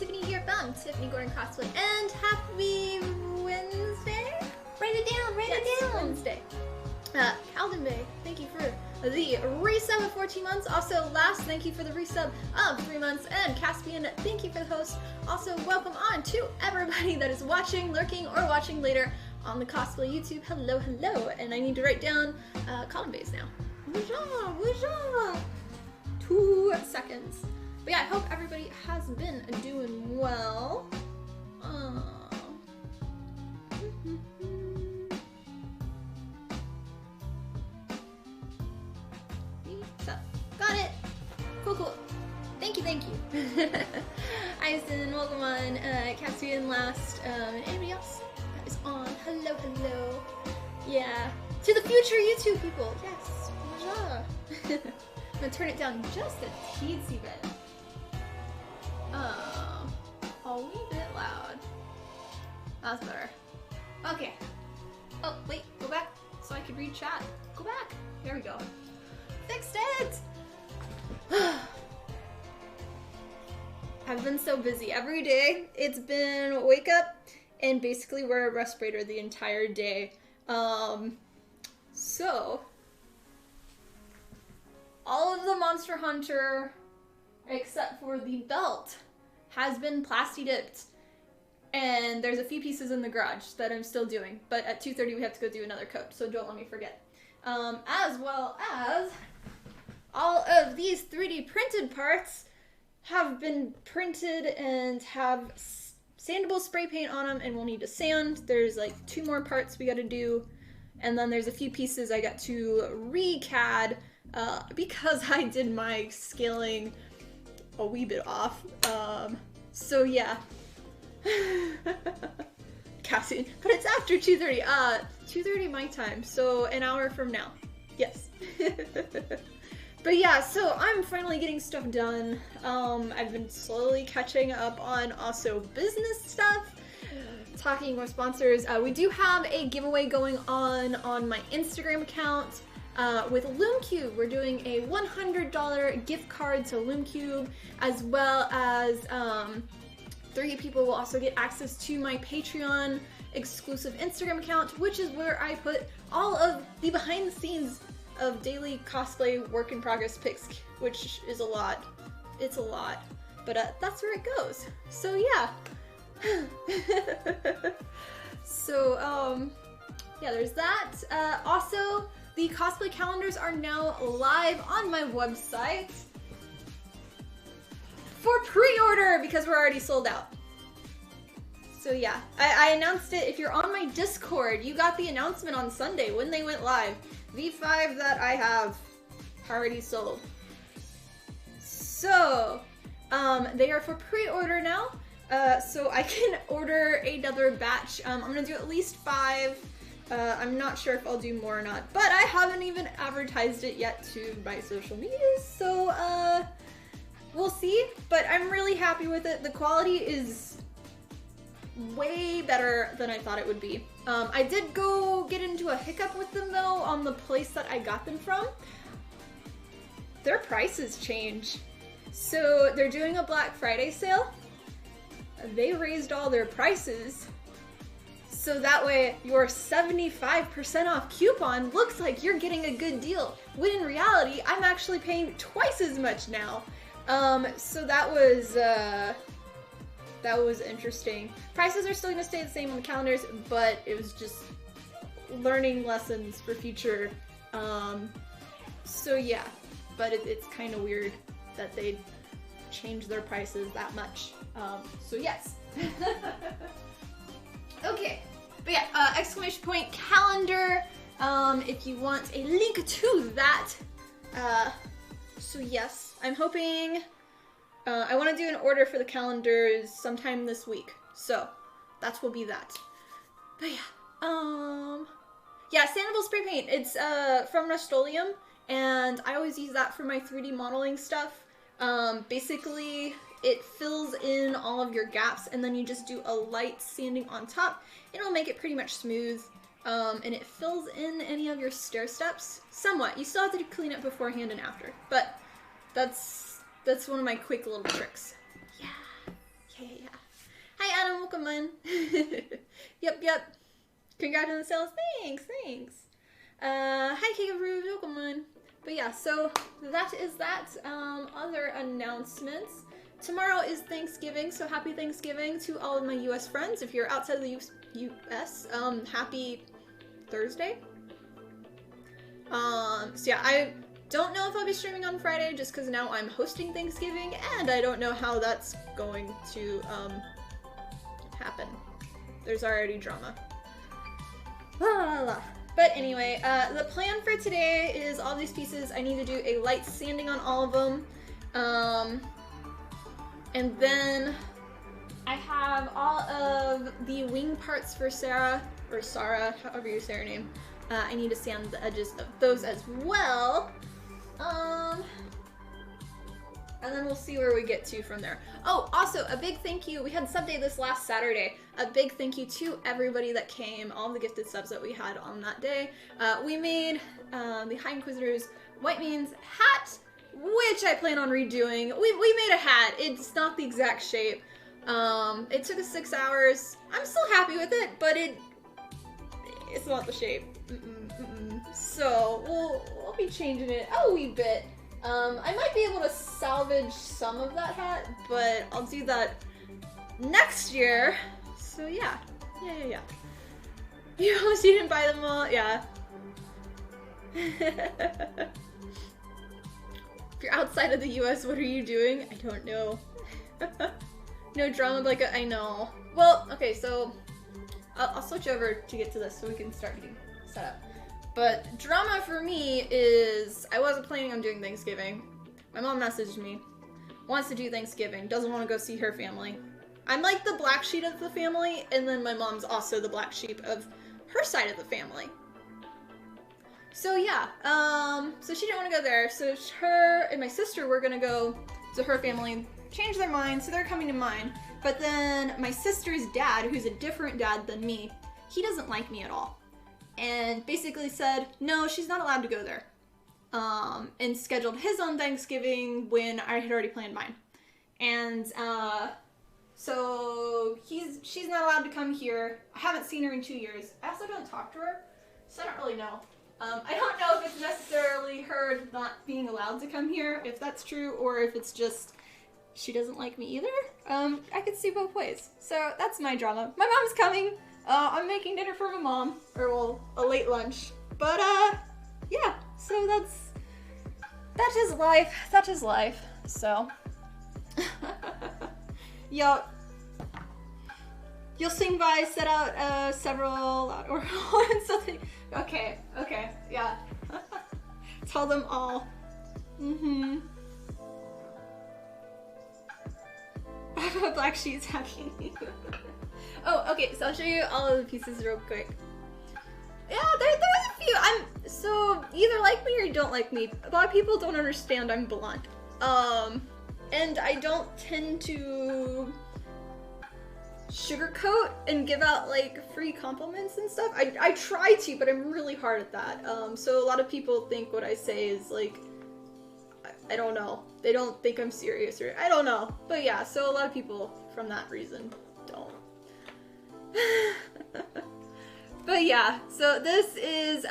Tiffany here from Tiffany Gordon Cosplay, and happy Wednesday? Write it down, write it down! Wednesday. Calvin Bay, thank you for the resub of 14 months. Also, Last, thank you for the resub of 3 months. And Caspian, thank you for the host. Also, welcome on to everybody that is watching, lurking, or watching later on the Cosplay YouTube. Hello, hello. And I need to write down Calvin Bays now. Woojah, woojah! 2 seconds. But yeah, I hope everybody has been doing well. So, got it. Cool, cool. Thank you, thank you. Ison, welcome on. Caspian, Last, anybody else that is on? Hello, hello. Yeah. To the future YouTube people. Yes. Woojah. I'm gonna turn it down just a teensy bit. A wee bit loud. That's better. Okay. Oh, wait, go back so I could read chat. Go back. There we go. Fixed it! I've been so busy. Every day, it's been wake up and basically wear a respirator the entire day. So, all of the Monster Hunter, except for the belt, has been plasti dipped. And there's a few pieces in the garage that I'm still doing. But at 2:30 we have to go do another coat, so don't let me forget. As well as all of these 3D printed parts have been printed and have sandable spray paint on them, and we'll need to sand. There's like 2 more parts we gotta do. And then there's a few pieces I got to re-CAD because I did my scaling a wee bit off. So yeah. Cassian, but it's after 2:30. 2:30 my time, so an hour from now. Yes. But yeah, so I'm finally getting stuff done. I've been slowly catching up on also business stuff, talking with sponsors. We do have a giveaway going on my Instagram account with LoomCube. We're doing a $100 gift card to LoomCube, as well as 3 people will also get access to my Patreon exclusive Instagram account, which is where I put all of the behind the scenes of daily cosplay work in progress pics, which is a lot. It's a lot, but that's where it goes. So yeah. So yeah, there's that. Also, the cosplay calendars are now live on my website for pre-order because we're already sold out. So yeah, I announced it. If you're on my Discord, you got the announcement on Sunday when they went live. The 5 that I have already sold. So, they are for pre-order now. So I can order another batch. I'm gonna do at least 5. I'm not sure if I'll do more or not, but I haven't even advertised it yet to my social medias. So, we'll see, but I'm really happy with it. The quality is way better than I thought it would be. I did go get into a hiccup with them though on the place that I got them from. Their prices change. So they're doing a Black Friday sale. They raised all their prices. So that way your 75% off coupon looks like you're getting a good deal. When in reality, I'm actually paying twice as much now. So that was interesting. Prices are still gonna stay the same on the calendars, but it was just learning lessons for future. So yeah, but it's kind of weird that they change their prices that much. So yes. Okay, but yeah, exclamation point calendar. If you want a link to that. So yes, I'm hoping. I want to do an order for the calendars sometime this week, so that will be that. But yeah, yeah, sandable spray paint. It's from Rust-Oleum, and I always use that for my 3D modeling stuff. Basically, it fills in all of your gaps, and then you just do a light sanding on top. It'll make it pretty much smooth, and it fills in any of your stair steps somewhat. You still have to clean it beforehand and after, but that's one of my quick little tricks. Yeah. Yeah. Hi, Adam. Welcome in. Yep. Congrats on the sales. Thanks. Hi, Kangaroo. Welcome in. But yeah, so that is that. Other announcements. Tomorrow is Thanksgiving, so happy Thanksgiving to all of my US friends. If you're outside of the US, happy Thursday. So yeah, I don't know if I'll be streaming on Friday just because now I'm hosting Thanksgiving and I don't know how that's going to happen. There's already drama. But anyway, the plan for today is all these pieces. I need to do a light sanding on all of them. And then I have all of the wing parts for Sara, or Sara, however you say her name. I need to sand the edges of those as well. And then we'll see where we get to from there. Oh, also, a big thank you. We had sub day this last Saturday. A big thank you to everybody that came, all the gifted subs that we had on that day. We made the High Inquisitor's White Means hat, which I plan on redoing. We made a hat. It's not the exact shape. It took us 6 hours. I'm still happy with it, but it's not the shape. So we'll be changing it a wee bit. I might be able to salvage some of that hat, but I'll do that next year. So yeah. You almost didn't buy them all? Yeah. If you're outside of the US, what are you doing? I don't know. No drama, like I know. Well, okay, so I'll switch over to get to this so we can start getting set up. But drama for me is, I wasn't planning on doing Thanksgiving. My mom messaged me, wants to do Thanksgiving, doesn't want to go see her family. I'm like the black sheep of the family, and then my mom's also the black sheep of her side of the family. So yeah, so she didn't want to go there, so her and my sister were gonna go to her family, change their mind, so they're coming to mine. But then my sister's dad, who's a different dad than me, he doesn't like me at all. And basically said, no, she's not allowed to go there. And scheduled his own Thanksgiving when I had already planned mine. And so she's not allowed to come here. I haven't seen her in 2 years. I also don't talk to her, so I don't really know. I don't know if it's necessarily her not being allowed to come here, if that's true, or if it's just she doesn't like me either. I could see both ways. So that's my drama. My mom's coming. I'm making dinner for my mom, or well, a late lunch. But yeah, so that is life. That is life. So you'll sing by, set out several or something. Okay, yeah. Tell them all. Black sheep's happy. Oh, okay, so I'll show you all of the pieces real quick. Yeah, there's a few. So either like me or you don't like me. A lot of people don't understand I'm blonde. And I don't tend to sugarcoat and give out like free compliments and stuff. I try to, but I'm really hard at that. So a lot of people think what I say is like, I don't know. They don't think I'm serious, or I don't know. But yeah, so a lot of people from that reason don't. But yeah, so this is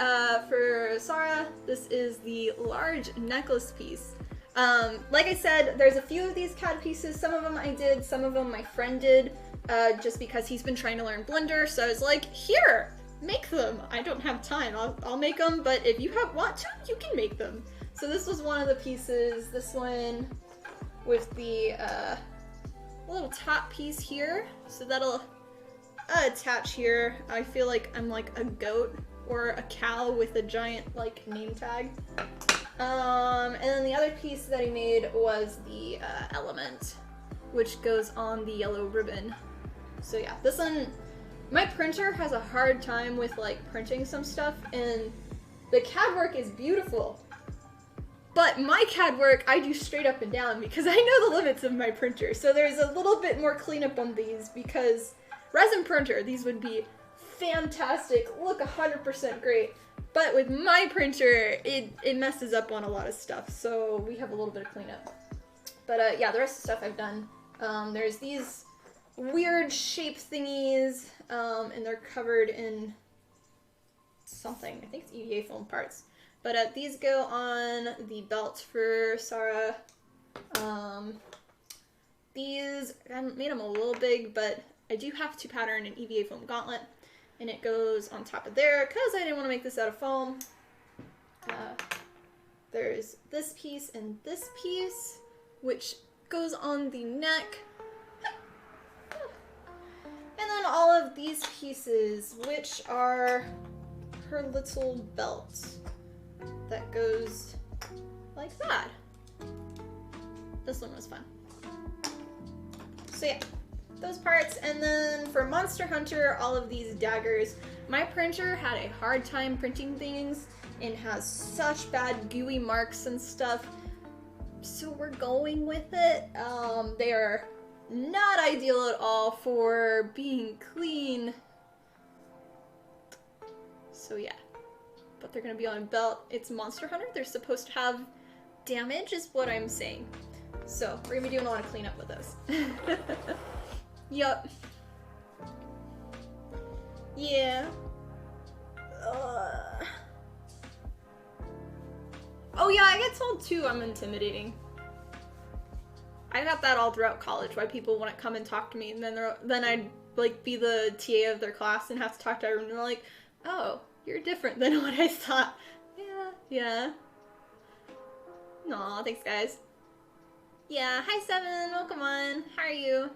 for Sara. This is the large necklace piece. Like I said, there's a few of these CAD pieces. Some of them I did, some of them my friend did, just because he's been trying to learn Blender. So I was like, here, make them. I don't have time. I'll make them, but if you want to, you can make them. So this was one of the pieces. This one with the little top piece here. So that'll attach here. I feel like I'm like a goat or a cow with a giant like name tag. And then the other piece that he made was the element, which goes on the yellow ribbon. So yeah, this one, my printer has a hard time with like printing some stuff, and the CAD work is beautiful. But my CAD work, I do straight up and down because I know the limits of my printer. So there's a little bit more cleanup on these because resin printer, these would be fantastic, look 100% great. But with my printer, it messes up on a lot of stuff. So we have a little bit of cleanup. But yeah, the rest of the stuff I've done. There's these weird shape thingies, and they're covered in something. I think it's EVA foam parts. But these go on the belt for Sara. These, I made them a little big, but I do have to pattern an EVA foam gauntlet, and it goes on top of there because I didn't want to make this out of foam. There's this piece and this piece, which goes on the neck. And then all of these pieces, which are her little belt that goes like that. This one was fun. So yeah, those parts. And then for Monster Hunter, all of these daggers. My printer had a hard time printing things and has such bad gooey marks and stuff. So we're going with it. They are not ideal at all for being clean. So yeah, but they're gonna be on a belt. It's Monster Hunter. They're supposed to have damage is what I'm saying. So we're gonna be doing a lot of cleanup with those. Yup. Yeah. Oh yeah, I get told too I'm intimidating. I got that all throughout college, why people wouldn't come and talk to me, and then I'd like be the TA of their class and have to talk to everyone, and they're like, oh, you're different than what I thought. Yeah. Aw, thanks guys. Yeah, hi Seven, welcome on. How are you?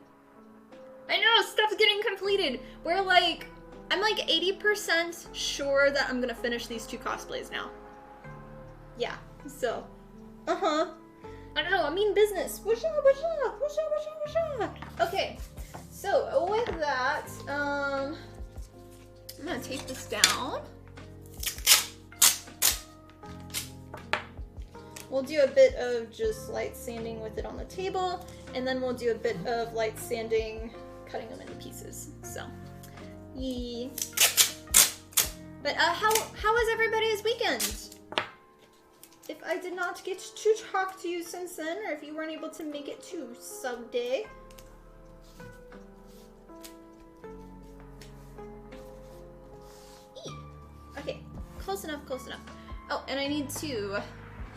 I know, stuff's getting completed. I'm like 80% sure that I'm gonna finish these 2 cosplays now. Yeah, so, I don't know, I mean business. Whoosha. Okay, so with that, I'm gonna tape this down. We'll do a bit of just light sanding with it on the table, and then we'll do a bit of light sanding, cutting them into pieces. So, yeah. But how was everybody's weekend? If I did not get to talk to you since then, or if you weren't able to make it to sub day. Okay, close enough. Oh, and I need to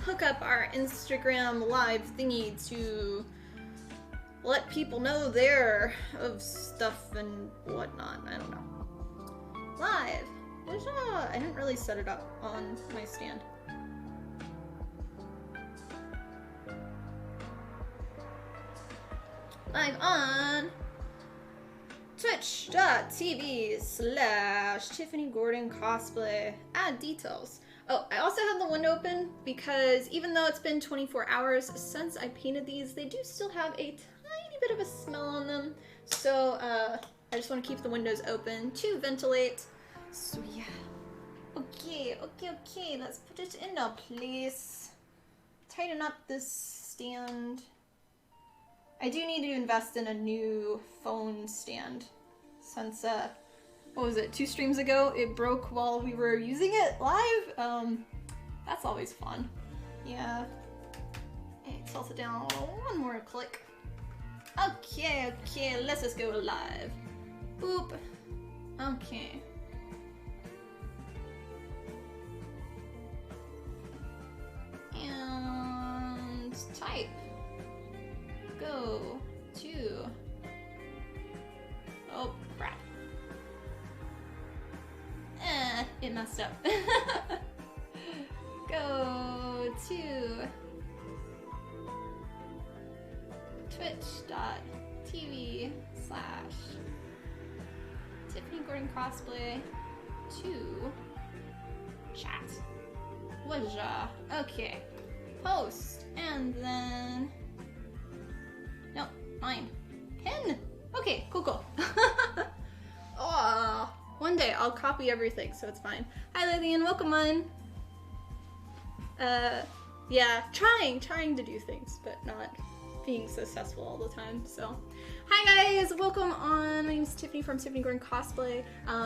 hook up our Instagram live thingy to let people know there of stuff and whatnot. I don't know. Live. I didn't really set it up on my stand. Live on twitch.tv/Tiffany Gordon Cosplay. Add details. Oh, I also have the window open because even though it's been 24 hours since I painted these, they do still have a tiny bit of a smell on them. So I just want to keep the windows open to ventilate. So yeah. Okay, let's put it in a place. Tighten up this stand. I do need to invest in a new phone stand since, what was it, 2 streams ago? It broke while we were using it live. That's always fun. Yeah. Okay, tilt it down one more click. Okay, let's just go live. Boop. Okay. And type. Go to, oh crap, it messed up. Go to twitch.tv/Tiffany Gordon Cosplay to chat. Wajah. Okay. Post and then no, mine. Pin! Okay, cool. Oh, one day I'll copy everything, so it's fine. Hi Lillian, welcome on. Yeah, trying to do things, but not being successful all the time, so. Hi guys, welcome on. My name is Tiffany from Tiffany Gordon Cosplay.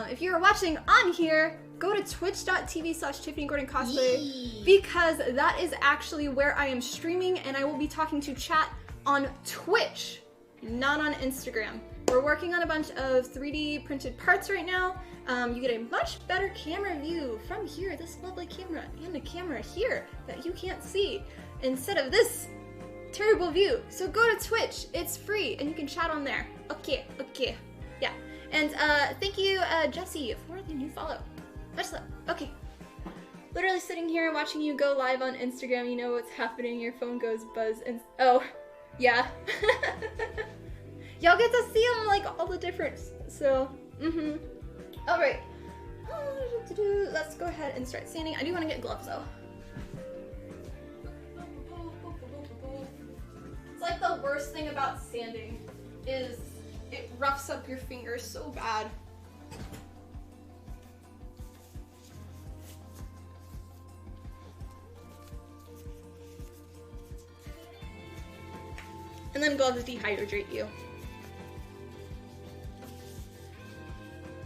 If you're watching on here, go to twitch.tv/Tiffany Gordon Cosplay because that is actually where I am streaming and I will be talking to chat on Twitch, not on Instagram, we're working on a bunch of 3D printed parts right now. You get a much better camera view from here, this lovely camera, and a camera here that you can't see, instead of this terrible view. So go to Twitch, it's free, and you can chat on there. Okay, yeah. And thank you, Jesse, for the new follow. Much love. Okay. Literally sitting here and watching you go live on Instagram, you know what's happening, your phone goes buzz and oh, yeah. Y'all get to see them like all the different, so, All right, let's go ahead and start sanding. I do want to get gloves though. It's like the worst thing about sanding is it roughs up your fingers so bad. And then gloves dehydrate you.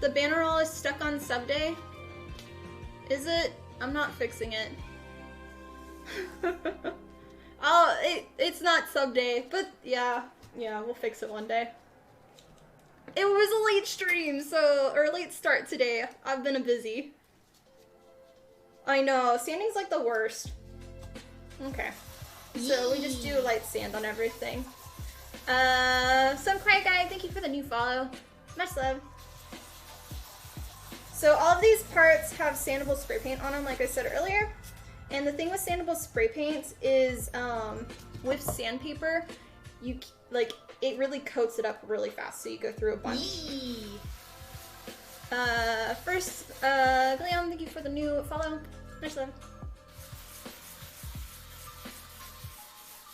The banner roll is stuck on sub day. Is it? I'm not fixing it. Oh, it's not sub day, but yeah, we'll fix it one day. It was a late stream, or late start today. I've been busy. I know, sanding's like the worst. Okay, so we just do light sand on everything. Some quiet guy, thank you for the new follow. Much love. So all of these parts have sandable spray paint on them, like I said earlier. And the thing with sandable spray paint is, with sandpaper, it really coats it up really fast, so you go through a bunch. First, William, thank you for the new follow. Much love.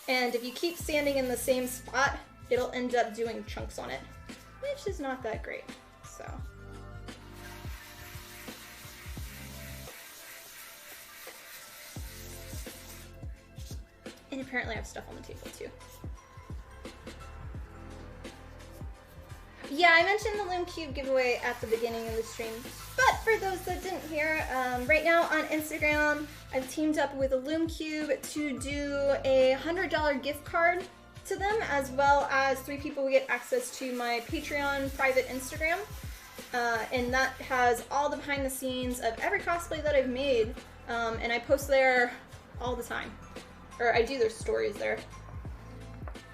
And if you keep sanding in the same spot, it'll end up doing chunks on it, which is not that great, so. And apparently I have stuff on the table too. Yeah, I mentioned the Loom Cube giveaway at the beginning of the stream, but for those that didn't hear, right now on Instagram, I've teamed up with a Loom Cube to do a $100 gift card to them, as well as 3 people will get access to my Patreon private Instagram, and that has all the behind the scenes of every cosplay that I've made, and I post there all the time, or I do their stories there,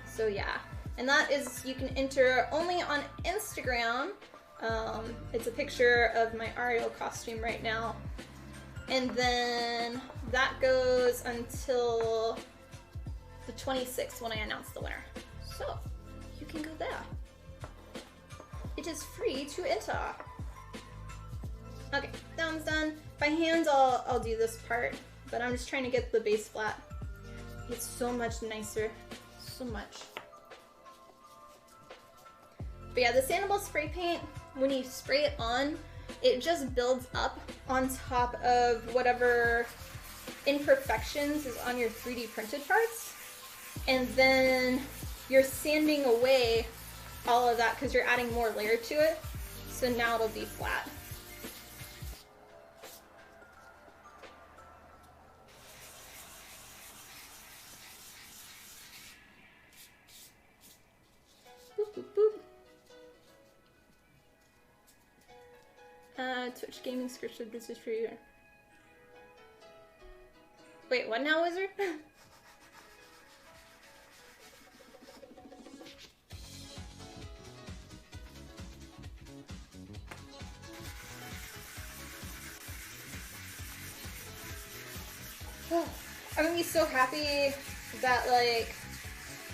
so yeah. And that is, you can enter only on Instagram. It's a picture of my Ariel costume right now. And then that goes until the 26th when I announce the winner. So, you can go there. It is free to enter. Okay, that one's done. By hand, I'll do this part, but I'm just trying to get the base flat. It's so much nicer, so much. But yeah, the sandable spray paint, when you spray it on, it just builds up on top of whatever imperfections is on your 3D printed parts. And then you're sanding away all of that because you're adding more layer to it. So now it'll be flat. Boop, boop, boop. Twitch gaming scripted, this is for you. Wait, what now, Wizard? I'm gonna be so happy that, like,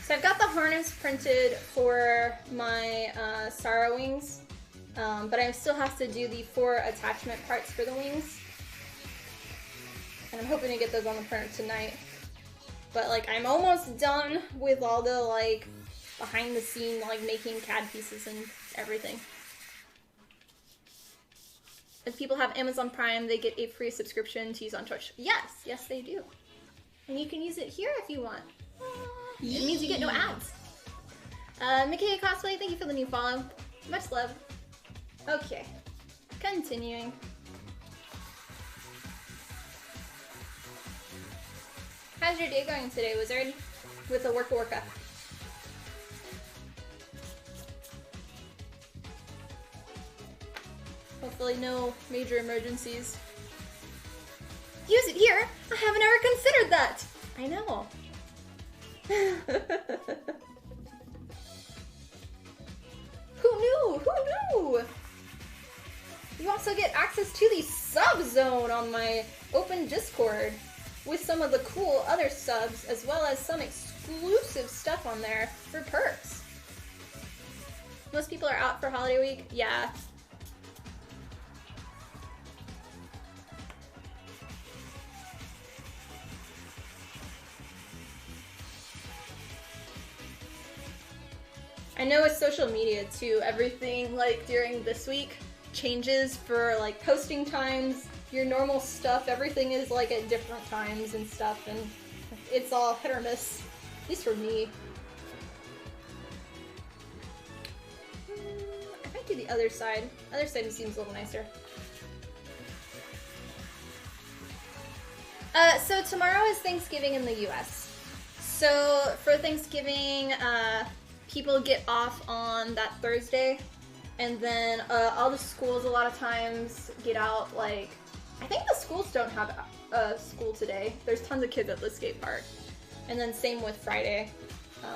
so I've got the harness printed for my Sara wings. But I still have to do the 4 attachment parts for the wings. And I'm hoping to get those on the printer tonight. But like, I'm almost done with all the like behind the scene, like making CAD pieces and everything. If people have Amazon Prime, they get a free subscription to use on Twitch. Yes, yes they do. And you can use it here if you want. It means you get no ads. Mickey Cosplay, thank you for the new follow. Much love. Okay, continuing. How's your day going today, Wizard? With a worka. Hopefully no major emergencies. Use it here? I haven't ever considered that! I know. Who knew? Who knew? You also get access to the sub zone on my open Discord with some of the cool other subs, as well as some exclusive stuff on there for perks. Most people are out for holiday week. Yeah. I know with social media too, everything like during this week changes for like posting times, your normal stuff, everything is like at different times and stuff, and it's all hit or miss, at least for me. I might do the other side. Other side seems a little nicer. So tomorrow is Thanksgiving in the US. So for Thanksgiving, people get off on that Thursday, and then all the schools a lot of times get out, like, I think the schools don't have school today. There's tons of kids at the skate park. And then same with Friday.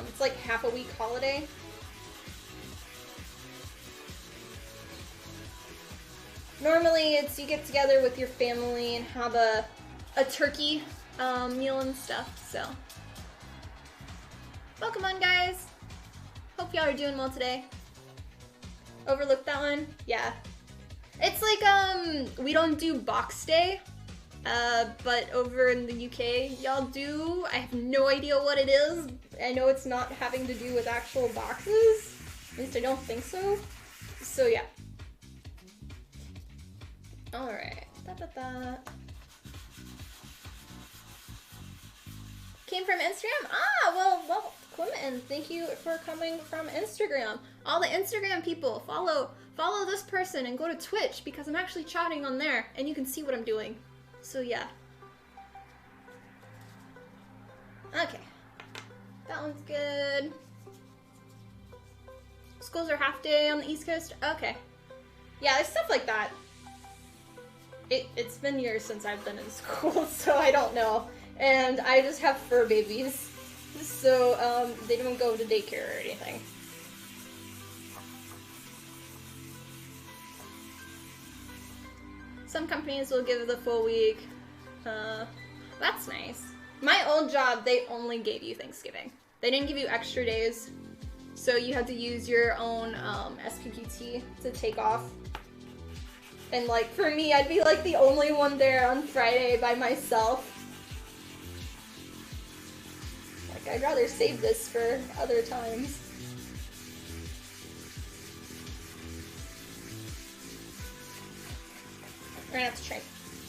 It's like half a week holiday. Normally it's you get together with your family and have a turkey meal and stuff, so. Welcome on, guys. Hope y'all are doing well today. Overlooked that one? Yeah. It's like, we don't do Box Day, but over in the UK, y'all do. I have no idea what it is. I know it's not having to do with actual boxes. At least I don't think so. So yeah. Alright. Came from Instagram? Ah, well, Clement, thank you for coming from Instagram. All the Instagram people, follow this person and go to Twitch because I'm actually chatting on there and you can see what I'm doing. So yeah. Okay. That one's good. Schools are half day on the East Coast? Okay. Yeah, there's stuff like that. It's been years since I've been in school, so I don't know. And I just have fur babies. So, they don't go to daycare or anything. Some companies will give the full week. That's nice. My old job, they only gave you Thanksgiving. They didn't give you extra days. So you had to use your own SPQT to take off. And like, for me, I'd be like the only one there on Friday by myself. Like, I'd rather save this for other times. We're gonna have to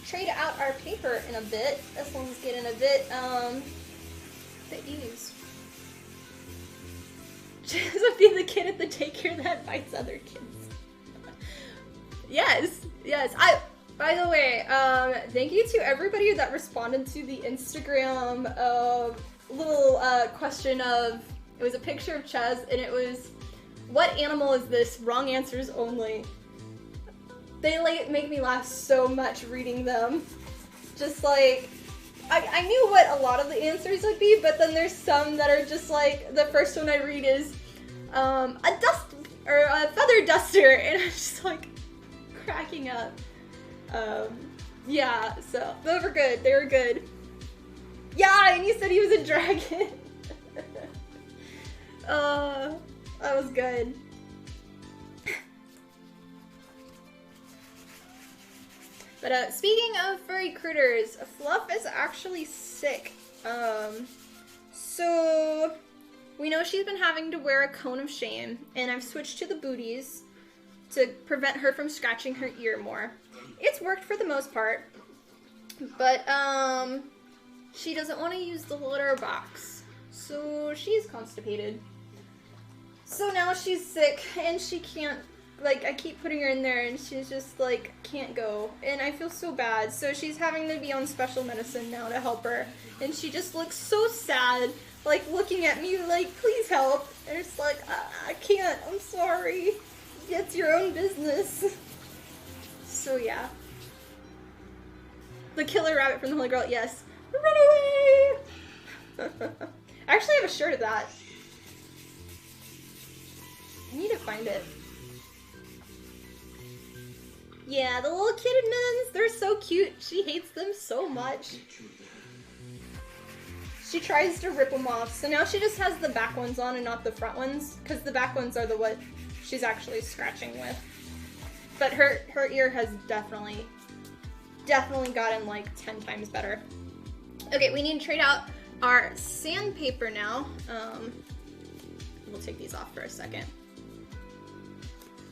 trade out our paper in a bit. This one's getting a bit used. Just be the kid at the daycare that bites other kids. Yes. By the way, thank you to everybody that responded to the Instagram little question of, it was a picture of Ches and it was, what animal is this? Wrong answers only. They like make me laugh so much reading them. Just like, I knew what a lot of the answers would be, but then there's some that are just like, the first one I read is a feather duster, and I'm just like cracking up. Yeah, so those were good. They were good. Yeah, and you said he was a dragon. That was good. But speaking of furry critters, Fluff is actually sick. So we know she's been having to wear a cone of shame, and I've switched to the booties to prevent her from scratching her ear more. It's worked for the most part, but she doesn't want to use the litter box, so she's constipated. So now she's sick, and she can't, like, I keep putting her in there, and she's just, like, can't go, and I feel so bad, so she's having to be on special medicine now to help her, and she just looks so sad, like, looking at me, like, please help, and it's like, I can't, I'm sorry, it's your own business. So yeah. The killer rabbit from the Holy Grail, yes. Run away! I actually have a shirt of that. I need to find it. Yeah, the little kitted mittens, they're so cute. She hates them so much. She tries to rip them off, so now she just has the back ones on and not the front ones, because the back ones are the what she's actually scratching with. But her ear has definitely gotten like 10 times better. Okay, we need to trade out our sandpaper now. We'll take these off for a second.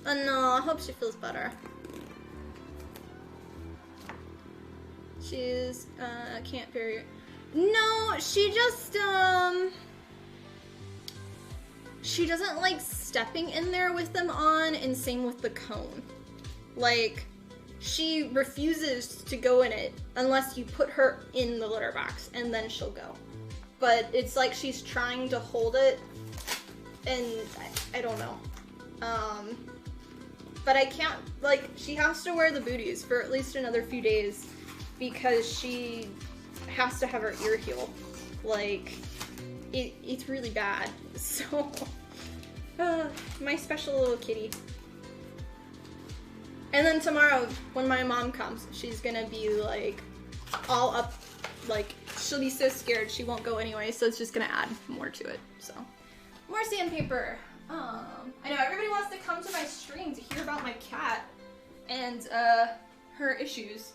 Oh no, I hope she feels better. She's, can't bear. No, she just, she doesn't like stepping in there with them on, and same with the cone. Like, she refuses to go in it unless you put her in the litter box, and then she'll go. But it's like she's trying to hold it, and I don't know. But I can't, like, she has to wear the booties for at least another few days because she has to have her ear heal. Like, it's really bad. So, my special little kitty. And then tomorrow, when my mom comes, she's gonna be like, all up, like, she'll be so scared she won't go anyway, so it's just gonna add more to it, so. More sandpaper. I know everybody wants to come to my stream to hear about my cat and, her issues.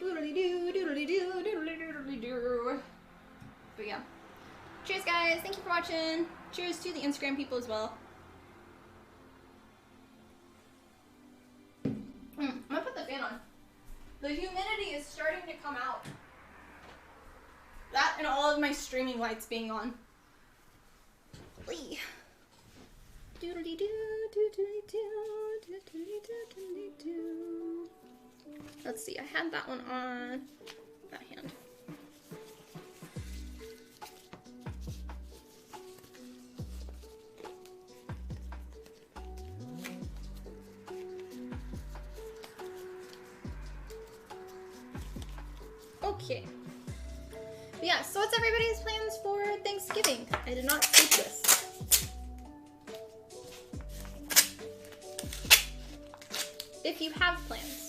Doodly-doo, doodly-doo, doodly-doodly-doo. But yeah. Cheers, guys. Thank you for watching. Cheers to the Instagram people as well. I'm gonna put the fan on. The humidity is starting to come out. That and all of my streaming lights being on. Wee. Doodly-doo, doodly-doo, doodly-doo, doodly-doo. Let's see, I had that one on that hand. Okay. But yeah, so what's everybody's plans for Thanksgiving? I did not take this. If you have plans.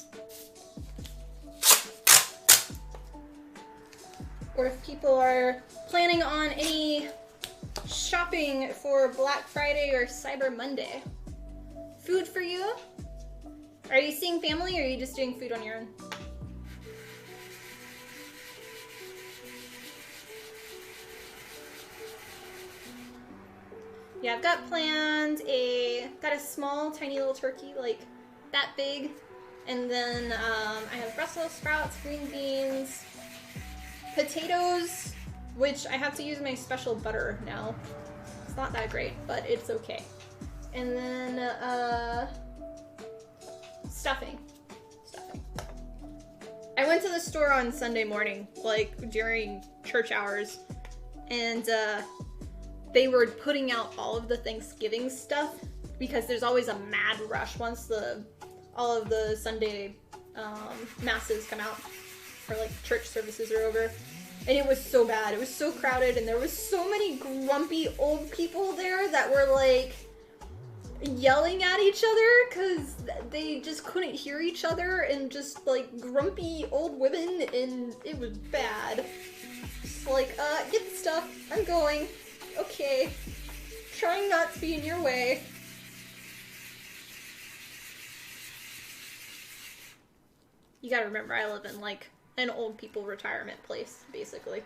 Or if people are planning on any shopping for Black Friday or Cyber Monday. Food for you? Are you seeing family or are you just doing food on your own? Yeah, I've got planned got a small, tiny little turkey, like that big. And then I have Brussels sprouts, green beans, potatoes, which I have to use my special butter now. It's not that great, but it's okay. And then stuffing. I went to the store on Sunday morning, like during church hours, and they were putting out all of the Thanksgiving stuff because there's always a mad rush once all of the Sunday masses come out, or like church services are over. And it was so bad. It was so crowded, and there was so many grumpy old people there that were like yelling at each other because they just couldn't hear each other, and just like grumpy old women, and it was bad. Just like, get the stuff. I'm going. Okay. Trying not to be in your way. You gotta remember, I live in like an old people retirement place, basically.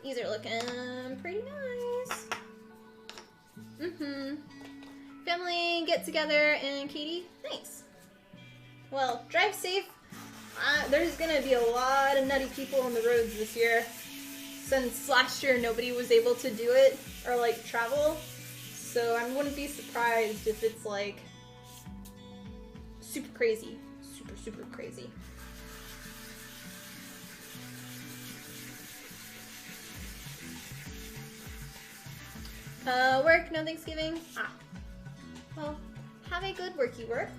These are looking pretty nice. Family get together and Katie, nice. Well, drive safe. There's gonna be a lot of nutty people on the roads this year. Since last year nobody was able to do it or like travel. So I wouldn't be surprised if it's like super crazy. Super crazy. Work, no Thanksgiving. Ah. Well, have a good worky work.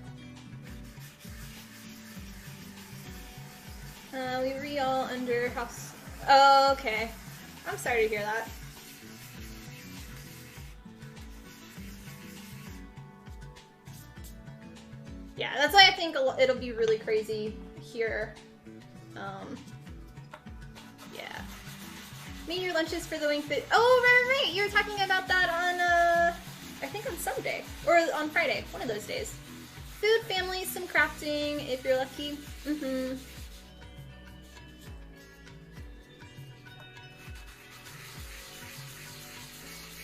We re all under house. Oh, okay. I'm sorry to hear that. Yeah, that's why I think it'll be really crazy here. Yeah. Meet your lunches for the wing fit. Oh, right. You were talking about that on, I think on Sunday. Or on Friday. One of those days. Food, family, some crafting, if you're lucky. Mm-hmm.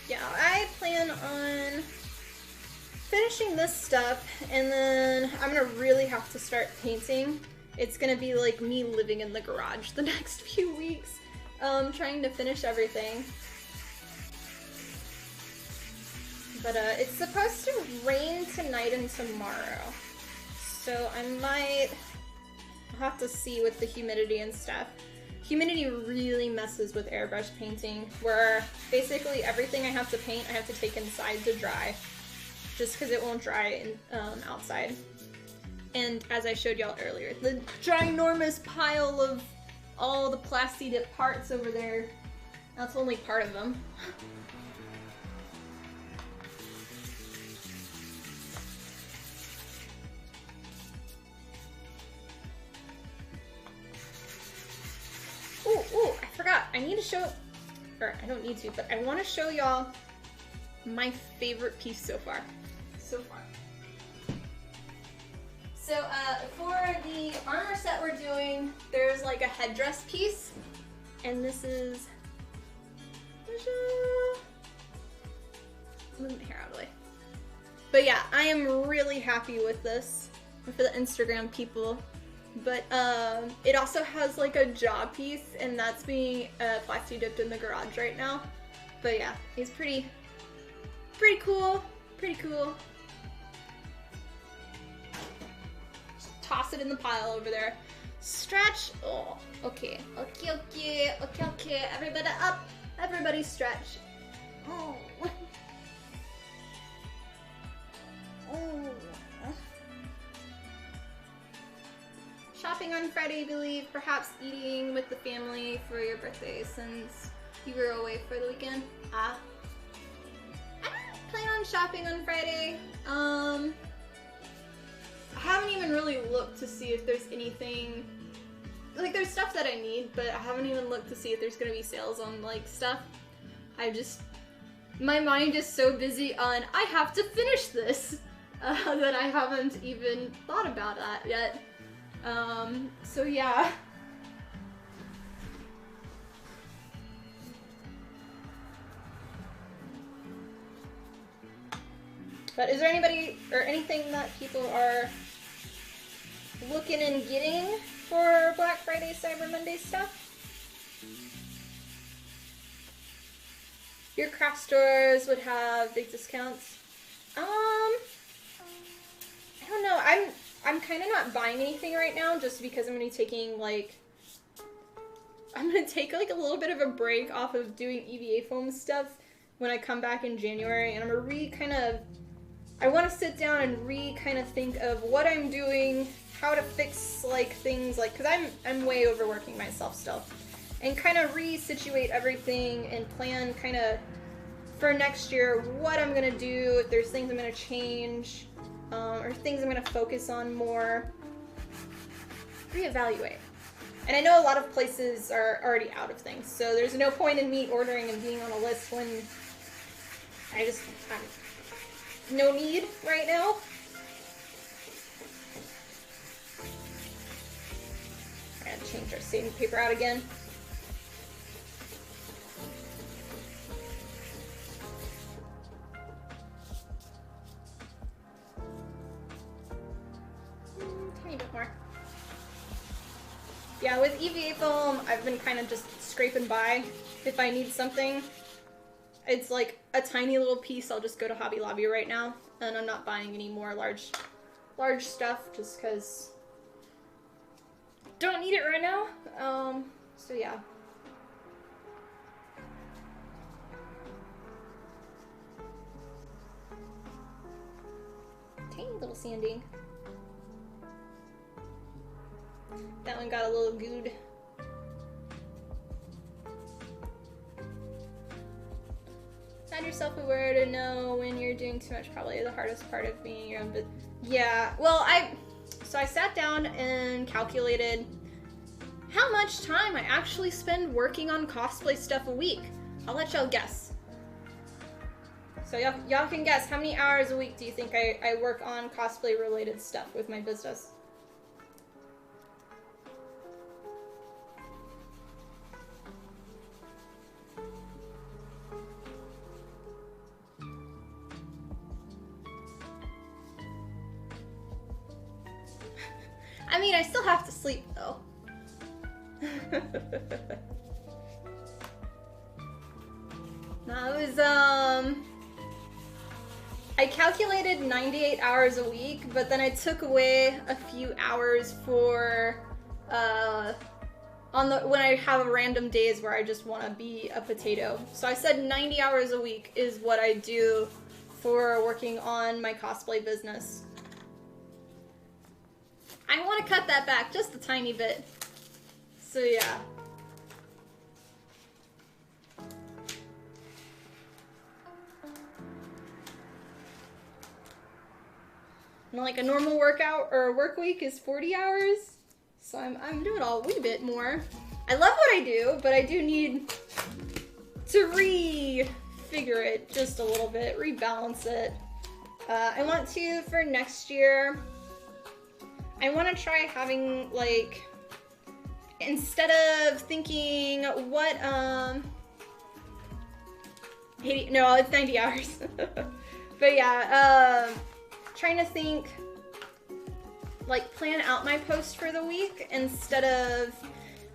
Yeah, I plan on finishing this stuff, and then I'm gonna really have to start painting. It's gonna be like me living in the garage the next few weeks, trying to finish everything. But it's supposed to rain tonight and tomorrow, so I might have to see with the humidity and stuff. Humidity really messes with airbrush painting, where basically everything I have to paint I have to take inside to dry, just because it won't dry outside. And as I showed y'all earlier, the ginormous pile of all the plastic parts over there, that's only part of them. Ooh, I forgot. I need to show, or I don't need to, but I want to show y'all my favorite piece so far. So, for the armor set we're doing, there's like a headdress piece, and this is, move my hair out of the way. But yeah, I am really happy with this, for the Instagram people. But it also has like a jaw piece, and that's being plasti dipped in the garage right now. But yeah, it's pretty cool. Just toss it in the pile over there. Stretch. Oh, okay. Everybody up. Everybody stretch. Oh. Oh. Shopping on Friday, I believe. Perhaps eating with the family for your birthday since you were away for the weekend. I don't plan on shopping on Friday. I haven't even really looked to see if there's anything, like there's stuff that I need, but I haven't even looked to see if there's gonna be sales on like stuff. My mind is so busy on I have to finish this that I haven't even thought about that yet. So yeah. But is there anybody or anything that people are looking and getting for Black Friday, Cyber Monday stuff? Your craft stores would have big discounts. I don't know. I'm kind of not buying anything right now just because I'm going to be taking I'm going to take like a little bit of a break off of doing EVA foam stuff when I come back in January, and I'm going to I want to sit down and kind of think of what I'm doing, how to fix like things like, cause I'm way overworking myself still, and kind of re-situate everything and plan kind of for next year what I'm going to do, if there's things I'm going to change, or things I'm going to focus on more, reevaluate. And I know a lot of places are already out of things, so there's no point in me ordering and being on a list when I'm no need right now. I gotta change our saving paper out again. Tiny bit more. Yeah, with EVA foam, I've been kind of just scraping by. If I need something, it's like a tiny little piece. I'll just go to Hobby Lobby right now, and I'm not buying any more large stuff just because don't need it right now. So yeah. Hey, little sanding. That one got a little gooed. Find yourself aware to know when you're doing too much. Probably the hardest part of being your own, but yeah. Well, I sat down and calculated how much time I actually spend working on cosplay stuff a week. I'll let y'all guess. So y'all can guess, how many hours a week do you think I work on cosplay related stuff with my business? I mean, I still have to sleep though. No, it was, I calculated 98 hours a week, but then I took away a few hours for, when I have random days where I just want to be a potato. So I said 90 hours a week is what I do for working on my cosplay business. I want to cut that back just a tiny bit. So yeah. And like a normal workout or work week is 40 hours. So I'm doing a wee bit more. I love what I do, but I do need to refigure it just a little bit, rebalance it. I want to, for next year, I want to try having, like, instead of thinking what, 80, no, it's 90 hours. But yeah, trying to think, like, plan out my post for the week instead of,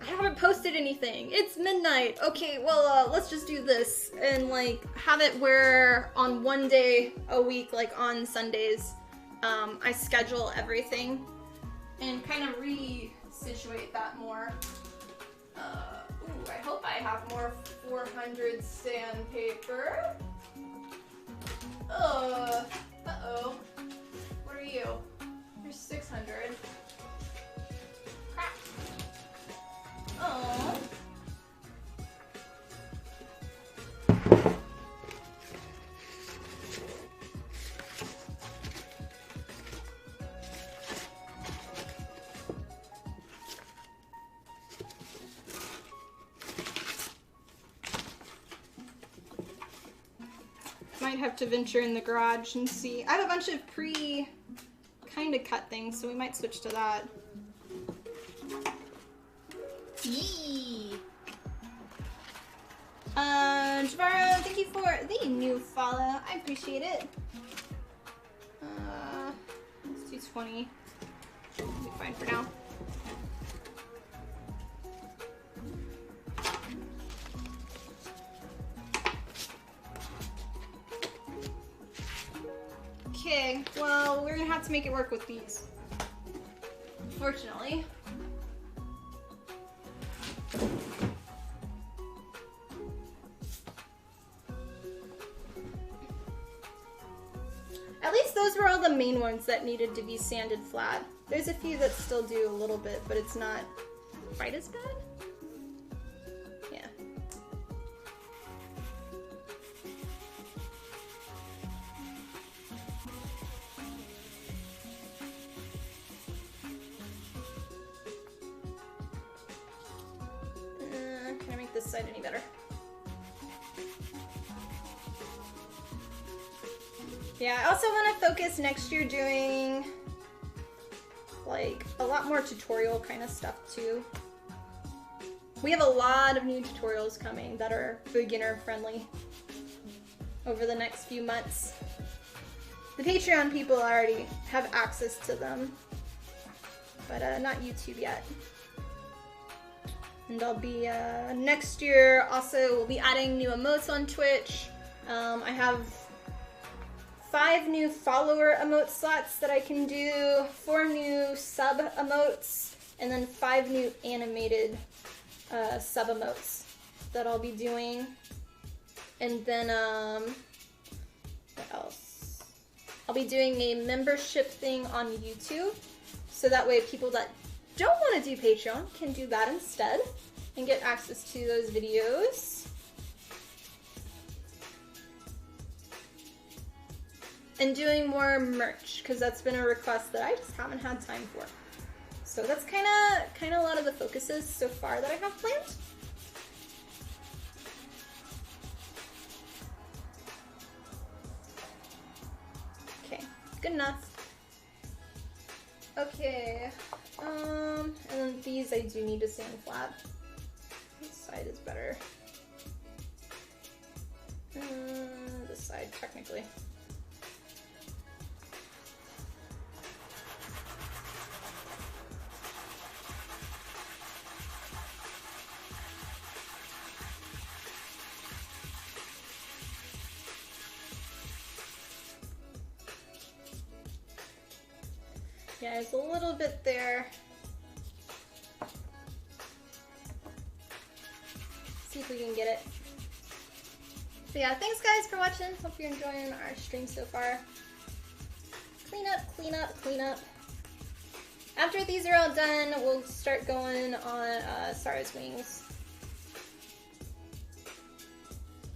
I haven't posted anything. It's midnight. Okay, well, let's just do this. And, like, have it where on one day a week, like on Sundays, I schedule everything. And kind of re-situate that more. Ooh, I hope I have more 400 sandpaper. Uh-oh. What are you? You're 600. Crap. Oh. Might have to venture in the garage and see. I have a bunch of kind of cut things, so we might switch to that. Yee. Javaro, thank you for the new follow. I appreciate it. It's 220. Should be fine for now. Okay, well, we're gonna have to make it work with these. Unfortunately. At least those were all the main ones that needed to be sanded flat. There's a few that still do a little bit, but it's not quite as bad. Yeah. Can I make this side any better? Yeah, I also want to focus next year doing like a lot more tutorial kind of stuff too. We have a lot of new tutorials coming that are beginner friendly over the next few months. The Patreon people already have access to them, but not YouTube yet. And I'll be, next year also we'll be adding new emotes on Twitch. I have 5 new follower emote slots that I can do, 4 new sub emotes, and then 5 new animated sub emotes that I'll be doing. And then, what else? I'll be doing a membership thing on YouTube, so that way people that don't want to do Patreon can do that instead and get access to those videos. And doing more merch, because that's been a request that I just haven't had time for. So that's kind of a lot of the focuses so far that I have planned. Okay, good enough. Okay, and then these I do need to sand flat. This side is better. This side, technically. Yeah, there's a little bit there. See if we can get it. So yeah, thanks guys for watching. Hope you're enjoying our stream so far. Clean up, clean up, clean up. After these are all done, we'll start going on Sara's wings.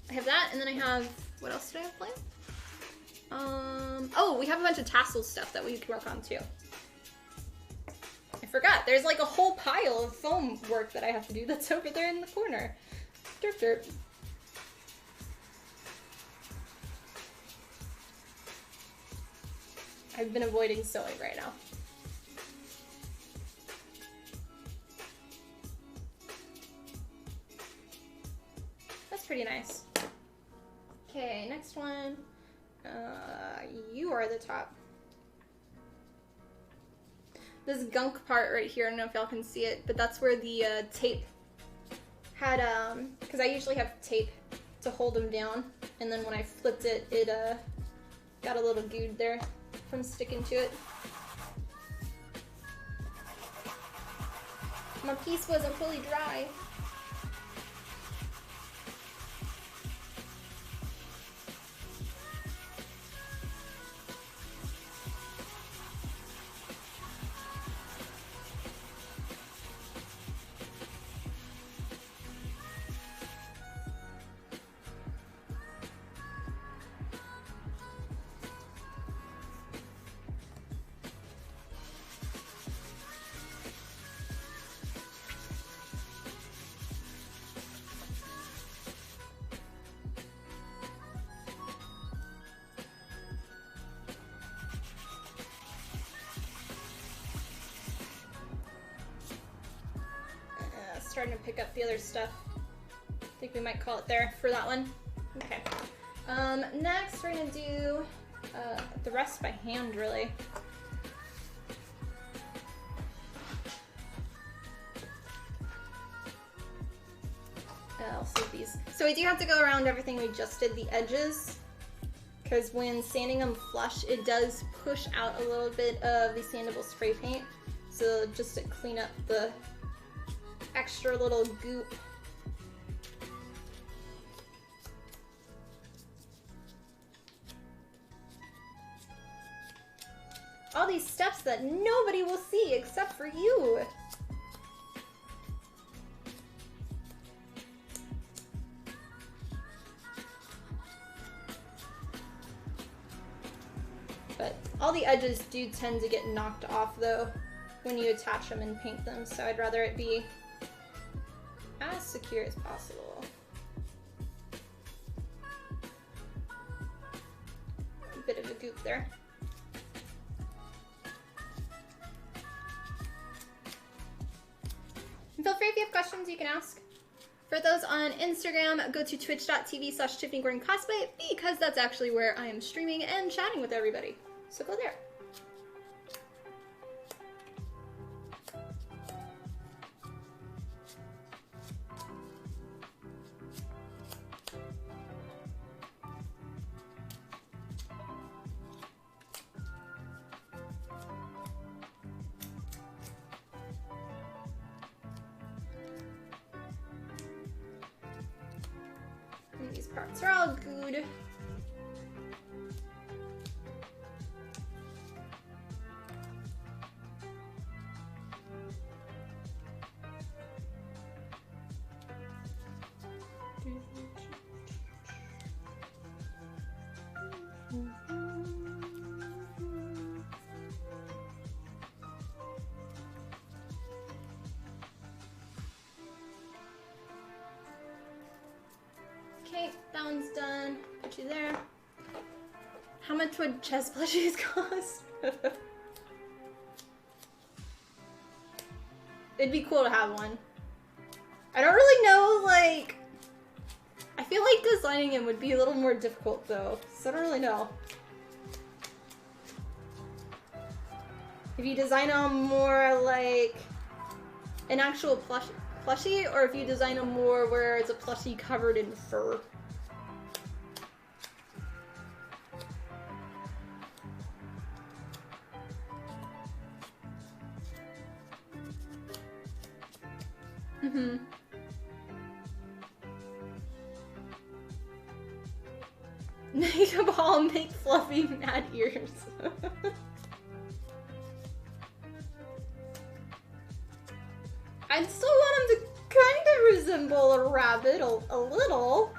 I have that, and then I have, what else did I have planned? Oh, we have a bunch of tassel stuff that we can work on too. I forgot, there's like a whole pile of foam work that I have to do that's over there in the corner. Derp derp. I've been avoiding sewing right now. That's pretty nice. Okay, next one. You are the top. This gunk part right here, I don't know if y'all can see it, but that's where the tape had, because I usually have tape to hold them down, and then when I flipped it, it got a little gooed there from sticking to it. My piece wasn't fully dry. Starting to pick up the other stuff. I think we might call it there for that one. Okay. Next we're gonna do the rest by hand, really. I'll save these. So we do have to go around everything we just did, the edges, because when sanding them flush, it does push out a little bit of the sandable spray paint. So just to clean up the extra little goop. All these steps that nobody will see except for you. But all the edges do tend to get knocked off though when you attach them and paint them, so I'd rather it be as secure as possible. A bit of a goop there. And feel free if you have questions you can ask. For those on Instagram, go to twitch.tv/TiffanyGordonCosplay because that's actually where I am streaming and chatting with everybody. So go there. These parts are all good. Okay, that one's done. Put you there. How much would chest plushies cost? It'd be cool to have one. I don't really know, like... I feel like designing him would be a little more difficult, though. So I don't really know. If you design him more like an actual plushie, or if you design him more where it's a plushie covered in fur. Mm-hmm. Make a ball, make fluffy mad ears. I'd still want him to kind of resemble a rabbit, a little.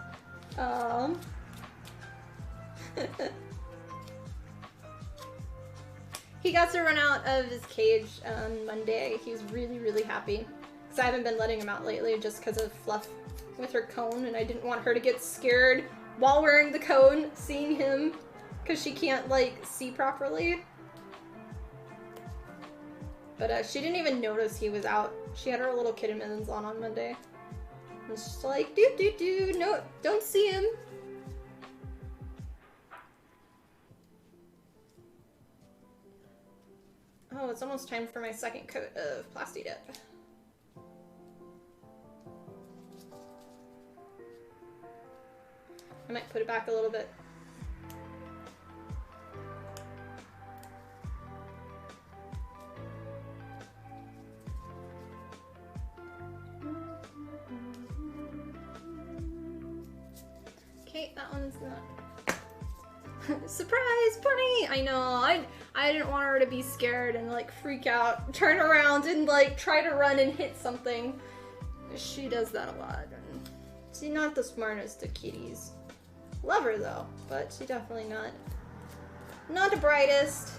He got to run out of his cage on Monday. He was really, really happy. Because I haven't been letting him out lately just because of Fluff with her cone, and I didn't want her to get scared while wearing the cone, seeing him, because she can't, like, see properly. But she didn't even notice he was out. She had her little kitten mittens on Monday. And was just like, no, don't see him. Oh, it's almost time for my second coat of Plasti Dip. I might put it back a little bit. Okay, that one's not. Surprise, bunny! I know, I didn't want her to be scared and like freak out, turn around and like try to run and hit something. She does that a lot. And she's not the smartest of kitties. Love her though, but she's definitely not the brightest.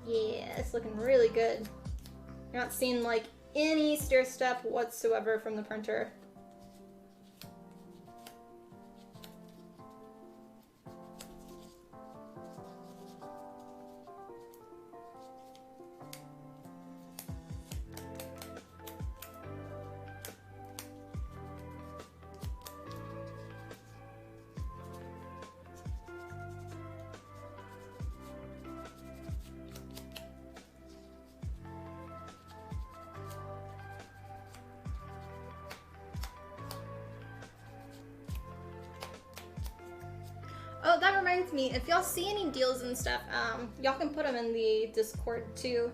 Yeah, it's looking really good. You're not seeing like any stair step whatsoever from the printer. Oh, that reminds me, if y'all see any deals and stuff, y'all can put them in the Discord too.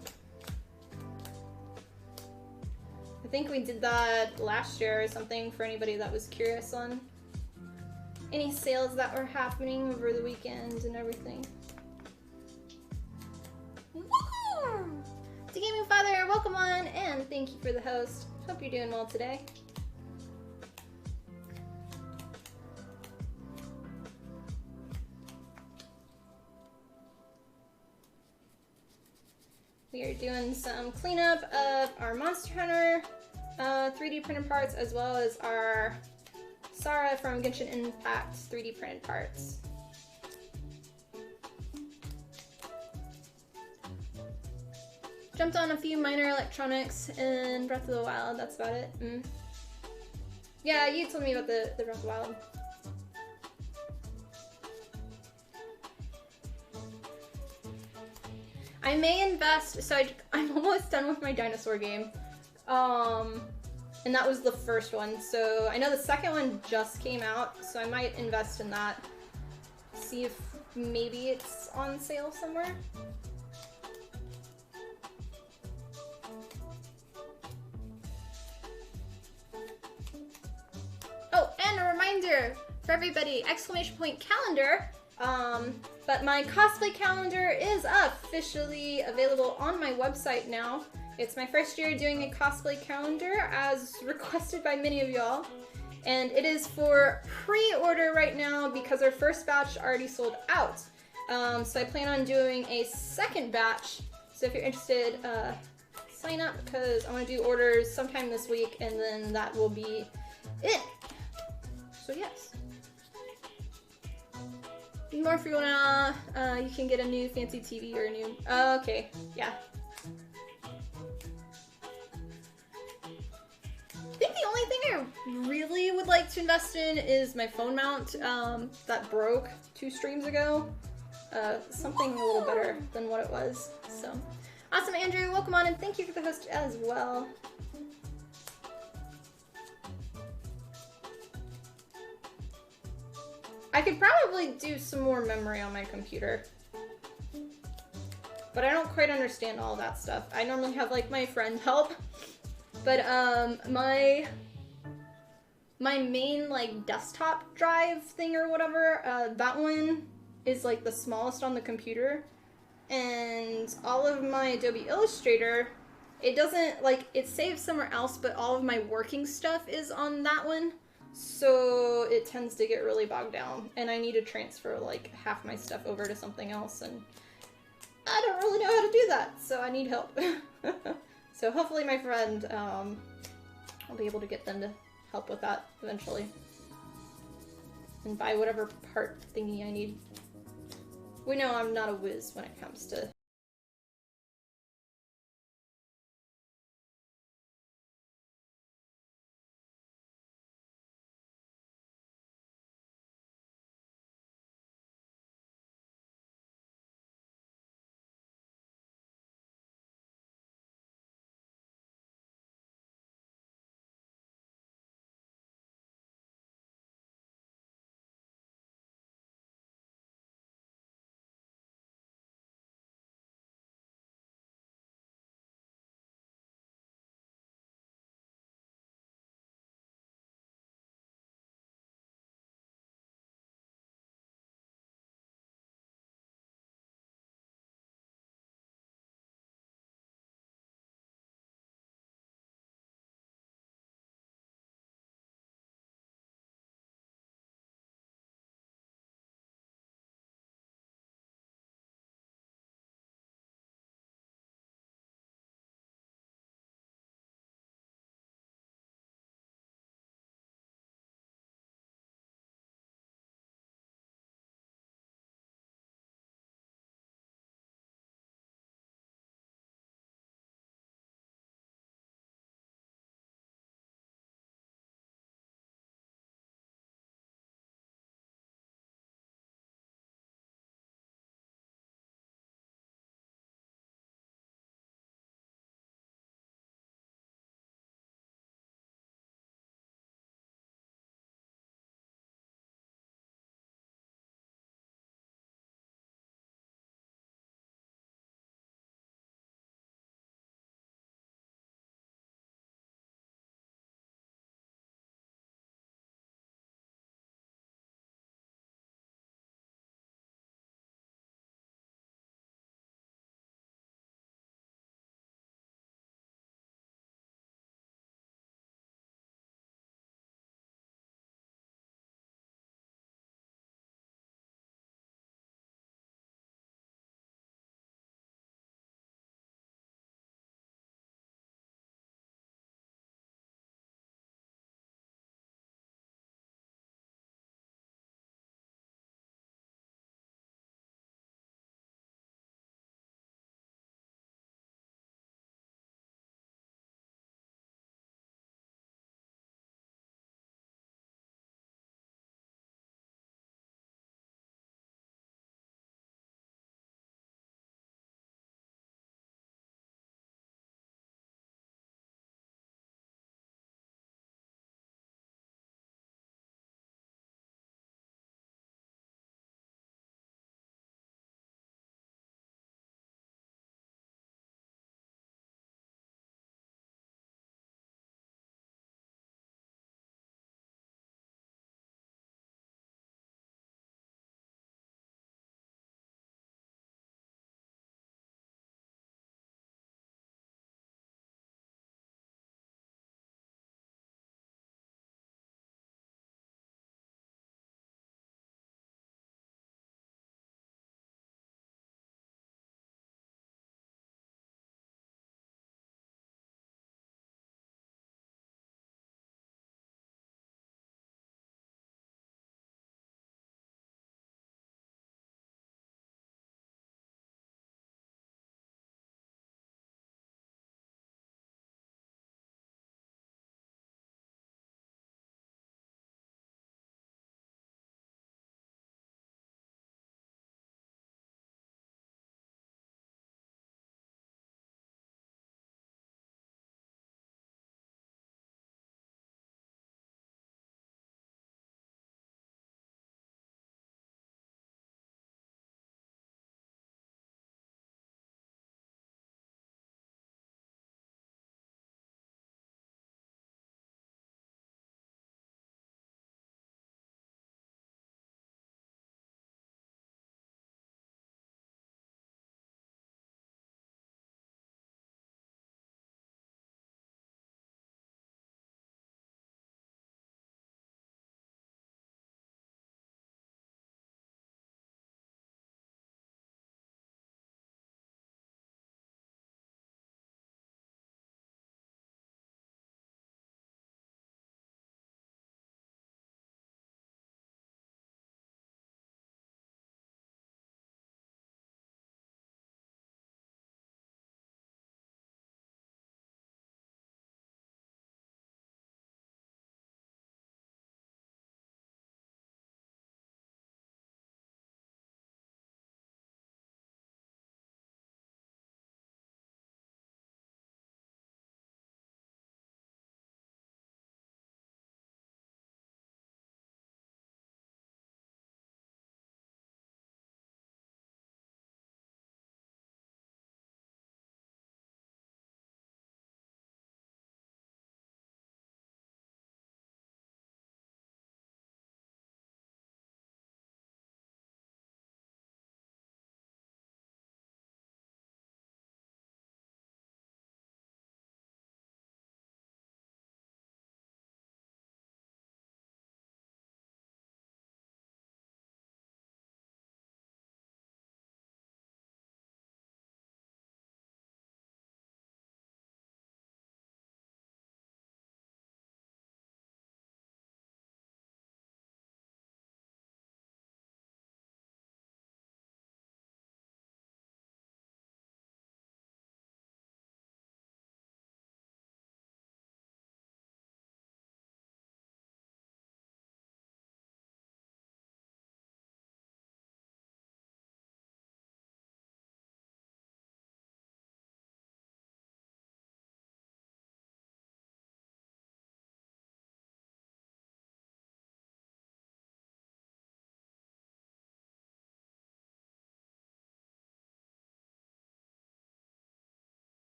I think we did that last year or something for anybody that was curious on any sales that were happening over the weekend and everything. To Gaming Father, welcome on, and thank you for the host. Hope you're doing well today. We are doing some cleanup of our Monster Hunter 3D printed parts, as well as our Sara from Genshin Impact 3D printed parts. Jumped on a few minor electronics in Breath of the Wild, that's about it. Yeah, you told me about the Breath of the Wild. I may invest, so I'm almost done with my dinosaur game. And that was the first one. So I know the second one just came out, so I might invest in that. See if maybe it's on sale somewhere. Oh, and a reminder for everybody, !calendar. But my cosplay calendar is officially available on my website now. It's my first year doing a cosplay calendar as requested by many of y'all. And it is for pre-order right now because our first batch already sold out. So I plan on doing a second batch. So if you're interested, sign up because I'm gonna do orders sometime this week and then that will be it. So yes. More if you wanna, you can get a new fancy TV or a new, okay, yeah. I think the only thing I really would like to invest in is my phone mount that broke 2 streams ago. Something a little better than what it was, so. Awesome, Andrew, welcome on and thank you for the host as well. I could probably do some more memory on my computer. But I don't quite understand all that stuff. I normally have like my friend help. But my main like desktop drive thing or whatever, that one is like the smallest on the computer. And all of my Adobe Illustrator, it doesn't like, it saves somewhere else, but all of my working stuff is on that one. So it tends to get really bogged down and I need to transfer like half my stuff over to something else and I don't really know how to do that, so I need help. So hopefully my friend, I'll be able to get them to help with that eventually. And buy whatever part thingy I need. We know I'm not a whiz when it comes to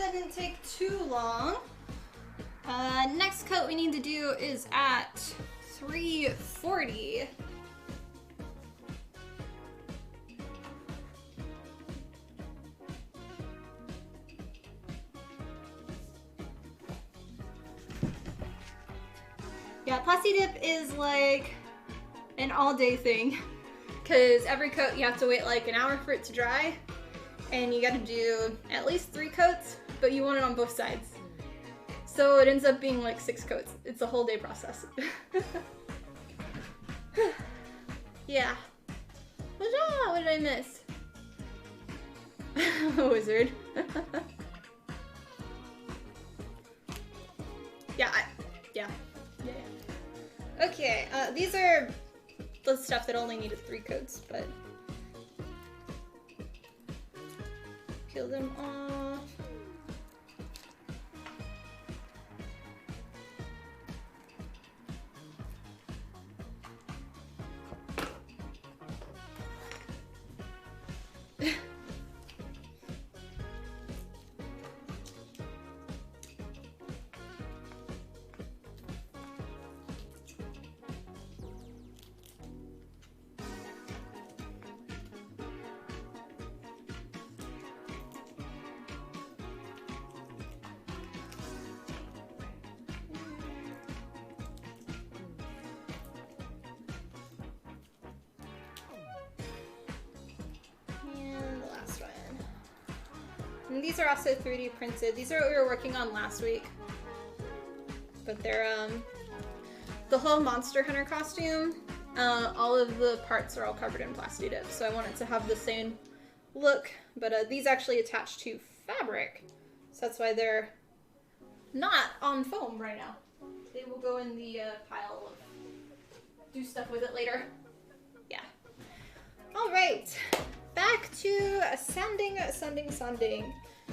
that didn't take too long. Next coat we need to do is at 340. Yeah, Plasti Dip is like an all-day thing because every coat you have to wait like an hour for it to dry, and you gotta do at least 3 coats, but you want it on both sides. So it ends up being like 6 coats. It's a whole day process. Yeah. What did I miss? A wizard. Yeah. Okay, these are the stuff that only needed 3 coats, but peel them off. And these are also 3D printed. These are what we were working on last week. But they're, the whole Monster Hunter costume, all of the parts are all covered in Plasti Dip. So I want it to have the same look, but these actually attach to fabric. So that's why they're not on foam right now. They will go in the pile of do stuff with it later. Yeah. All right. Back to sanding.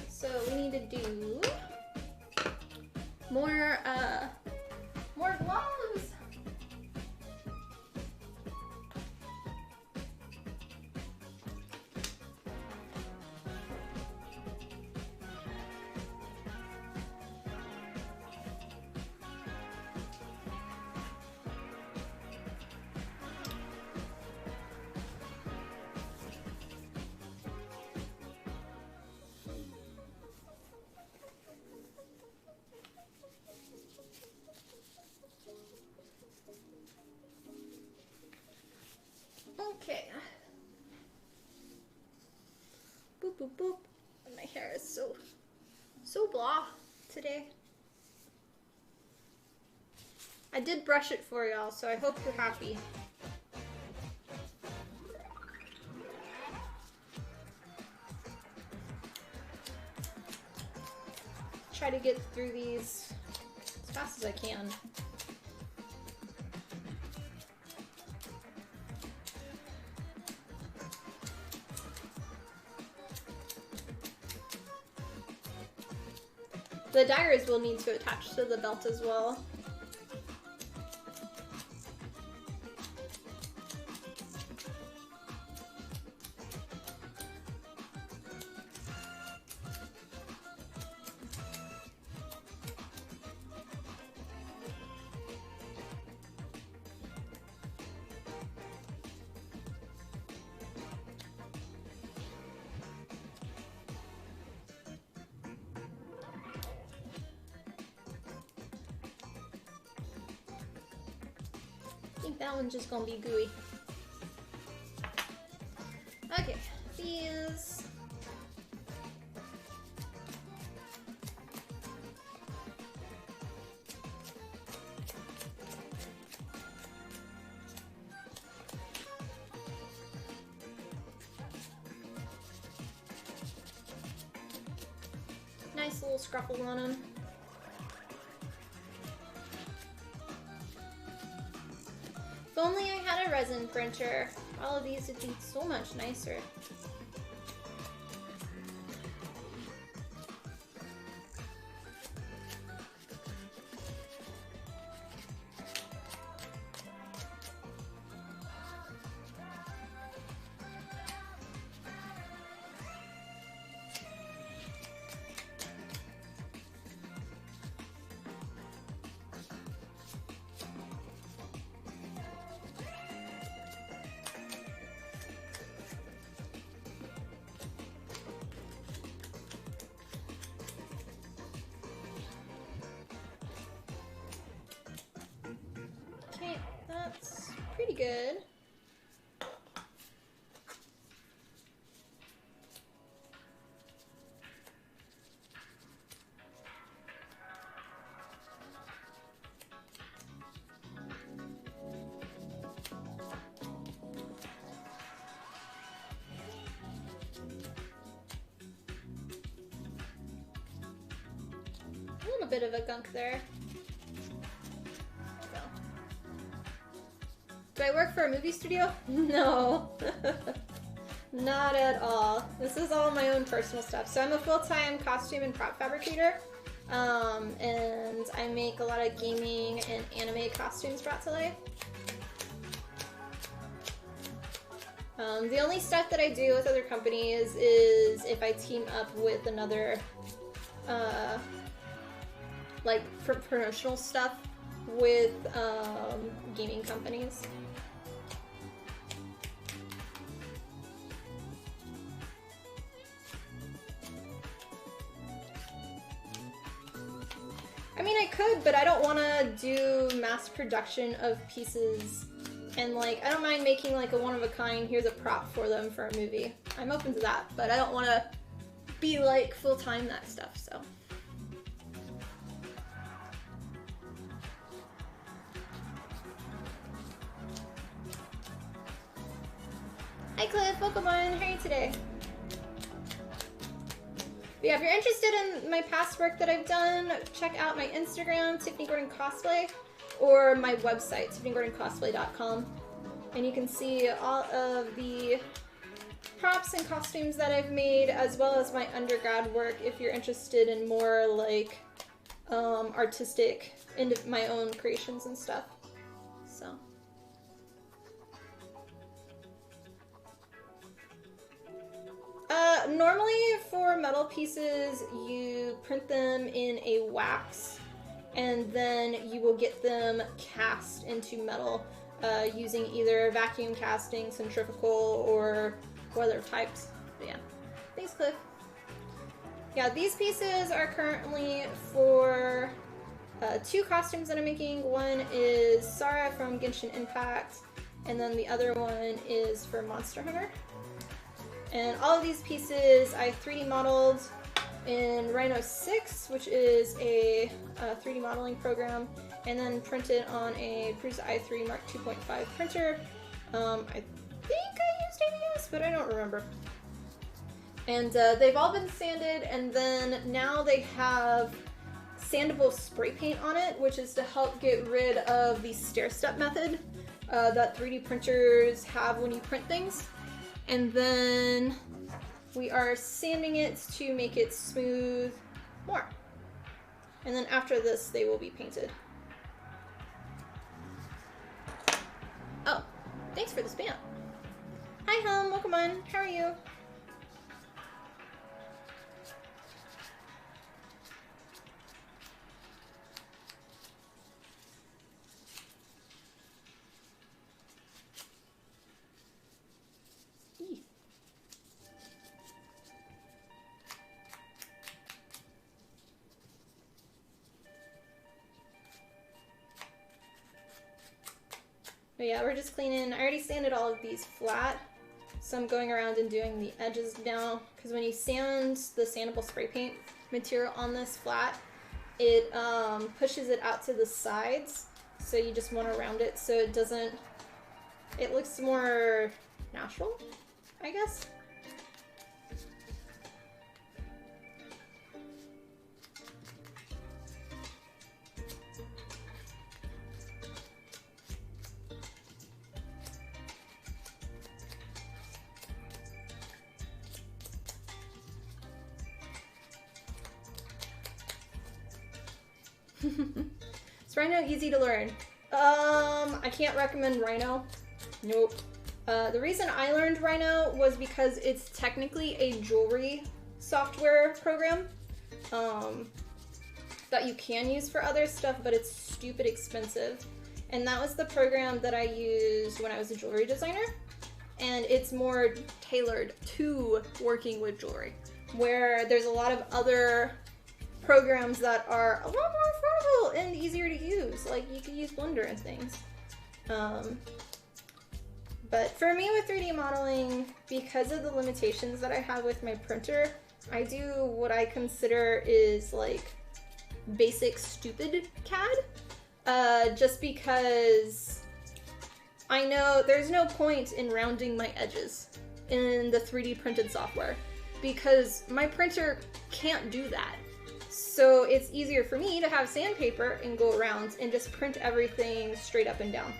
So we need to do more gloves. Okay. Boop, boop, boop. My hair is so blah today. I did brush it for y'all, so I hope you're happy. Try to get through these as fast as I can. The daggers will need to attach to the belt as well. I think that one's just gonna be gooey. Okay, these. Nice little scruffles on them. If only I had a resin printer, all of these would be so much nicer. good. A little bit of a gunk there. Do I work for a movie studio? No. Not at all. This is all my own personal stuff. So I'm a full-time costume and prop fabricator. And I make a lot of gaming and anime costumes brought to life. The only stuff that I do with other companies is if I team up with another, like for promotional stuff with gaming companies. I mean, I could, but I don't want to do mass production of pieces. And like, I don't mind making like a one-of-a-kind, here's a prop for them for a movie. I'm open to that, but I don't want to be like full-time that stuff, so. Hi Cliff, welcome on, how are you today? But yeah, if you're interested in my past work that I've done, check out my Instagram, Tiffany Gordon Cosplay, or my website, tiffanyGordonCosplay.com. And you can see all of the props and costumes that I've made, as well as my undergrad work if you're interested in more like artistic, into my own creations and stuff. So. Normally for metal pieces, you print them in a wax, and then you will get them cast into metal using either vacuum casting, centrifugal, or other types. But yeah, thanks Cliff. Yeah, these pieces are currently for two costumes that I'm making. One is Sara from Genshin Impact, and then the other one is for Monster Hunter. And all of these pieces I 3D modeled in Rhino 6, which is a 3D modeling program, and then printed on a Prusa i3 Mark 2.5 printer. I think I used ABS, but I don't remember. And they've all been sanded, and then now they have sandable spray paint on it, which is to help get rid of the stair-step method that 3D printers have when you print things. And then we are sanding it to make it smooth more. And then after this, they will be painted. Oh, thanks for the spam. Hi Hum, welcome on, how are you? But yeah, we're just cleaning. I already sanded all of these flat, so I'm going around and doing the edges now, because when you sand the sandable spray paint material on this flat, it pushes it out to the sides, so you just want to round it so it doesn't, it looks more natural, I guess. Is Rhino easy to learn? I can't recommend Rhino. Nope. The reason I learned Rhino was because it's technically a jewelry software program that you can use for other stuff, but it's stupid expensive. And that was the program that I used when I was a jewelry designer. And it's more tailored to working with jewelry, where there's a lot of other programs that are a lot more affordable and easier to use. Like you could use Blender and things. But for me with 3D modeling, because of the limitations that I have with my printer, I do what I consider is like basic stupid CAD, just because I know there's no point in rounding my edges in the 3D printed software because my printer can't do that. So it's easier for me to have sandpaper and go around and just print everything straight up and down.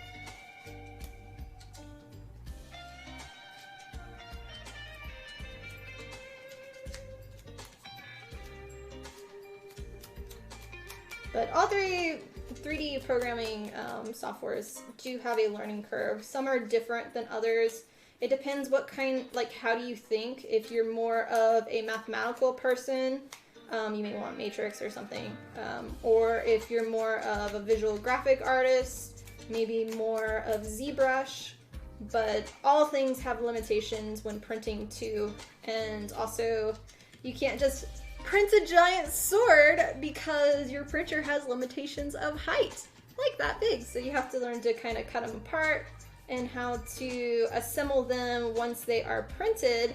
But all 3D programming softwares do have a learning curve. Some are different than others. It depends what kind, like how do you think? If you're more of a mathematical person, you may want Matrix or something. Or if you're more of a visual graphic artist, maybe more of ZBrush. But all things have limitations when printing too. And also, you can't just print a giant sword because your printer has limitations of height, like that big. So you have to learn to kind of cut them apart and how to assemble them once they are printed,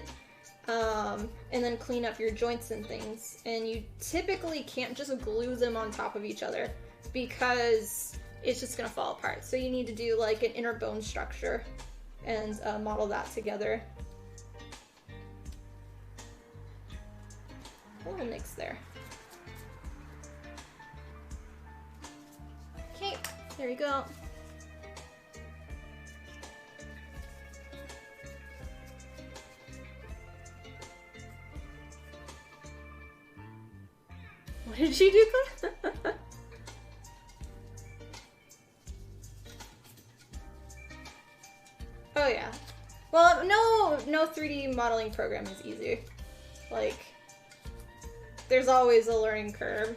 and then clean up your joints and things. And you typically can't just glue them on top of each other because it's just gonna fall apart. So you need to do like an inner bone structure and model that together. A little mix there. Okay, there you go. What did she do? Oh yeah. Well, no 3D modeling program is easy. Like, there's always a learning curve.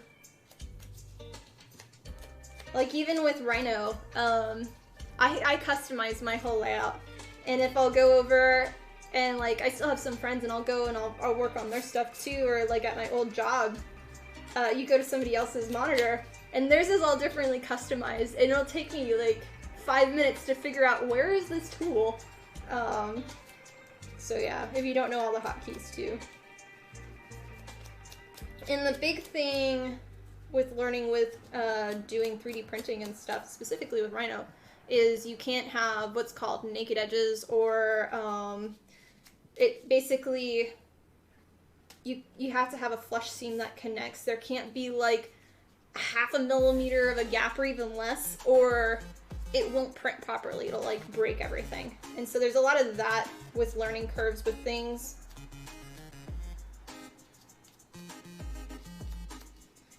Like even with Rhino, I customize my whole layout. And if I'll go over and like I still have some friends and I'll go and I'll work on their stuff too, or like at my old job, you go to somebody else's monitor and theirs is all differently customized and it'll take me like 5 minutes to figure out where is this tool. So yeah, if you don't know all the hotkeys too. And the big thing with learning with doing 3D printing and stuff, specifically with Rhino, is you can't have what's called naked edges, or it basically, you have to have a flush seam that connects. There can't be like 0.5 millimeter of a gap or even less, or it won't print properly. It'll like break everything. And so there's a lot of that with learning curves with things.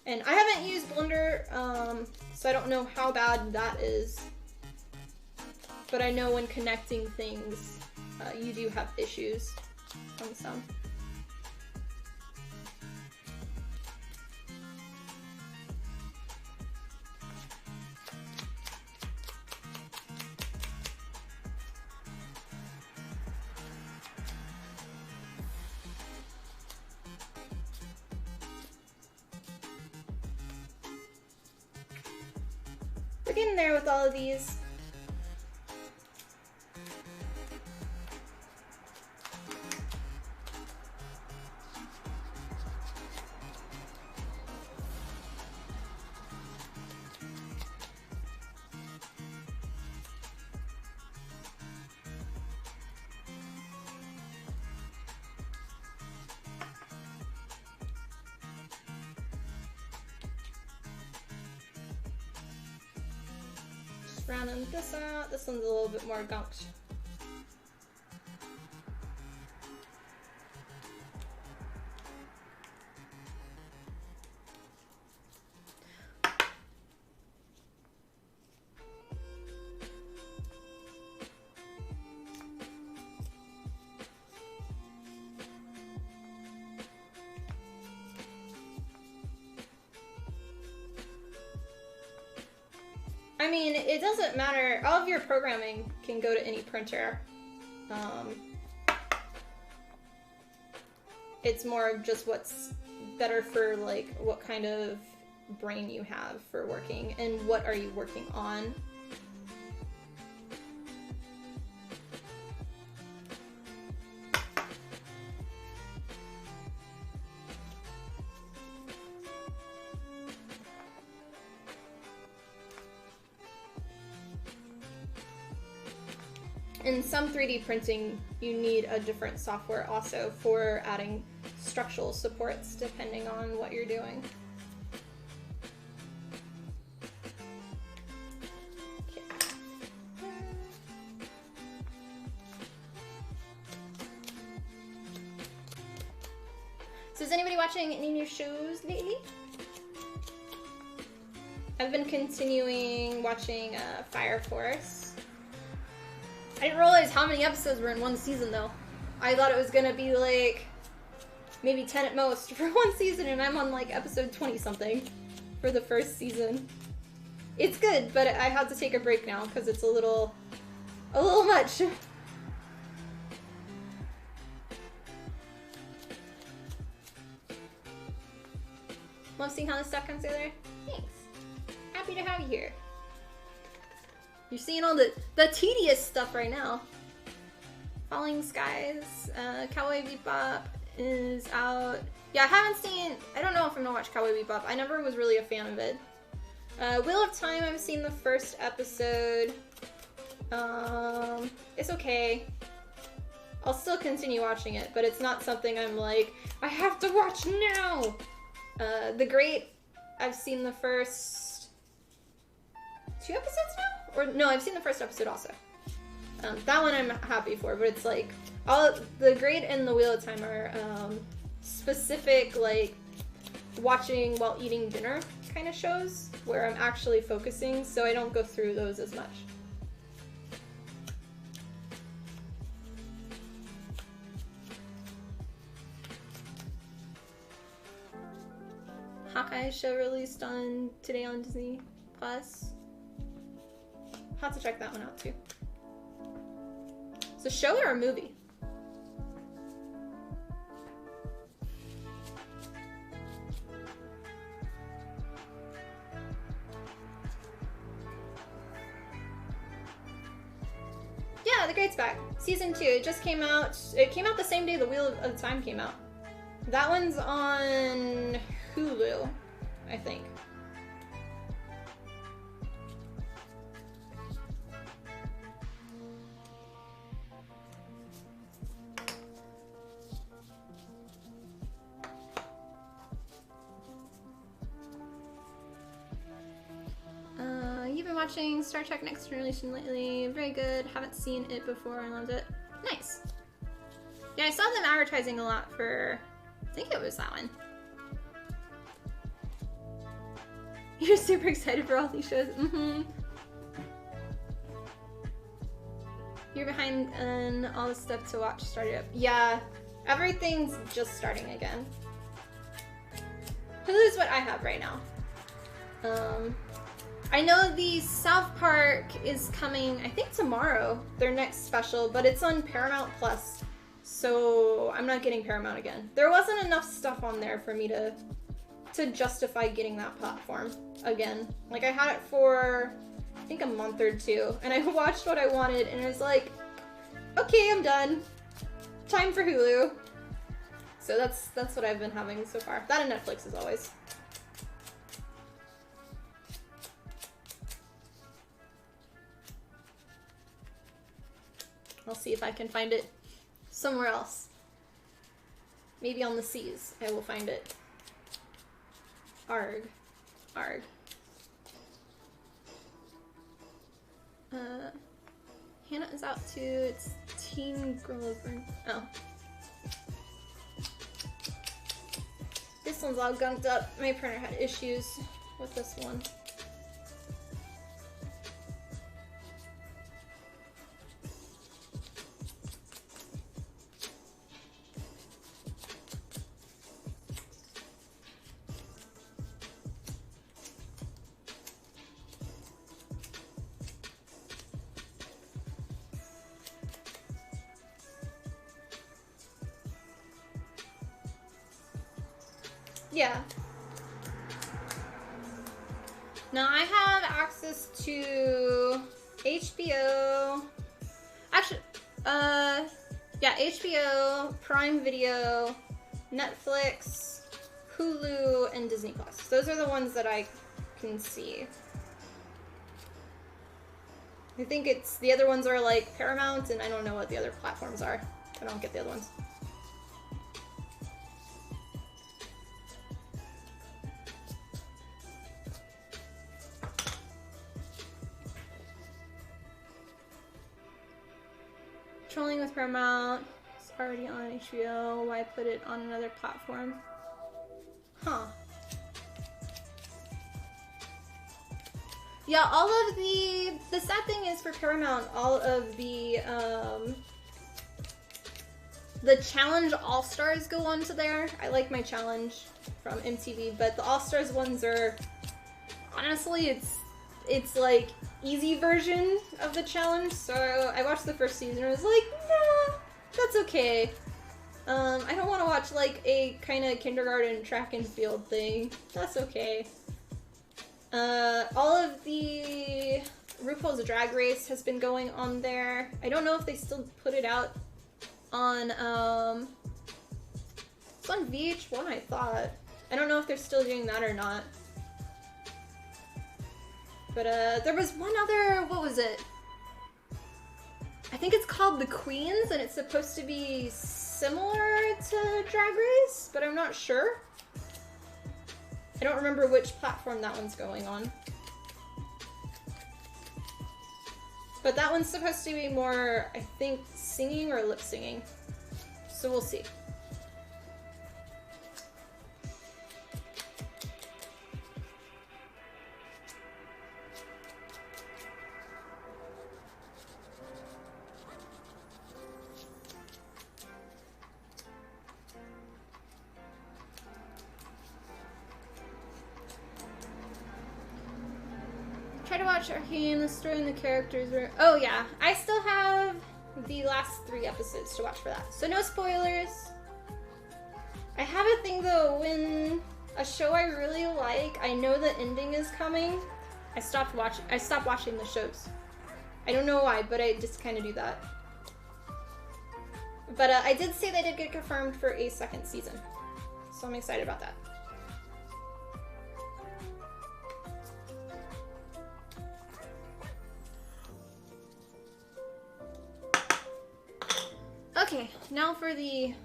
And I haven't used Blender, so I don't know how bad that is. But I know when connecting things, you do have issues on some. We're getting there with all of these. Rounding this out. This one's a little bit more gunked. I mean, it doesn't matter. All of your programming can go to any printer. It's more of just what's better for like what kind of brain you have for working and what are you working on. in some 3D printing, you need a different software also for adding structural supports depending on what you're doing. So is anybody watching any new shows lately? I've been continuing watching Fire Force. I didn't realize how many episodes were in one season though. I thought it was gonna be like maybe 10 at most for one season, and I'm on like episode 20 something for the first season. It's good, but I had to take a break now because it's a little much. Love seeing how this stuff comes together. Thanks. Happy to have you here. You're seeing all the tedious stuff right now. Falling Skies, Cowboy Bebop is out. Yeah, I don't know if I'm gonna watch Cowboy Bebop. I never was really a fan of it. Wheel of Time, I've seen the first episode. It's okay. I'll still continue watching it, but it's not something I'm like, I have to watch now! The Great, I've seen the first 2 episodes now? Or no, I've seen the first episode also. That one I'm happy for, but it's like, The Great and the Wheel of Time are specific, like, watching while eating dinner kind of shows, where I'm actually focusing, so I don't go through those as much. Hawkeye show released today on Disney Plus. I'll have to check that one out too. It's a show or a movie? Yeah, The Great's back. Season 2. It just came out. It came out the same day the Wheel of Time came out. That one's on Hulu, I think. You've been watching Star Trek Next Generation lately. Very good. Haven't seen it before. I loved it. Nice. Yeah, I saw them advertising a lot for, I think it was that one. You're super excited for all these shows. Mm-hmm. You're behind on all the stuff to watch started up. Yeah, everything's just starting again. Hulu's what I have right now. I know the South Park is coming, I think tomorrow, their next special, but it's on Paramount Plus, so I'm not getting Paramount again. There wasn't enough stuff on there for me to justify getting that platform again. Like, I had it for, I think, a month or 2, and I watched what I wanted, and I was like, okay, I'm done. Time for Hulu. So that's what I've been having so far. That and Netflix as always. I'll see if I can find it somewhere else. Maybe on the seas, I will find it. Arg. Arg. Hannah is out too. It's Teen Girl Over. Oh. This one's all gunked up. My printer had issues with this one. Yeah. Now I have access to HBO. Actually, yeah, HBO, Prime Video, Netflix, Hulu, and Disney Plus. Those are the ones that I can see. I think it's, the other ones are like Paramount, and I don't know what the other platforms are. I don't get the other ones. Trolling with Paramount. It's already on HBO. Why put it on another platform? Huh. Yeah, all of the sad thing is for Paramount, all of the challenge all-stars go onto there. I like my challenge from MTV, but the all-stars ones are, honestly, it's like easy version of the challenge. So I watched the first season and I was like, nah, that's okay. I don't want to watch like a kind of kindergarten track and field thing. That's okay. All of the RuPaul's Drag Race has been going on there. I don't know if they still put it out on, it's on VH1, I thought. I don't know if they're still doing that or not. But, there was one other, what was it? I think it's called The Queens, and it's supposed to be similar to Drag Race, but I'm not sure. I don't remember which platform that one's going on. But that one's supposed to be more, I think, singing or lip singing. So we'll see. Try to watch Arcane, the story and the characters were... Oh yeah, I still have the last 3 episodes to watch for that. So no spoilers. I have a thing though, when a show I really like, I know the ending is coming, I stop watching the shows. I don't know why, but I just kind of do that. But I did say they did get confirmed for a 2nd season. So I'm excited about that. Okay, now for the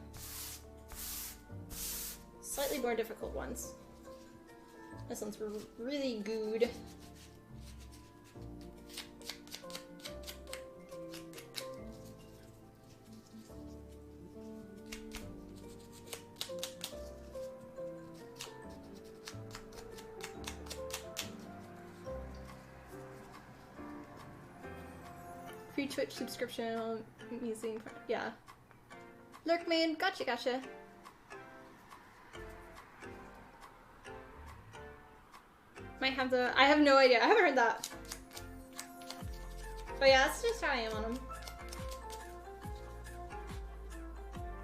slightly more difficult ones. This one's really good. Free Twitch subscription, using, yeah. Lurkmaid, gotcha. Might have I have no idea. I haven't heard that. But yeah, that's just how I am on them.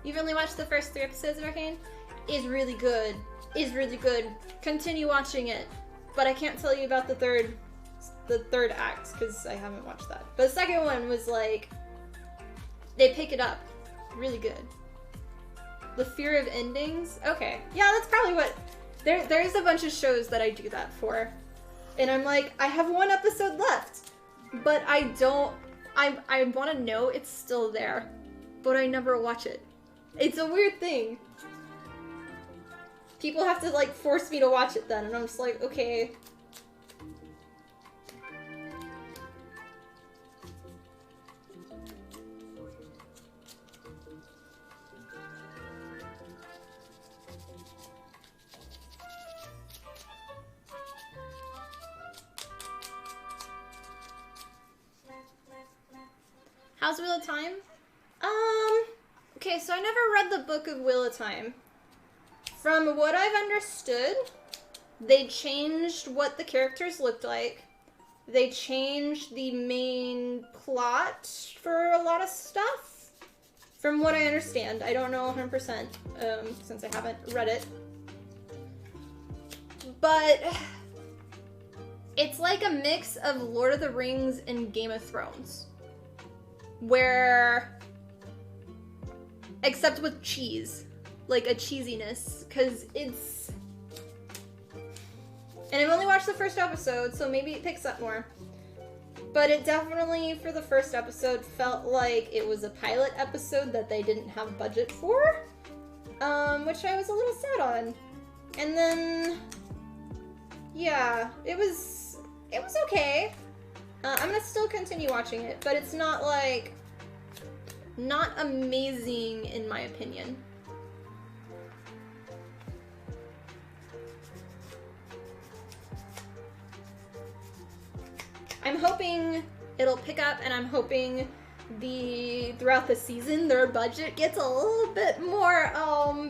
You've only watched the first 3 episodes of Arcane? Is really good. Is really good. Continue watching it. But I can't tell you about the third act because I haven't watched that. But the second one was like, they pick it up. Really good. The fear of endings? Okay. Yeah, that's probably what... There's a bunch of shows that I do that for. And I'm like, I have 1 episode left. But I don't... I want to know it's still there. But I never watch it. It's a weird thing. People have to like force me to watch it then. And I'm just like, okay... How's Wheel of Time? Okay, so I never read the book of Wheel of Time. From what I've understood, they changed what the characters looked like. They changed the main plot for a lot of stuff. From what I understand. I don't know 100%, since I haven't read it. But it's like a mix of Lord of the Rings and Game of Thrones. Where, except with cheese, like a cheesiness, because it's, and I've only watched the first episode, so maybe it picks up more, But it definitely, for the first episode, felt like it was a pilot episode that they didn't have budget for, which I was a little sad on. And then, yeah, it was okay. I'm gonna still continue watching it, but it's not like, not amazing in my opinion. I'm hoping it'll pick up, and I'm hoping throughout the season their budget gets a little bit more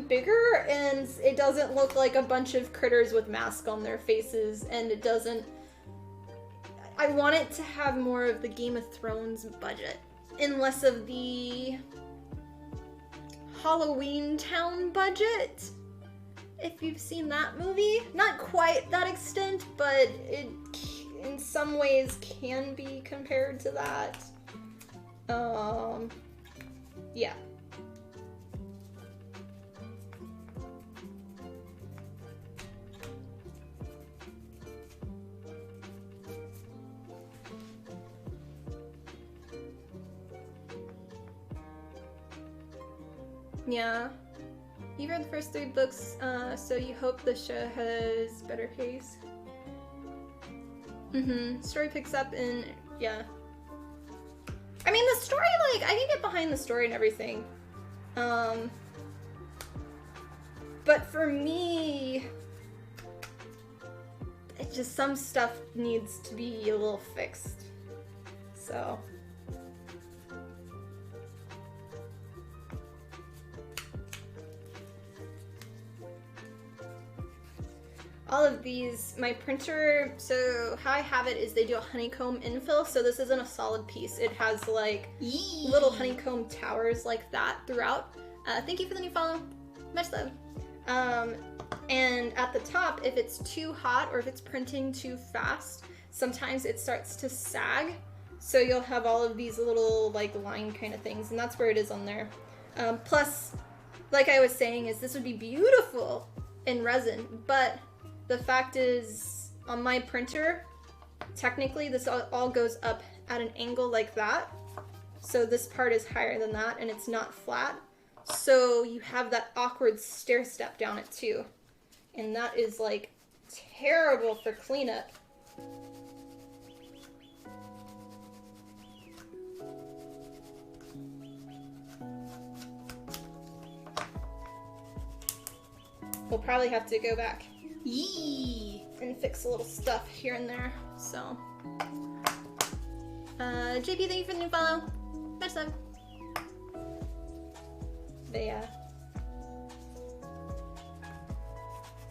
bigger, and it doesn't look like a bunch of critters with masks on their faces, and it doesn't. I want it to have more of the Game of Thrones budget and less of the Halloween Town budget. If you've seen that movie, not quite that extent, but it in some ways can be compared to that. Yeah. Yeah. You read the first 3 books, so you hope the show has better pace. Story picks up in, yeah. I mean, the story, like, I can get behind the story and everything. But for me, it just, some stuff needs to be a little fixed. So. All of these, my printer, so how I have it is they do a honeycomb infill, so this isn't a solid piece. It has like little honeycomb towers like that throughout. Thank you for the new follow. Much love. And at the top, if it's too hot or if it's printing too fast, sometimes it starts to sag. So you'll have all of these little like line kind of things, and that's where it is on there. Plus, like I was saying, is this would be beautiful in resin, but the fact is, on my printer, technically this all goes up at an angle like that. So this part is higher than that, and it's not flat. So you have that awkward stair step down it too. And that is like terrible for cleanup. We'll probably have to go back and fix a little stuff here and there, so. JP, thank you for the new follow. Much love. But yeah.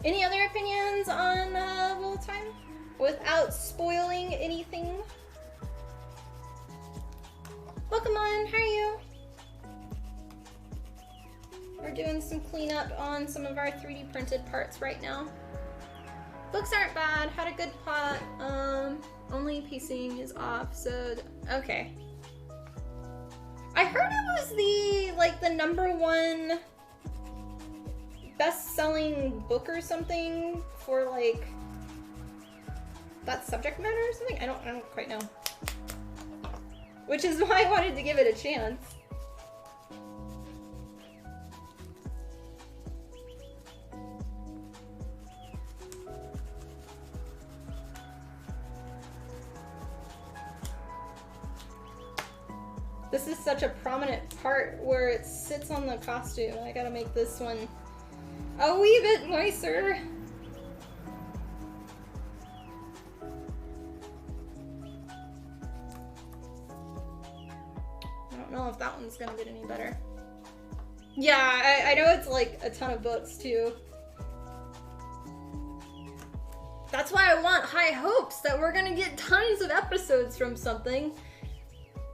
Any other opinions on Little Time? Without spoiling anything? Welcome on, how are you? We're doing some cleanup on some of our 3D printed parts right now. Books aren't bad, had a good plot, only pacing is off, so, okay. I heard it was the, like, the #1 best-selling book or something for, like, that subject matter or something? I don't quite know. Which is why I wanted to give it a chance. This is such a prominent part where it sits on the costume. I gotta make this one a wee bit nicer. I don't know if that one's gonna get any better. Yeah, I know it's like a ton of books too. That's why I want high hopes that we're gonna get tons of episodes from something.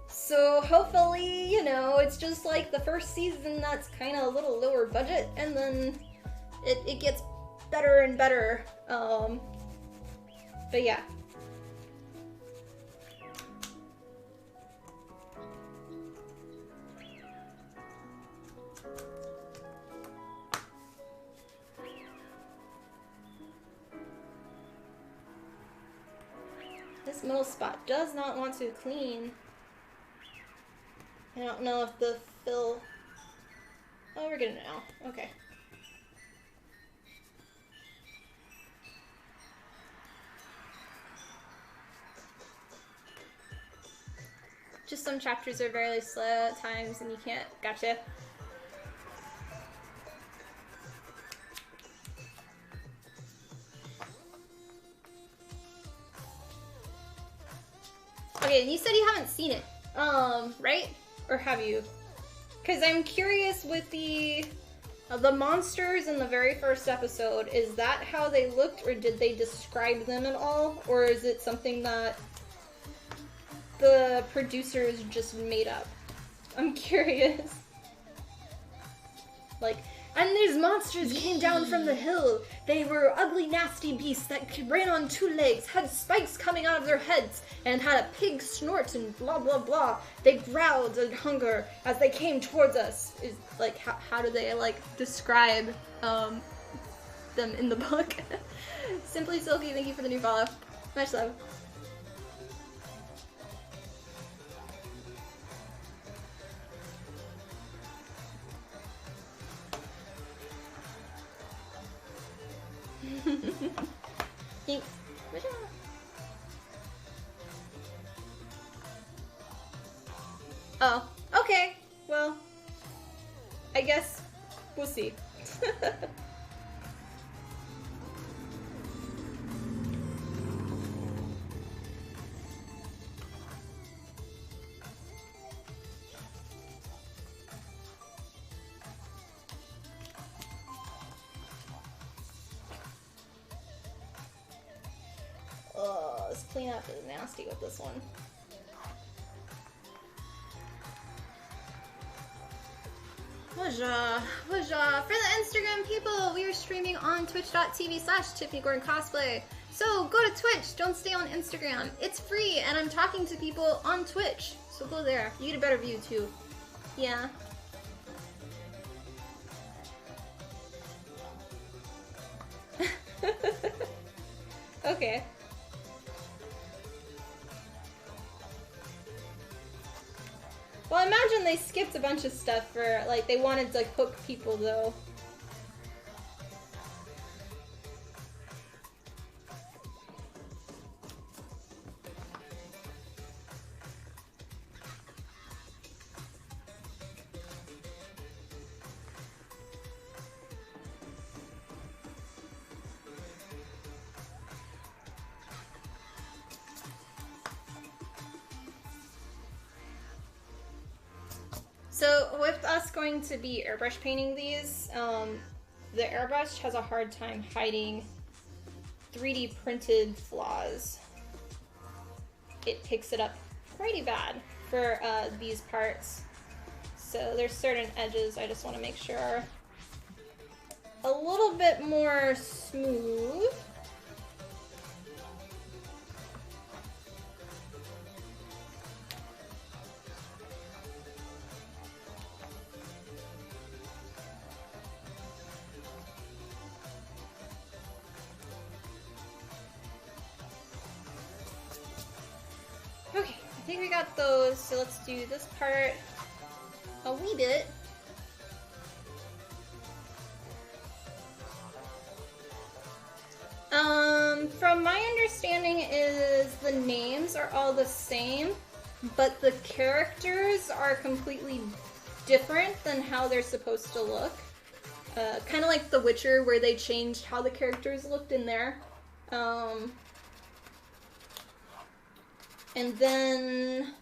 So hopefully, you know, it's just like the first season that's kind of a little lower budget, and then it gets better and better. But yeah. This middle spot does not want to clean. I don't know if the fill... Oh, we're getting it now. Okay. Just some chapters are very slow at times and you can't... Gotcha. Okay, and you said you haven't seen it, right? Or have you? Because I'm curious with the monsters in the very first episode, is that how they looked or did they describe them at all? Or is it something that the producers just made up? I'm curious. Like, and these monsters came down from the hill. They were ugly, nasty beasts that ran on 2 legs, had spikes coming out of their heads, and had a pig snort and blah blah blah. They growled in hunger as they came towards us. Is like, how do they like describe them in the book? Simply Silky, thank you for the new follow. Much love. Thanks. Oh, okay. Well, I guess we'll see. Oh, this cleanup is nasty with this one. Wajah. For the Instagram people, we are streaming on twitch.tv/TiffanyGordonCosplay. So go to Twitch, don't stay on Instagram. It's free and I'm talking to people on Twitch. So go there. You get a better view too. Yeah. Okay. Well, I imagine they skipped a bunch of stuff for, like, they wanted to, like, hook people, though. So with us going to be airbrush painting these, the airbrush has a hard time hiding 3D printed flaws. It picks it up pretty bad for these parts. So there's certain edges I just want to make sure are a little bit more smooth. I think we got those, so let's do this part a wee bit. From my understanding is the names are all the same, but the characters are completely different than how they're supposed to look. Kind of like The Witcher, where they changed how the characters looked in there. And then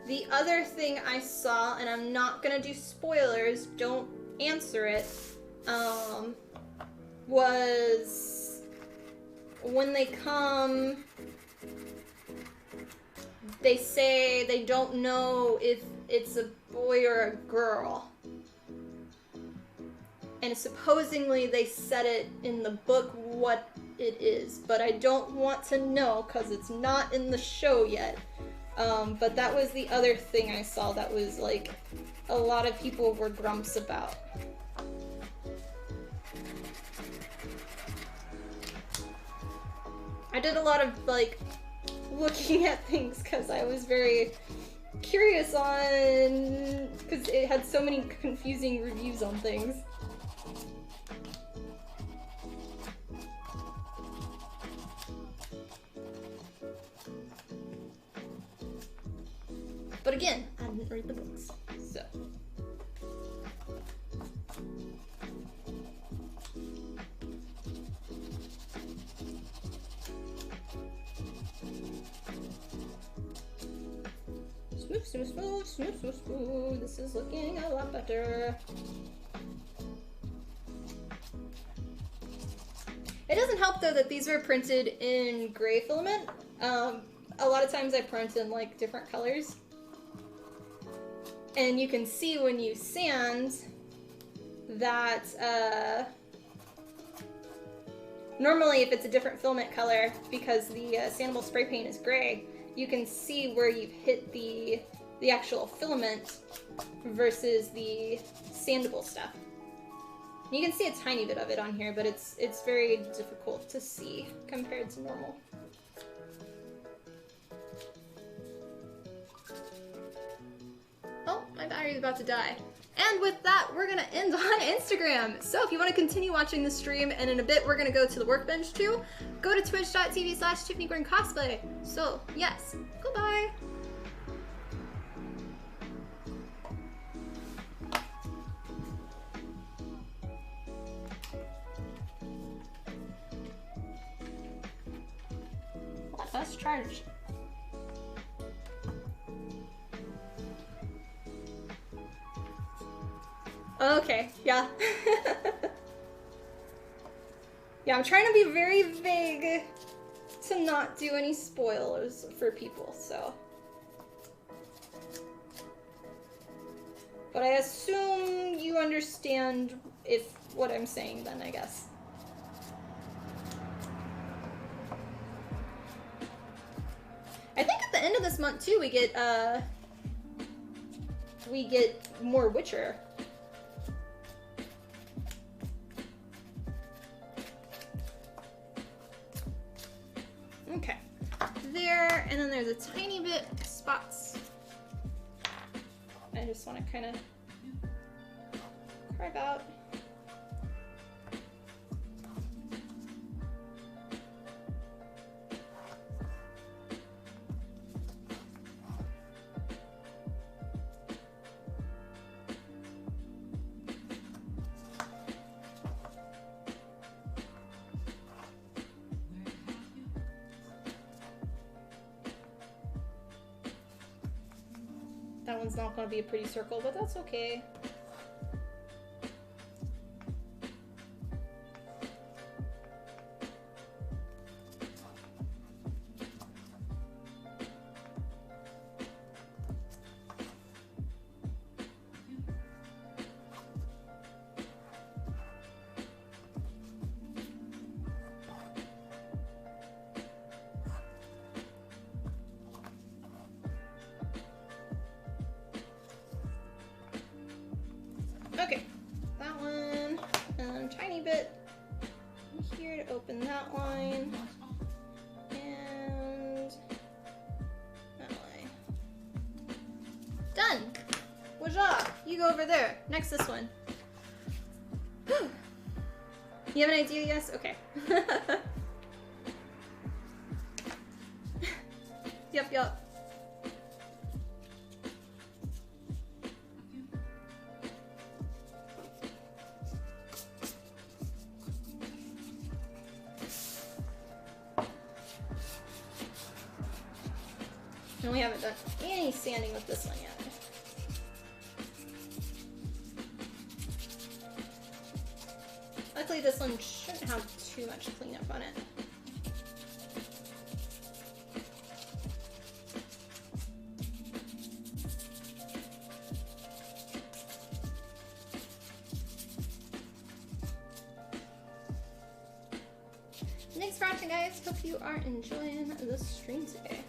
the other thing I saw, and I'm not gonna do spoilers, don't answer it, was when they come, they say they don't know if it's a boy or a girl. And supposedly they said it in the book what it is, but I don't want to know because it's not in the show yet. But that was the other thing I saw that was like a lot of people were grumps about. I did a lot of like looking at things because I was very curious on, because it had so many confusing reviews on things. But again, I didn't read the books, so. Smooth, smooth, smooth, smooth, smooth, smooth. This is looking a lot better. It doesn't help though that these were printed in gray filament. A lot of times I print in like different colors. And you can see when you sand that normally if it's a different filament color, because the sandable spray paint is gray, you can see where you've hit the actual filament versus the sandable stuff. You can see a tiny bit of it on here, but it's very difficult to see compared to normal. Oh, my battery's about to die. And with that, we're gonna end on Instagram. So if you wanna continue watching the stream, and in a bit we're gonna go to the workbench too, go to twitch.tv/TiffanyGordonCosplay. So yes, goodbye. Let us charge. Okay, yeah. Yeah, I'm trying to be very vague to not do any spoilers for people, so. But I assume you understand what I'm saying then, I guess. I think at the end of this month too, we get more Witcher. Okay, there, and then there's a tiny bit spots. I just want to kind of carve out. That one's not going to be a pretty circle, but that's okay. Okay, that one, and a tiny bit here to open that line, and that line. Done! Wajah! You go over there, next this one. You have an idea, yes? Okay. Yup. And we haven't done any sanding with this one yet. Luckily this one shouldn't have too much cleanup on it. Thanks for watching, guys. Hope you are enjoying the stream today.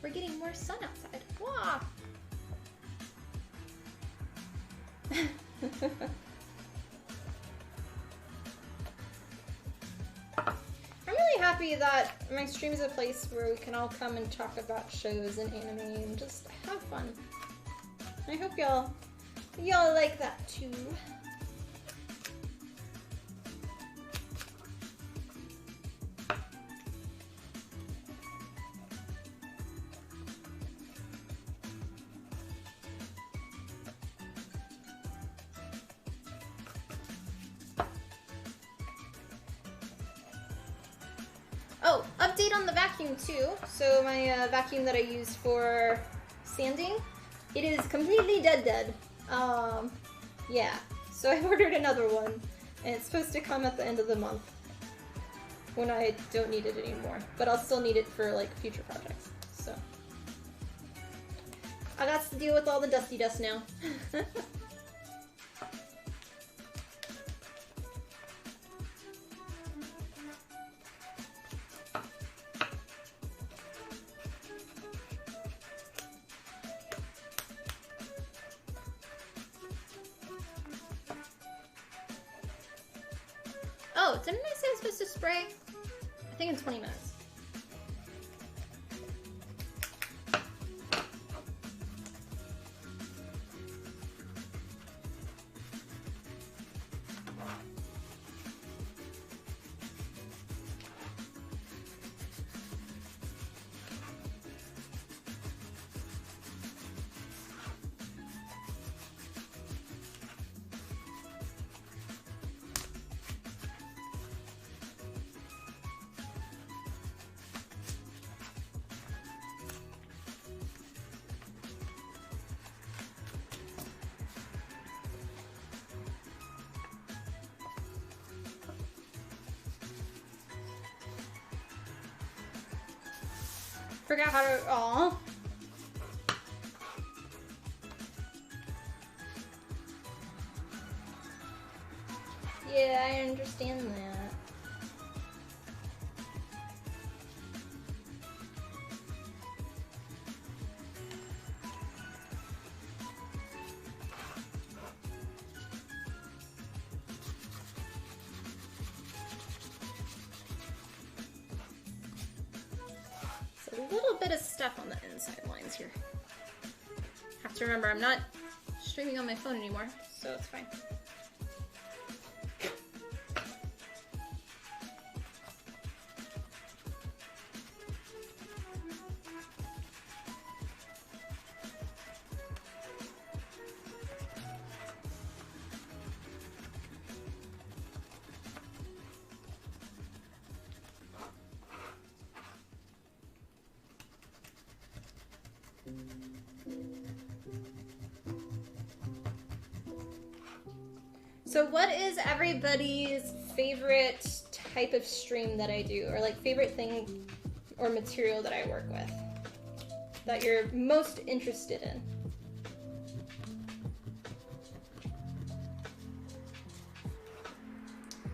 We're getting more sun outside. Wow. I'm really happy that my stream is a place where we can all come and talk about shows and anime and just have fun. I hope y'all like that too. Oh, update on the vacuum too. So my vacuum that I use for sanding, it is completely dead. Yeah, so I ordered another one, and it's supposed to come at the end of the month when I don't need it anymore, but I'll still need it for like future projects. So I got to deal with all the dusty dust now. Oh, didn't I say I was supposed to spray? I think in 20 minutes. Forgot how to. Aw. Yeah, I understand that. A little bit of stuff on the inside lines here. Have to remember, I'm not streaming on my phone anymore, so it's fine. So what is everybody's favorite type of stream that I do, or like favorite thing or material that I work with that you're most interested in?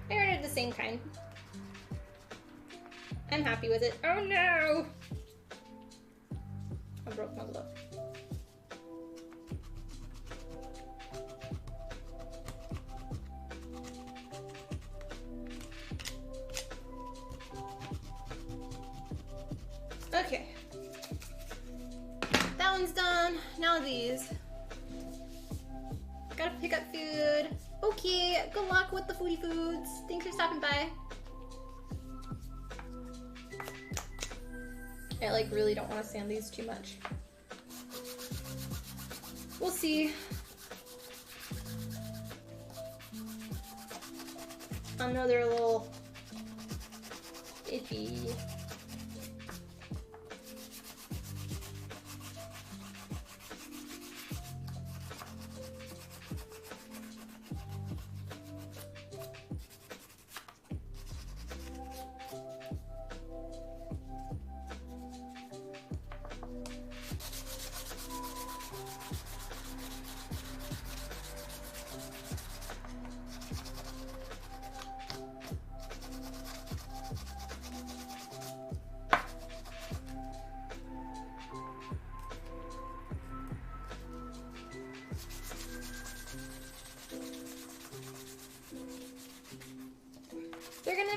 I ordered the same kind. I'm happy with it. Oh no! I broke my glove. Okay. That one's done. Now these. Gotta pick up food. Okay, good luck with the foodie foods. Thanks for stopping by. I like really don't want to sand these too much. We'll see. I know they're a little iffy.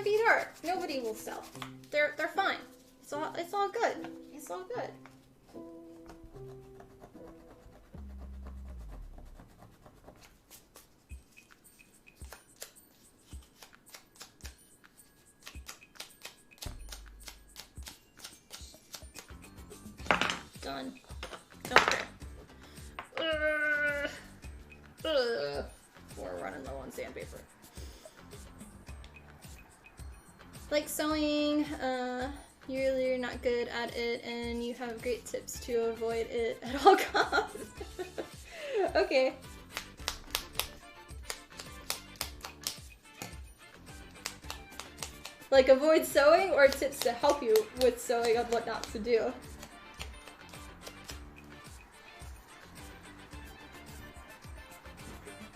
stampede art. Nobody will sell. They're fine. It's all good. It's all good. Done. Don't care. We're running low on sandpaper. Like sewing, you're not good at it and you have great tips to avoid it at all costs. Okay. Like avoid sewing or tips to help you with sewing on what not to do?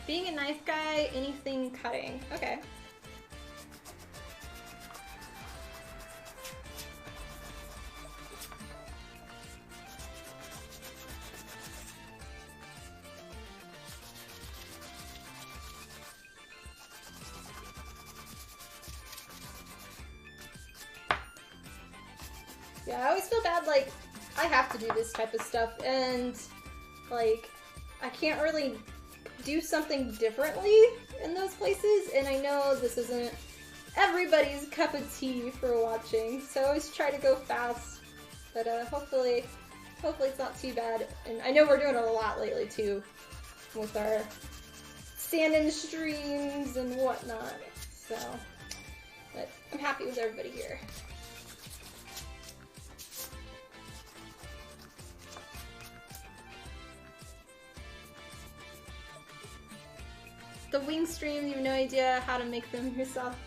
Being a knife guy, anything cutting. Okay. Yeah, I always feel bad, like, I have to do this type of stuff, and, like, I can't really do something differently in those places, and I know this isn't everybody's cup of tea for watching, so I always try to go fast, but hopefully it's not too bad. And I know we're doing a lot lately too, with our stand-in streams and whatnot, so, but I'm happy with everybody here. The wing stream, you have no idea how to make them yourself.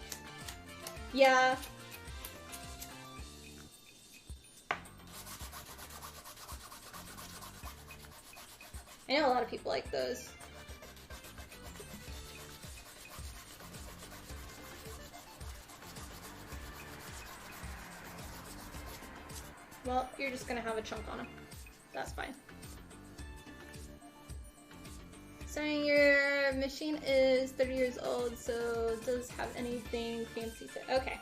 Yeah. I know a lot of people like those. Well, you're just gonna have a chunk on them. That's fine. Saying your machine is 30 years old, so does have anything fancy to— okay.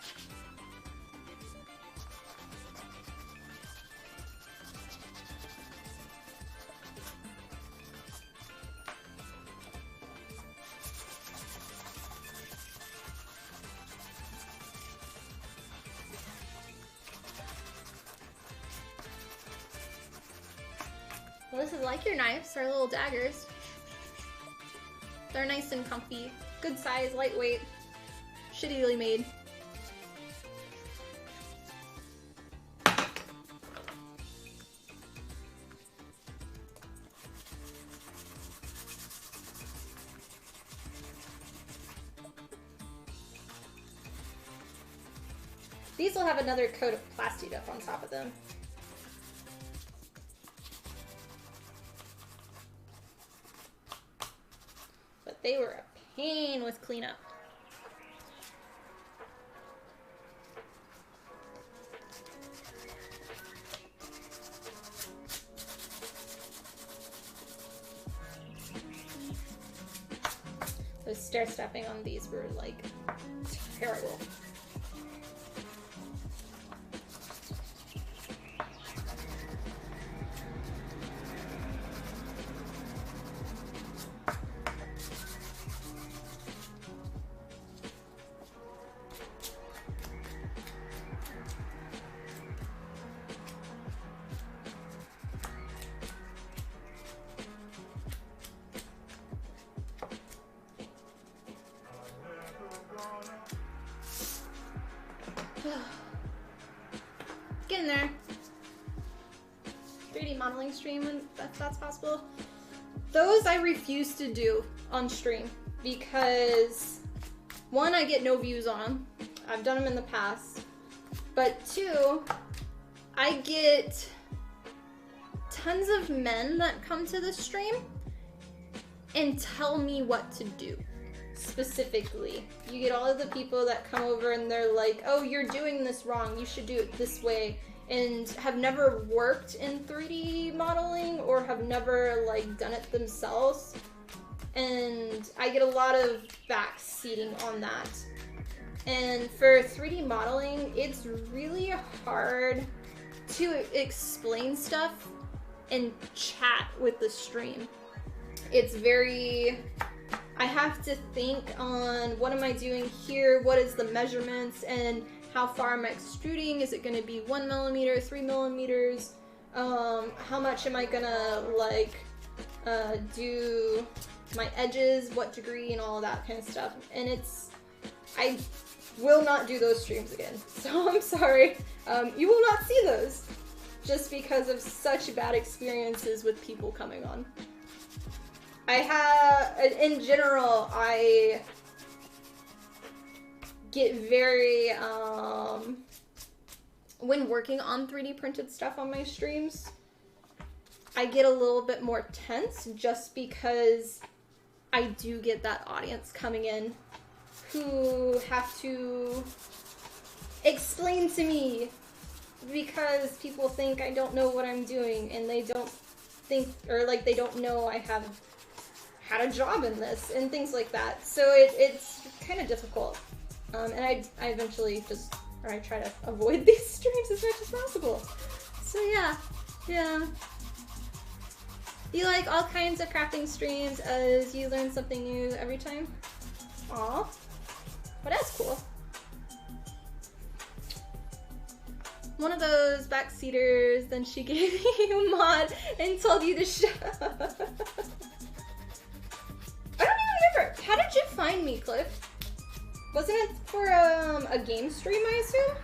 Well, this is like your knives, our little daggers. They're nice and comfy, good size, lightweight, shittily made. These will have another coat of plastic up on top of them. But they were a pain with cleanup. Those stair stepping on these were like terrible. Get in there. 3D modeling stream when that's possible. Those I refuse to do on stream because one, I get no views on them. I've done them in the past. But two, I get tons of men that come to the stream and tell me what to do. Specifically, you get all of the people that come over and they're like, oh, you're doing this wrong, you should do it this way, and have never worked in 3D modeling or have never like done it themselves, and I get a lot of backseating on that. And for 3D modeling, it's really hard to explain stuff and chat with the stream. It's very, I have to think on what am I doing here, what is the measurements, and how far am I extruding? Is it going to be 1 millimeter, 3 millimeters? How much am I gonna like do my edges, what degree, and all that kind of stuff. And I will not do those streams again, so I'm sorry. You will not see those just because of such bad experiences with people coming on. In general, I get very, when working on 3D printed stuff on my streams, I get a little bit more tense just because I do get that audience coming in who have to explain to me because people think I don't know what I'm doing and they don't think, or like they don't know I have had a job in this and things like that. So it's kind of difficult. And I eventually just, or I try to avoid these streams as much as possible. So yeah. You like all kinds of crafting streams as you learn something new every time? Aw, well that's cool. One of those backseaters, then she gave you a mod and told you to shut up. I don't even remember. How did you find me, Cliff? Wasn't it for a game stream, I assume?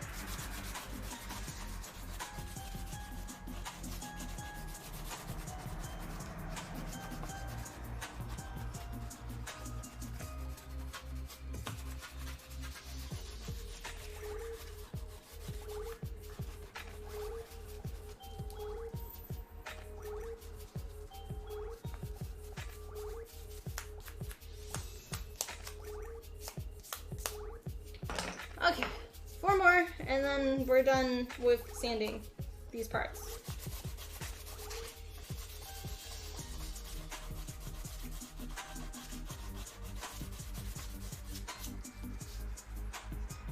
Okay, 4 more, and then we're done with sanding these parts.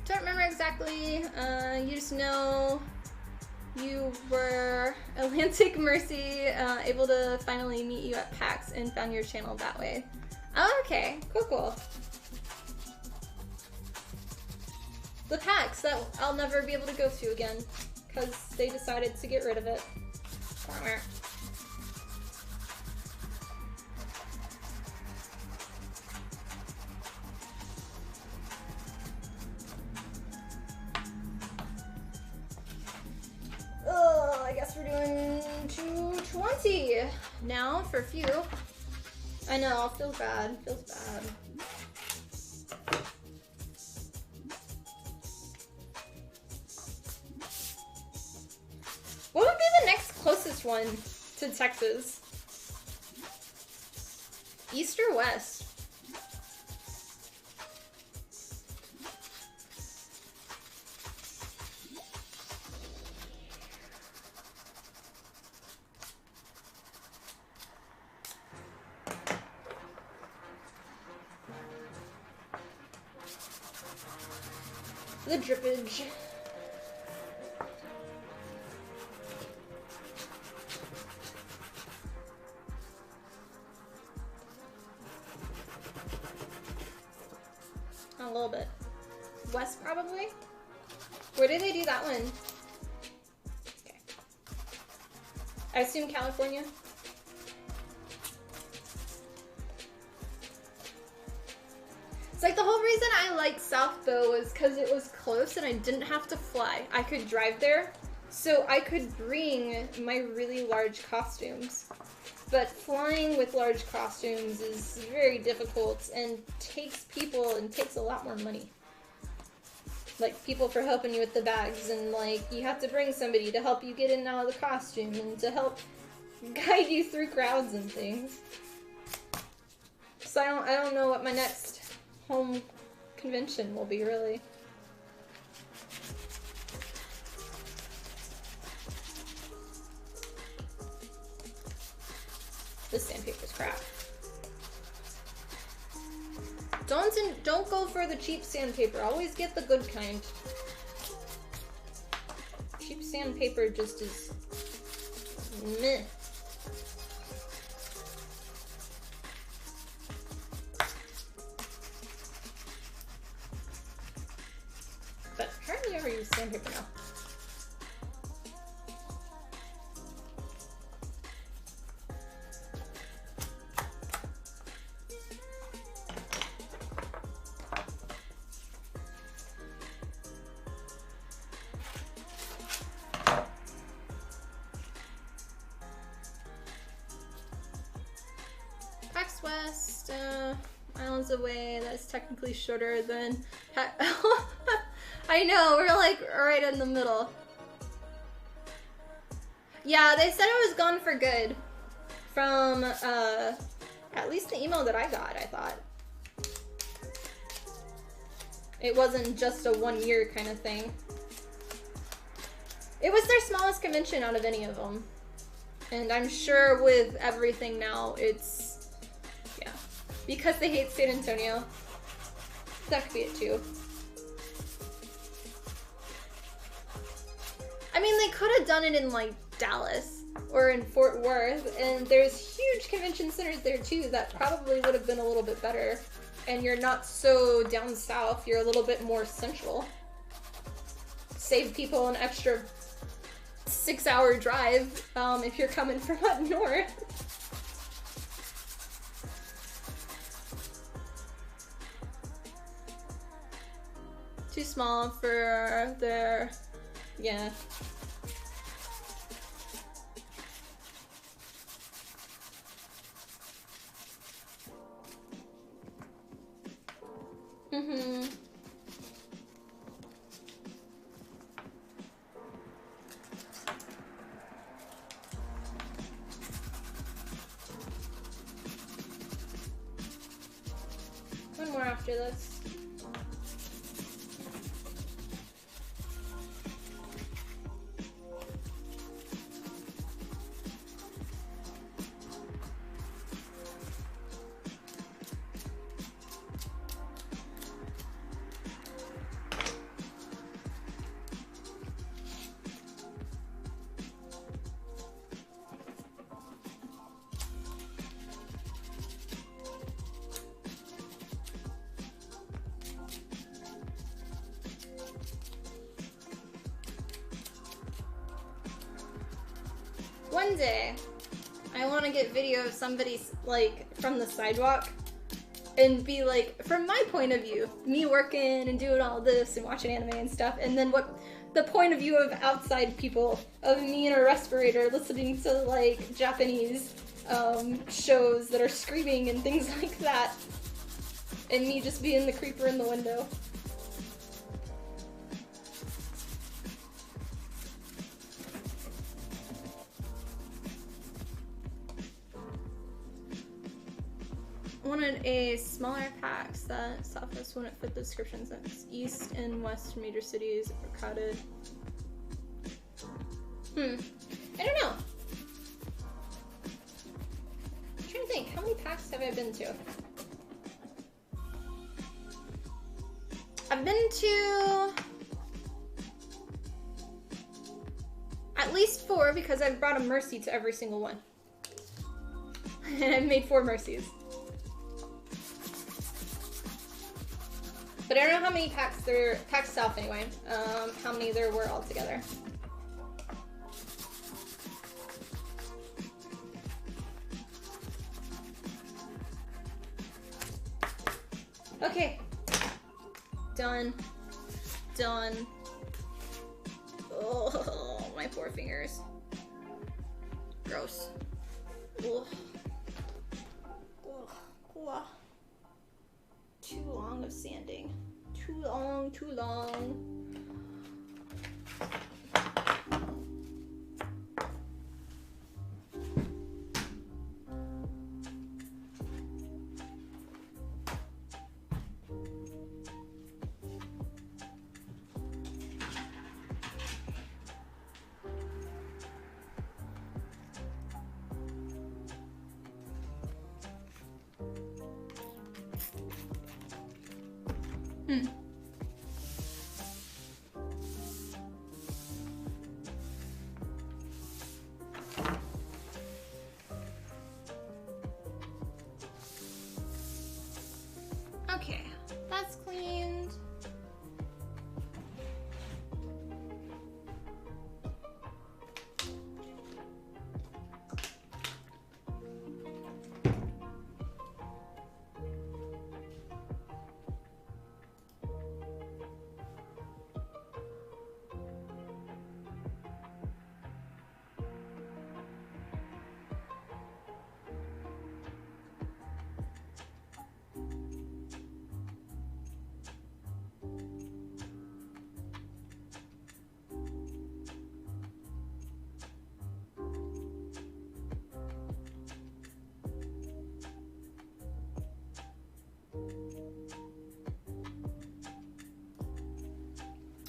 Don't remember exactly, you just know you were Atlantic Mercy, able to finally meet you at PAX and found your channel that way. Oh, okay, cool. The PAX that I'll never be able to go to again because they decided to get rid of it. Oh, I guess we're doing 220 now for a few. I know, feels bad. What would be the next closest one to Texas? East or west? The drippage. A little bit. West, probably? Where did they do that one? Okay. I assume California? It's like the whole reason I liked South Bow was because it was close and I didn't have to fly. I could drive there, so I could bring my really large costumes. But flying with large costumes is very difficult and takes people and takes a lot more money. Like people for helping you with the bags, and like you have to bring somebody to help you get in and out of the costume and to help guide you through crowds and things. So I don't know what my next home convention will be, really. This sandpaper's crap. Don't go for the cheap sandpaper. Always get the good kind. Cheap sandpaper just is meh. But hardly ever use sandpaper now. West, miles away. That's technically shorter than. I know, we're like right in the middle. Yeah, they said it was gone for good from at least the email that I got. I thought it wasn't just a 1 year kind of thing. It was their smallest convention out of any of them, and I'm sure with everything now it's. Because they hate San Antonio. That could be it too. I mean, they could have done it in like Dallas or in Fort Worth, and there's huge convention centers there too that probably would have been a little bit better. And you're not so down south, you're a little bit more central. Save people an extra 6-hour drive if you're coming from up north. Too small for their, yeah. Mm-hmm. One more after this. One day, I want to get video of somebody like from the sidewalk and be like, from my point of view, me working and doing all this and watching anime and stuff, and then what the point of view of outside people, of me in a respirator listening to like Japanese shows that are screaming and things like that, and me just being the creeper in the window. Wanted a smaller packs that softness wouldn't fit the description since east and west major cities are crowded. I don't know. I'm trying to think, how many packs have I been to? I've been to at least 4 because I've brought a Mercy to every single one. And I've made 4 Mercies. But I don't know how many packs south anyway, how many there were altogether. Okay. Done. Done. Oh, my 4 fingers. Gross. Ugh. Ugh. Ugh. Too long of sanding. Too long, too long. Hmm. Okay, that's cleaned.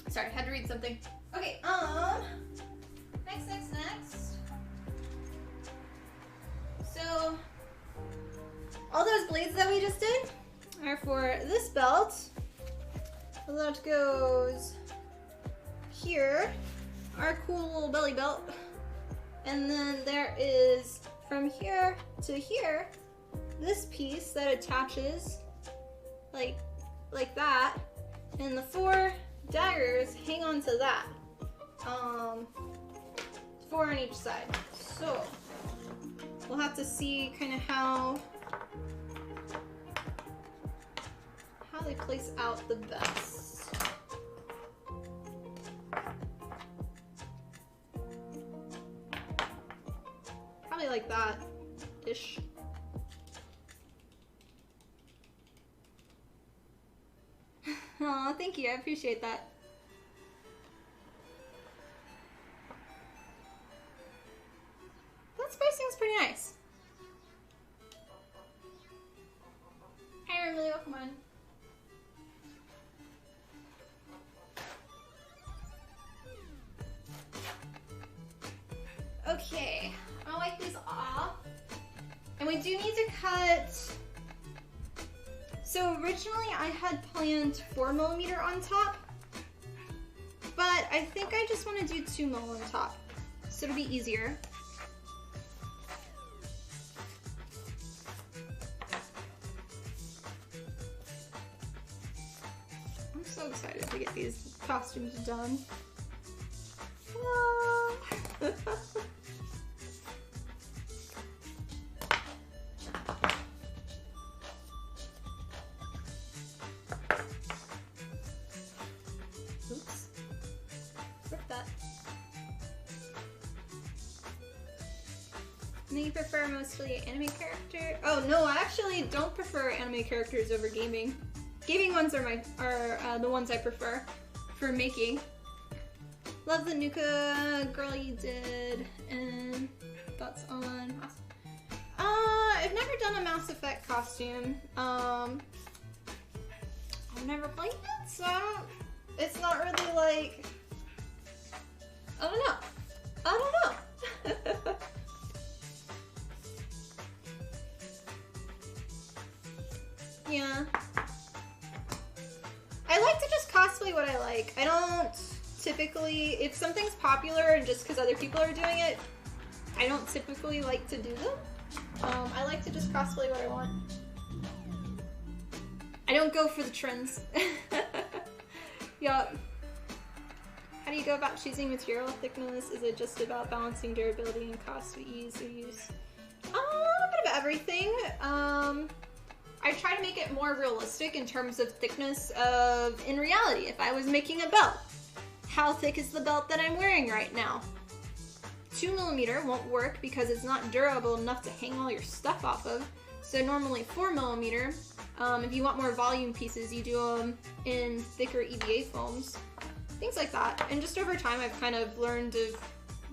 Sorry, I had to read something. Okay, next. So, all those blades that we just did are for this belt. That goes here, our cool little belly belt. And then there is, from here to here, this piece that attaches like that. And the 4 daggers hang on to that. 4 on each side. So we'll have to see kind of how they place out the best. Probably like that-ish. Aw, thank you, I appreciate that. That spray seems pretty nice. You're really welcome on. Okay, I'll wipe these off. And we do need to cut. So originally I had planned 4mm on top, but I think I just want to do 2mm on top, so it'll be easier. I'm so excited to get these costumes done. Oops. Rip that. And you prefer mostly anime character? Oh no, I actually don't prefer anime characters over gaming. Gaming ones are the ones I prefer for making. Love the Nuka girl you did, and thoughts on Mass. I've never done a Mass Effect costume. I've never played it, so it's not really like, I don't know. Yeah. I like to just cosplay what I like. I don't typically, if something's popular and just because other people are doing it, I don't typically like to do them. I like to just cosplay what I want. I don't go for the trends. Yup. How do you go about choosing material thickness? Is it just about balancing durability and cost of ease of use? A little bit of everything. I try to make it more realistic in terms of thickness of, in reality, if I was making a belt. How thick is the belt that I'm wearing right now? 2mm won't work because it's not durable enough to hang all your stuff off of. So normally 4mm. If you want more volume pieces, you do them in thicker EVA foams. Things like that. And just over time, I've kind of learned of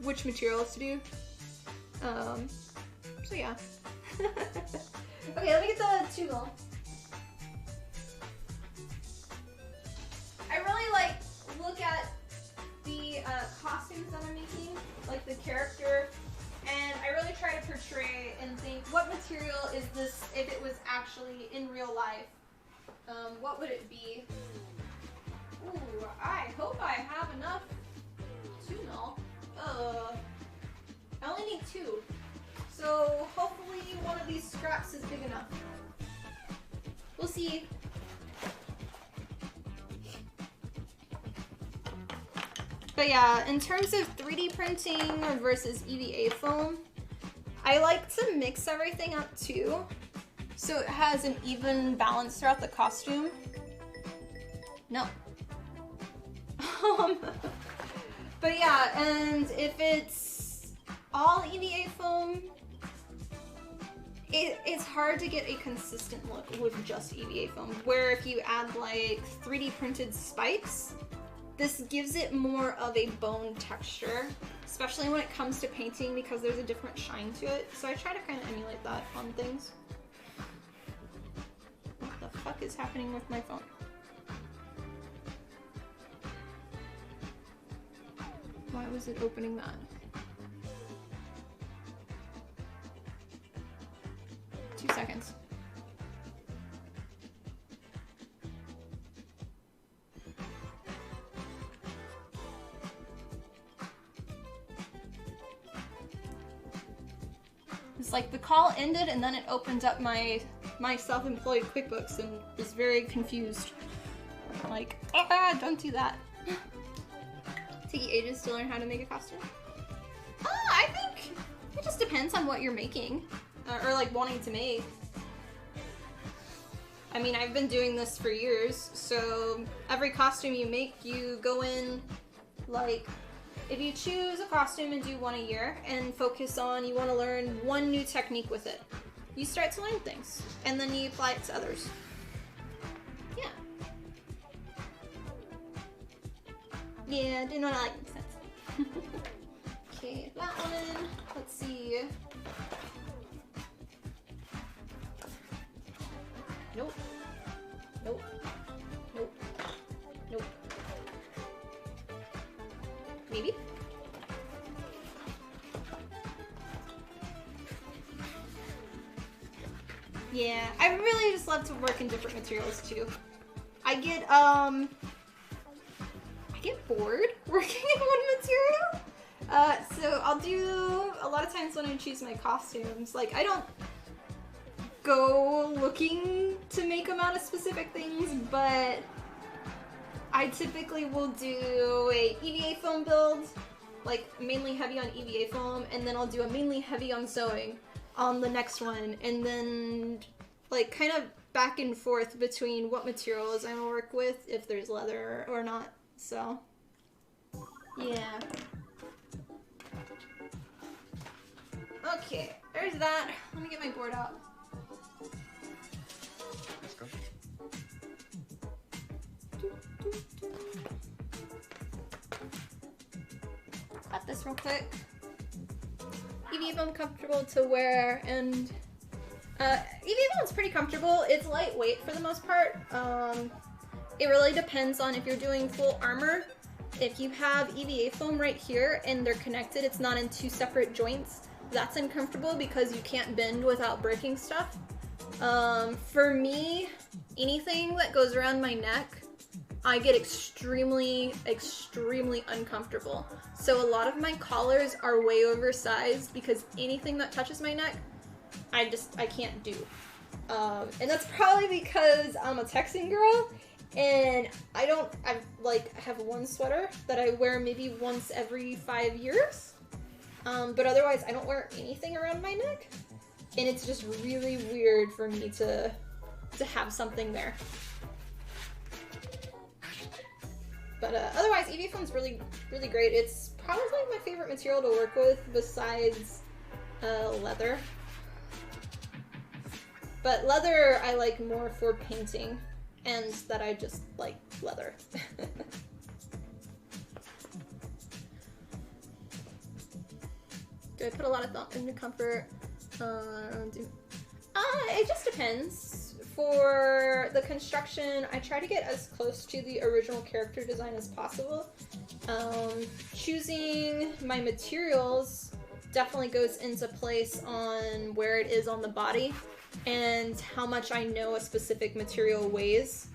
which materials to do. So yeah. Okay, let me get the 2mm. I really look at the costumes that I'm making, like the character, and I really try to portray and think what material is this if it was actually in real life, What would it be? Ooh, I hope I have enough 2 mil. I only need 2. So hopefully one of these scraps is big enough. We'll see. But yeah, in terms of 3D printing versus EVA foam, I like to mix everything up too, so it has an even balance throughout the costume. No. But yeah, and if it's all EVA foam, it's hard to get a consistent look with just EVA foam, where if you add like 3D printed spikes, this gives it more of a bone texture, especially when it comes to painting because there's a different shine to it. So I try to kind of emulate that on things. What the fuck is happening with my phone? Why was it opening that? Two seconds. It's like the call ended and then it opened up my self-employed QuickBooks and was very confused. Like, ah, don't do that. Taking ages to learn how to make a costume? I think it just depends on what you're making, or like wanting to make. I mean, I've been doing this for years, so every costume you make, you go in, like, if you choose a costume and do one a year and focus on, you want to learn one new technique with it, you start to learn things, and then you apply it to others. Yeah. Yeah, did not like sense. Okay, that one. Let's see. Nope. Nope. Nope. Nope. Maybe? Yeah, I really just love to work in different materials too. I get bored working in one material. So I'll do, a lot of times when I choose my costumes, like I don't go looking to make them out of specific things, but I typically will do a EVA foam build, like mainly heavy on EVA foam, and then I'll do a mainly heavy on sewing on the next one, and then like kind of back and forth between what materials I'm gonna work with, if there's leather or not, so yeah. Okay, there's that. Let me get my board out. Let's go. Got this real quick. EVA foam comfortable to wear, and EVA foam's pretty comfortable. It's lightweight for the most part. It really depends on if you're doing full armor. If you have EVA foam right here and they're connected, it's not in 2 separate joints, that's uncomfortable because you can't bend without breaking stuff. For me, anything that goes around my neck, I get extremely, extremely uncomfortable. So a lot of my collars are way oversized because anything that touches my neck, I can't do. And that's probably because I'm a Texan girl, and I have one sweater that I wear maybe once every 5 years. But otherwise I don't wear anything around my neck, and it's just really weird for me to have something there. But otherwise, EVA foam's really, really great. It's probably my favorite material to work with besides leather. But leather I like more for painting, and that I just like leather. Do I put a lot of thought into comfort? It just depends. For the construction, I try to get as close to the original character design as possible. Choosing my materials, definitely goes into place on where it is on the body and how much I know a specific material weighs.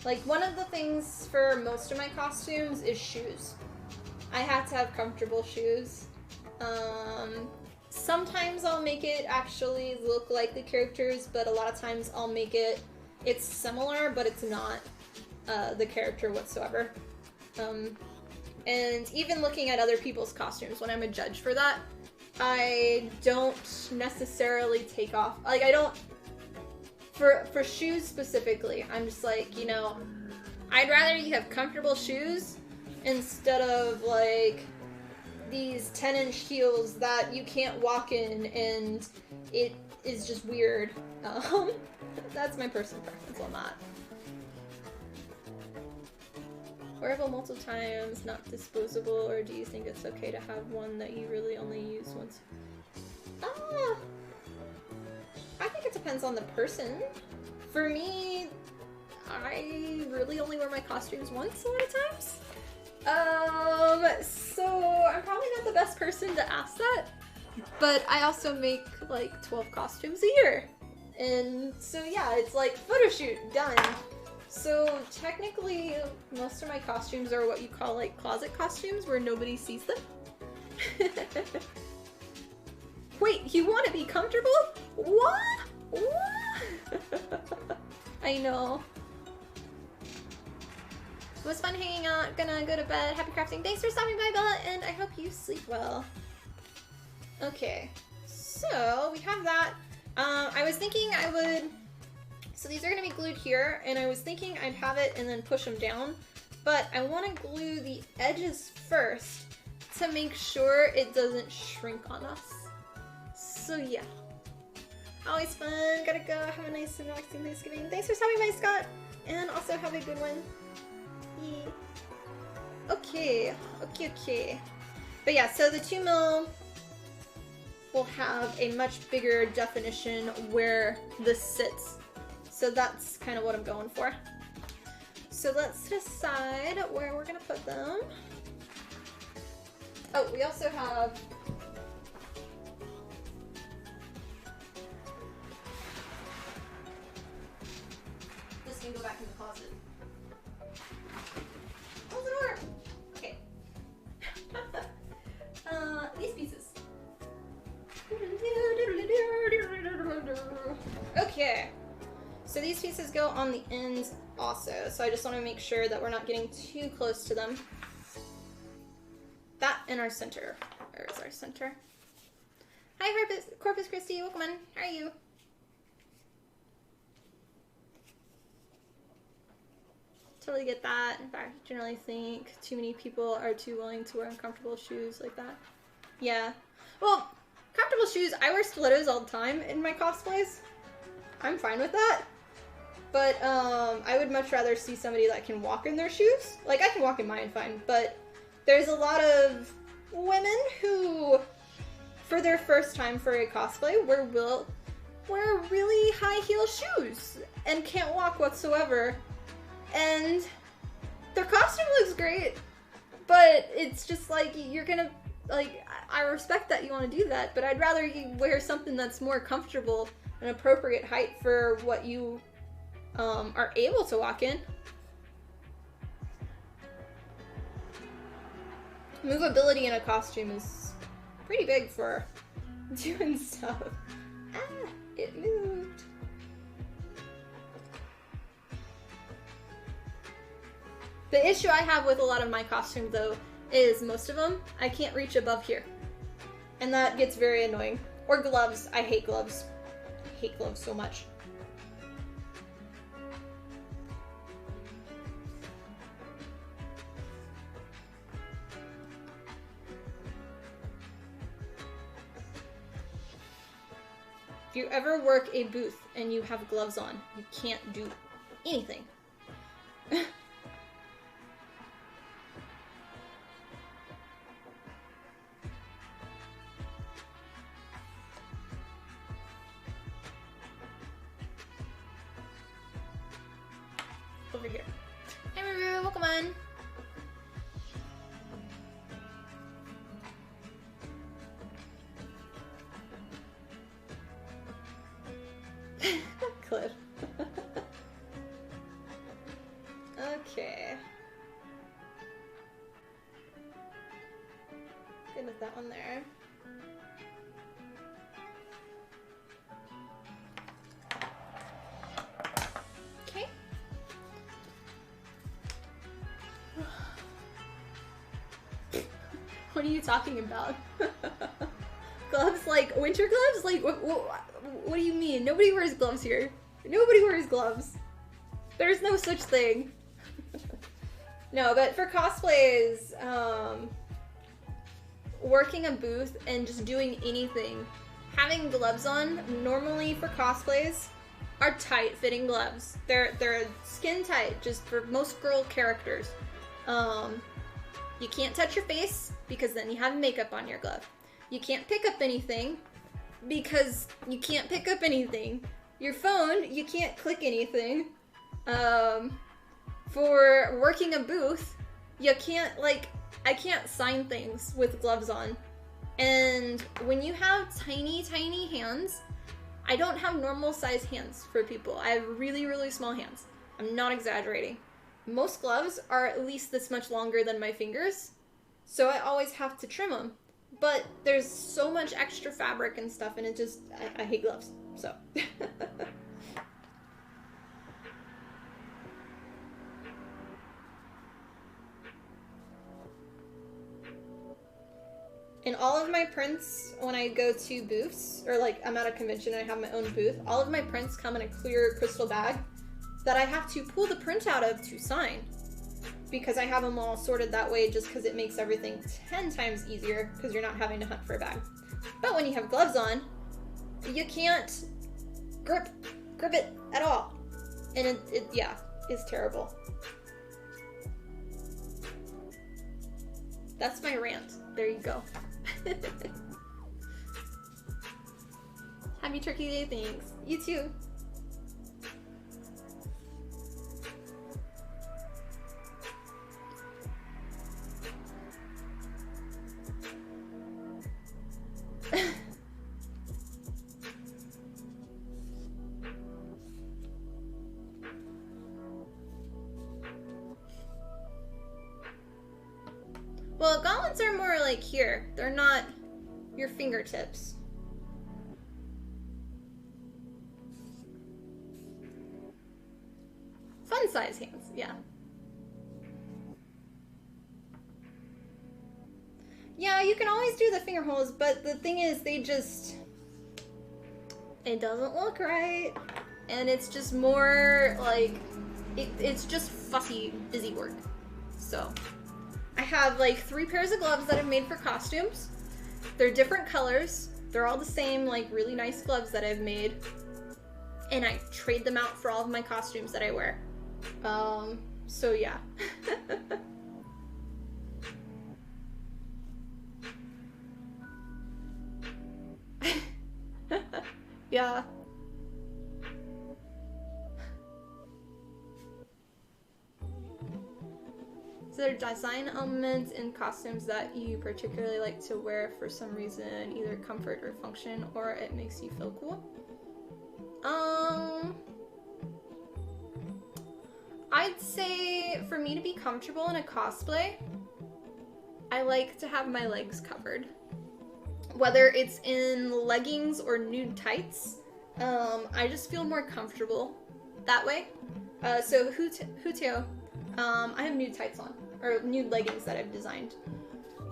Like, one of the things for most of my costumes is shoes. I have to have comfortable shoes. Sometimes I'll make it actually look like the characters, but a lot of times I'll make it's similar, but it's not the character whatsoever. And even looking at other people's costumes, when I'm a judge for that, I don't necessarily take off, like, I don't, for shoes specifically, I'm just like, you know, I'd rather you have comfortable shoes instead of, like, these 10-inch heels that you can't walk in and it is just weird. That's my personal preference on that. Wearable multiple times, not disposable, or do you think it's okay to have one that you really only use once? I think it depends on the person. For me, I really only wear my costumes once a lot of times. So I'm probably not the best person to ask that, but I also make like 12 costumes a year. And so yeah, it's like photo shoot, done. So technically, most of my costumes are what you call like closet costumes where nobody sees them. Wait, you want to be comfortable? What? What? I know. It was fun hanging out. Gonna go to bed. Happy crafting. Thanks for stopping by, Bella, and I hope you sleep well. Okay, so we have that. I was thinking I would... So these are gonna be glued here, and I was thinking I'd have it and then push them down, but I want to glue the edges first to make sure it doesn't shrink on us. So yeah. Always fun. Gotta go. Have a nice and relaxing Thanksgiving. Thanks for stopping by, Scott. And also have a good one. Yeah. Okay. Okay. But yeah, so the 2 mil will have a much bigger definition where this sits. So that's kind of what I'm going for. So let's decide where we're gonna put them. Oh, we also have... This can go back in the closet. Close the door! Okay. These pieces. Okay. So these pieces go on the ends also, so I just want to make sure that we're not getting too close to them. That in our center. Where is our center? Hi, Corpus Christi. Welcome in. How are you? Totally get that. In fact, I generally think too many people are too willing to wear uncomfortable shoes like that. Yeah. Well, comfortable shoes, I wear stilettos all the time in my cosplays. I'm fine with that. But I would much rather see somebody that can walk in their shoes. Like, I can walk in mine fine, but there's a lot of women who, for their first time for a cosplay, wear really high heel shoes and can't walk whatsoever. And their costume looks great, but it's just like, you're gonna, like, I respect that you want to do that, but I'd rather you wear something that's more comfortable, an appropriate height for what you are able to walk in. Movability in a costume is pretty big for doing stuff. Ah, it moved. The issue I have with a lot of my costumes, though, is most of them, I can't reach above here. And that gets very annoying. Or gloves. I hate gloves. I hate gloves so much. If you ever work a booth and you have gloves on, you can't do anything. over here. Hey, Maru, welcome on. Cliff. Okay. Good with that one there. Okay. What are you talking about? Gloves? Like winter gloves? Like what do you mean? Nobody wears gloves here. Nobody wears gloves. There's no such thing. No, but for cosplays, working a booth and just doing anything, having gloves on, normally for cosplays, are tight-fitting gloves. They're skin tight, just for most girl characters. You can't touch your face, because then you have makeup on your glove. You can't pick up anything, because you can't pick up anything. Your phone, you can't click anything. For working a booth, you can't, like, I can't sign things with gloves on. And when you have tiny, tiny hands, I don't have normal size hands for people. I have really, really small hands. I'm not exaggerating. Most gloves are at least this much longer than my fingers, so I always have to trim them. But there's so much extra fabric and stuff, and it just, I hate gloves, so. In all of my prints, when I go to booths, or like I'm at a convention and I have my own booth, all of my prints come in a clear crystal bag that I have to pull the print out of to sign. Because I have them all sorted that way, just because it makes everything 10 times easier, because you're not having to hunt for a bag. But when you have gloves on, you can't grip it at all. And it yeah, it's terrible. That's my rant. There you go. Happy Turkey Day, thanks. You too. Well, gauntlets are more like here. They're not your fingertips. Fun size hands, yeah. Yeah, you can always do the finger holes, but the thing is, they just... It doesn't look right. And it's just more like... It's just fussy, busy work. So... I have like 3 pairs of gloves that I've made for costumes. They're different colors. They're all the same, like really nice gloves that I've made. And I trade them out for all of my costumes that I wear. So yeah. Yeah. So there are design elements in costumes that you particularly like to wear for some reason, either comfort or function, or it makes you feel cool. I'd say for me to be comfortable in a cosplay, I like to have my legs covered. Whether it's in leggings or nude tights, I just feel more comfortable that way. So Huteo, I have nude tights on, or nude leggings that I've designed.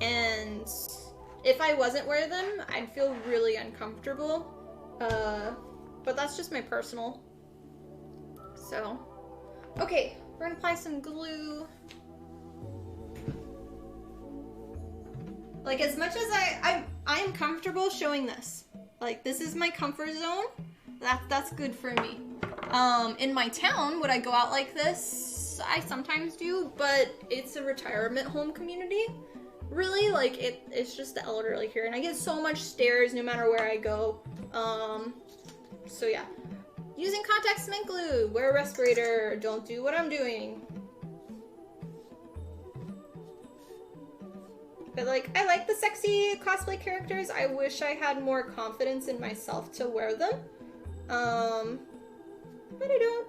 And if I wasn't wearing them, I'd feel really uncomfortable. But that's just my personal. So, okay, we're gonna apply some glue. Like, as much as I am comfortable showing this. Like, this is my comfort zone. That's good for me. In my town, would I go out like this? I sometimes do, but it's a retirement home community. Really, like, it's just the elderly here, and I get so much stares no matter where I go. So yeah. Using contact cement glue. Wear a respirator. Don't do what I'm doing. But like, I like the sexy cosplay characters. I wish I had more confidence in myself to wear them. But I don't.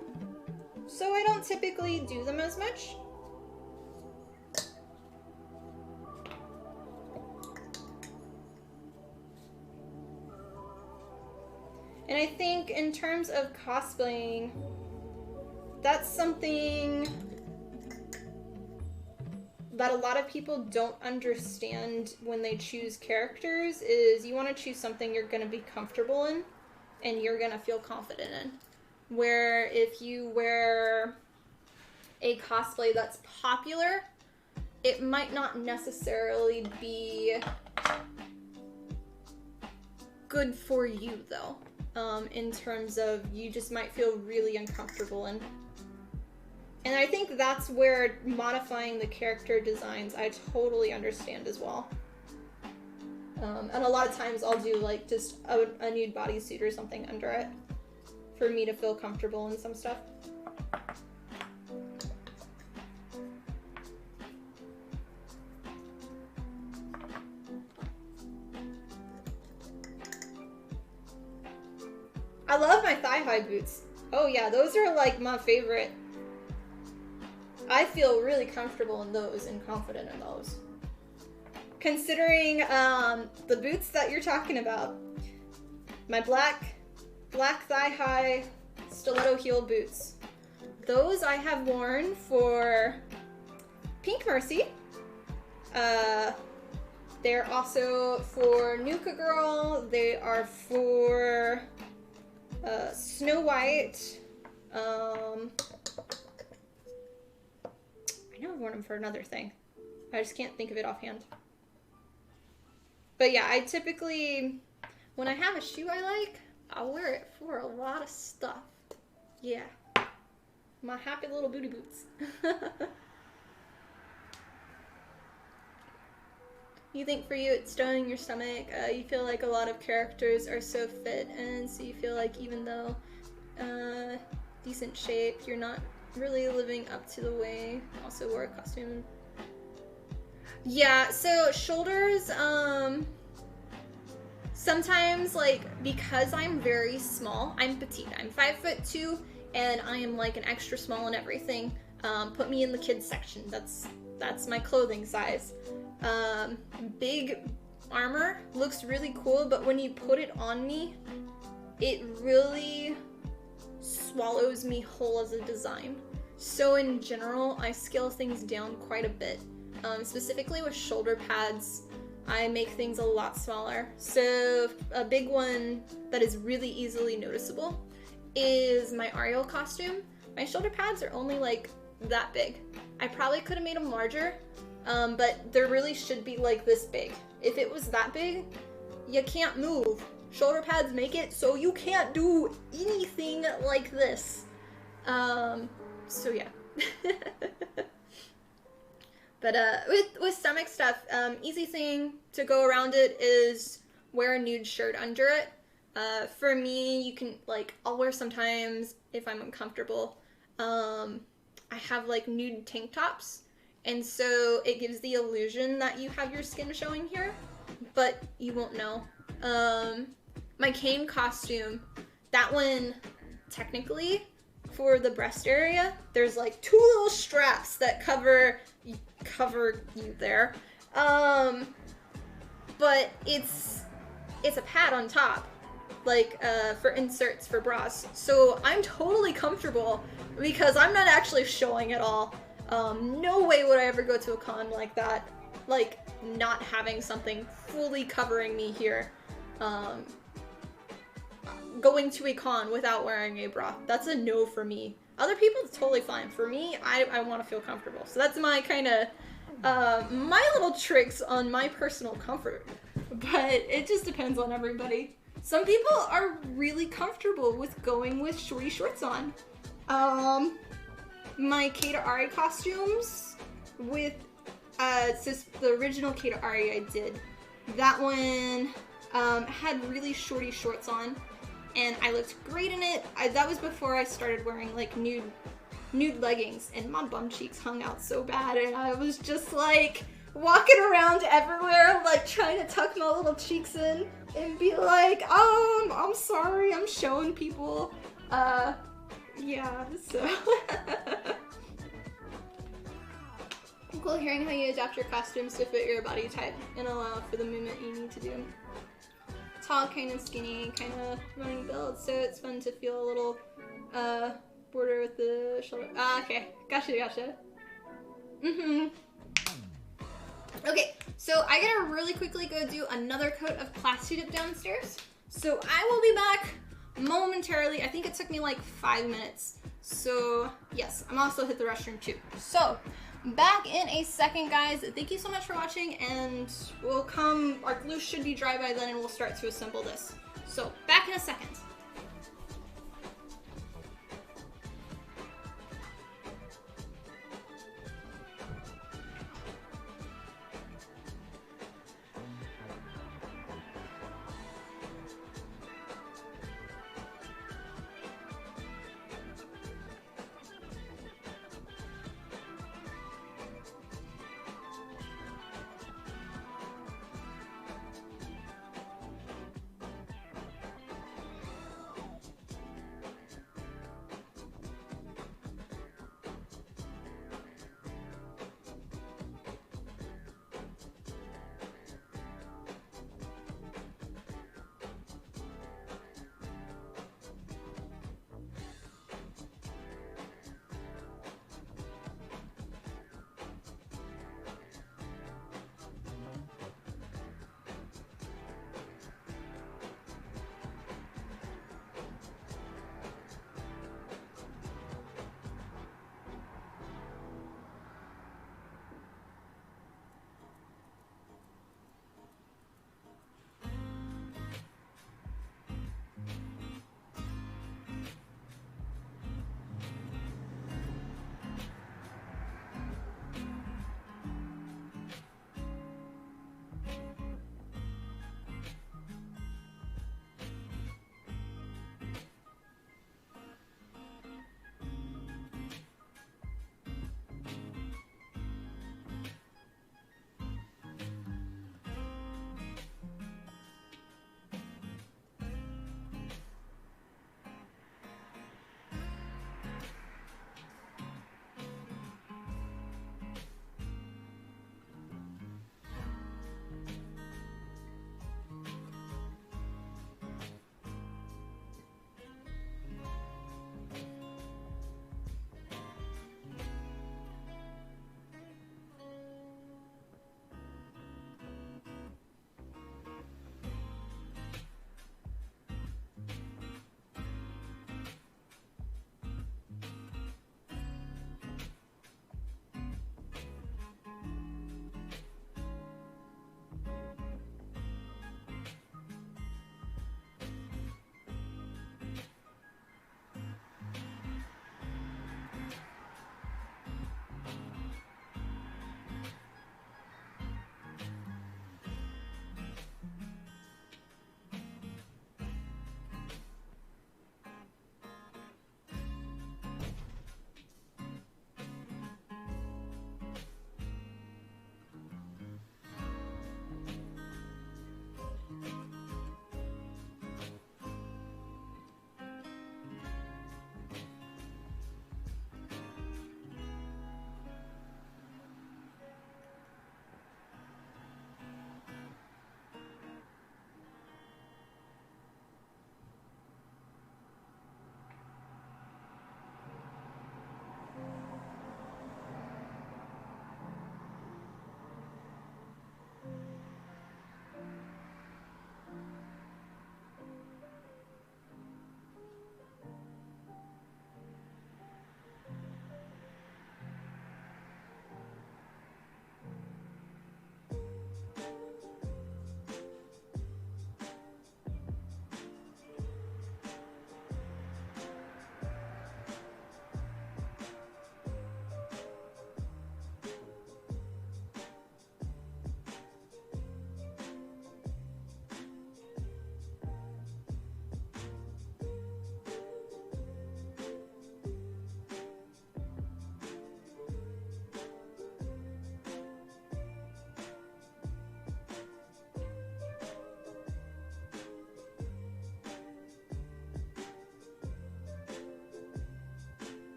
So I don't typically do them as much. And I think in terms of cosplaying, that's something that a lot of people don't understand when they choose characters, is you want to choose something you're going to be comfortable in and you're going to feel confident in. Where if you wear a cosplay that's popular, it might not necessarily be good for you though, in terms of you just might feel really uncomfortable in. And I think that's where modifying the character designs, I totally understand as well. And a lot of times I'll do like just a nude bodysuit or something under it for me to feel comfortable in some stuff. I love my thigh-high boots. Oh yeah, those are like my favorite. I feel really comfortable in those and confident in those. Considering the boots that you're talking about, my black thigh-high stiletto heel boots. Those I have worn for Pink Mercy. They're also for Nuka Girl. They are for Snow White. I know I've worn them for another thing. I just can't think of it offhand. But yeah, I typically, when I have a shoe I like, I'll wear it for a lot of stuff. Yeah. My happy little booty boots. You think for you it's stunning your stomach, you feel like a lot of characters are so fit, and so you feel like even though decent shape, you're not really living up to the way. Also wore a costume. Yeah, so shoulders, sometimes like, because I'm very small, I'm petite, I'm 5'2", and I am like an extra small and everything. Put me in the kids section, that's my clothing size. Big armor looks really cool, but when you put it on me, it really swallows me whole as a design. So in general, I scale things down quite a bit. Specifically with shoulder pads, I make things a lot smaller. So a big one that is really easily noticeable is my Ariel costume. My shoulder pads are only like that big. I probably could have made them larger, but there really should be like this big. If it was that big, you can't move. Shoulder pads make it so you can't do anything like this. So yeah. But with stomach stuff, easy thing to go around it is wear a nude shirt under it. For me, you can, like, I'll wear sometimes if I'm uncomfortable. I have like nude tank tops, and so it gives the illusion that you have your skin showing here, but you won't know. My cane costume, that one, technically, for the breast area, there's like 2 little straps that cover you there. But it's a pad on top, like for inserts for bras. So I'm totally comfortable because I'm not actually showing at all. No way would I ever go to a con like that, like not having something fully covering me here. Going to a con without wearing a bra, that's a no for me. Other people, it's totally fine. For me, I want to feel comfortable. So that's my kind of, my little tricks on my personal comfort. But it just depends on everybody. Some people are really comfortable with going with shorty shorts on. My Kata Ari costumes with, since the original Kata Ari I did, that one had really shorty shorts on. and I looked great in it. That was before I started wearing like nude leggings, and my bum cheeks hung out so bad, and I was just like walking around everywhere like trying to tuck my little cheeks in and be like, I'm sorry, I'm showing people. Yeah, so cool hearing how you adapt your costumes to fit your body type and allow for the movement you need to do. Tall, kind of skinny, kind of running build, so it's fun to feel a little border with the shoulder. Okay, gotcha. Okay, so I gotta really quickly go do another coat of Plasti Dip downstairs. So I will be back momentarily. I think it took me like 5 minutes. So yes, I'm also hit the restroom too. So back in a second, guys. Thank you so much for watching, and our glue should be dry by then, and we'll start to assemble this. So back in a second.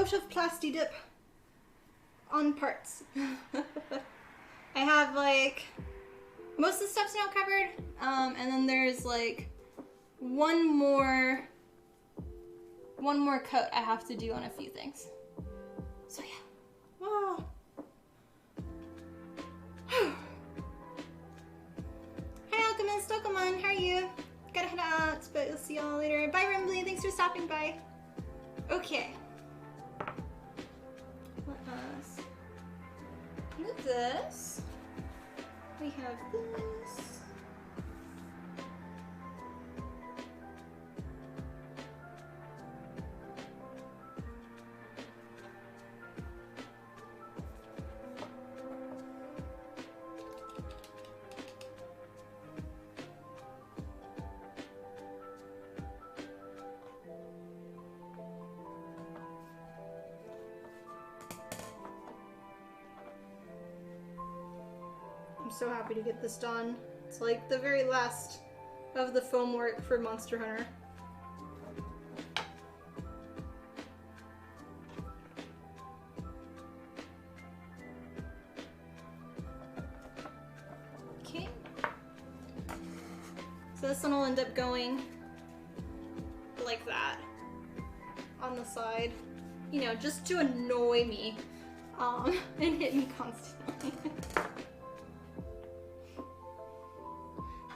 out of plasti dip on parts. I have like most of the stuff's now covered, and then there's like one more coat I have to do on a few things. So yeah. Wow. Hi Alchemist, Dokemon, how are you? Gotta head out, but we'll see y'all later. Bye Rumbly, thanks for stopping by. Okay. What else? Look at this. We have this. I'm so happy to get this done. It's like the very last of the foam work for Monster Hunter. Okay. So this one will end up going like that on the side. You know, just to annoy me and hit me constantly.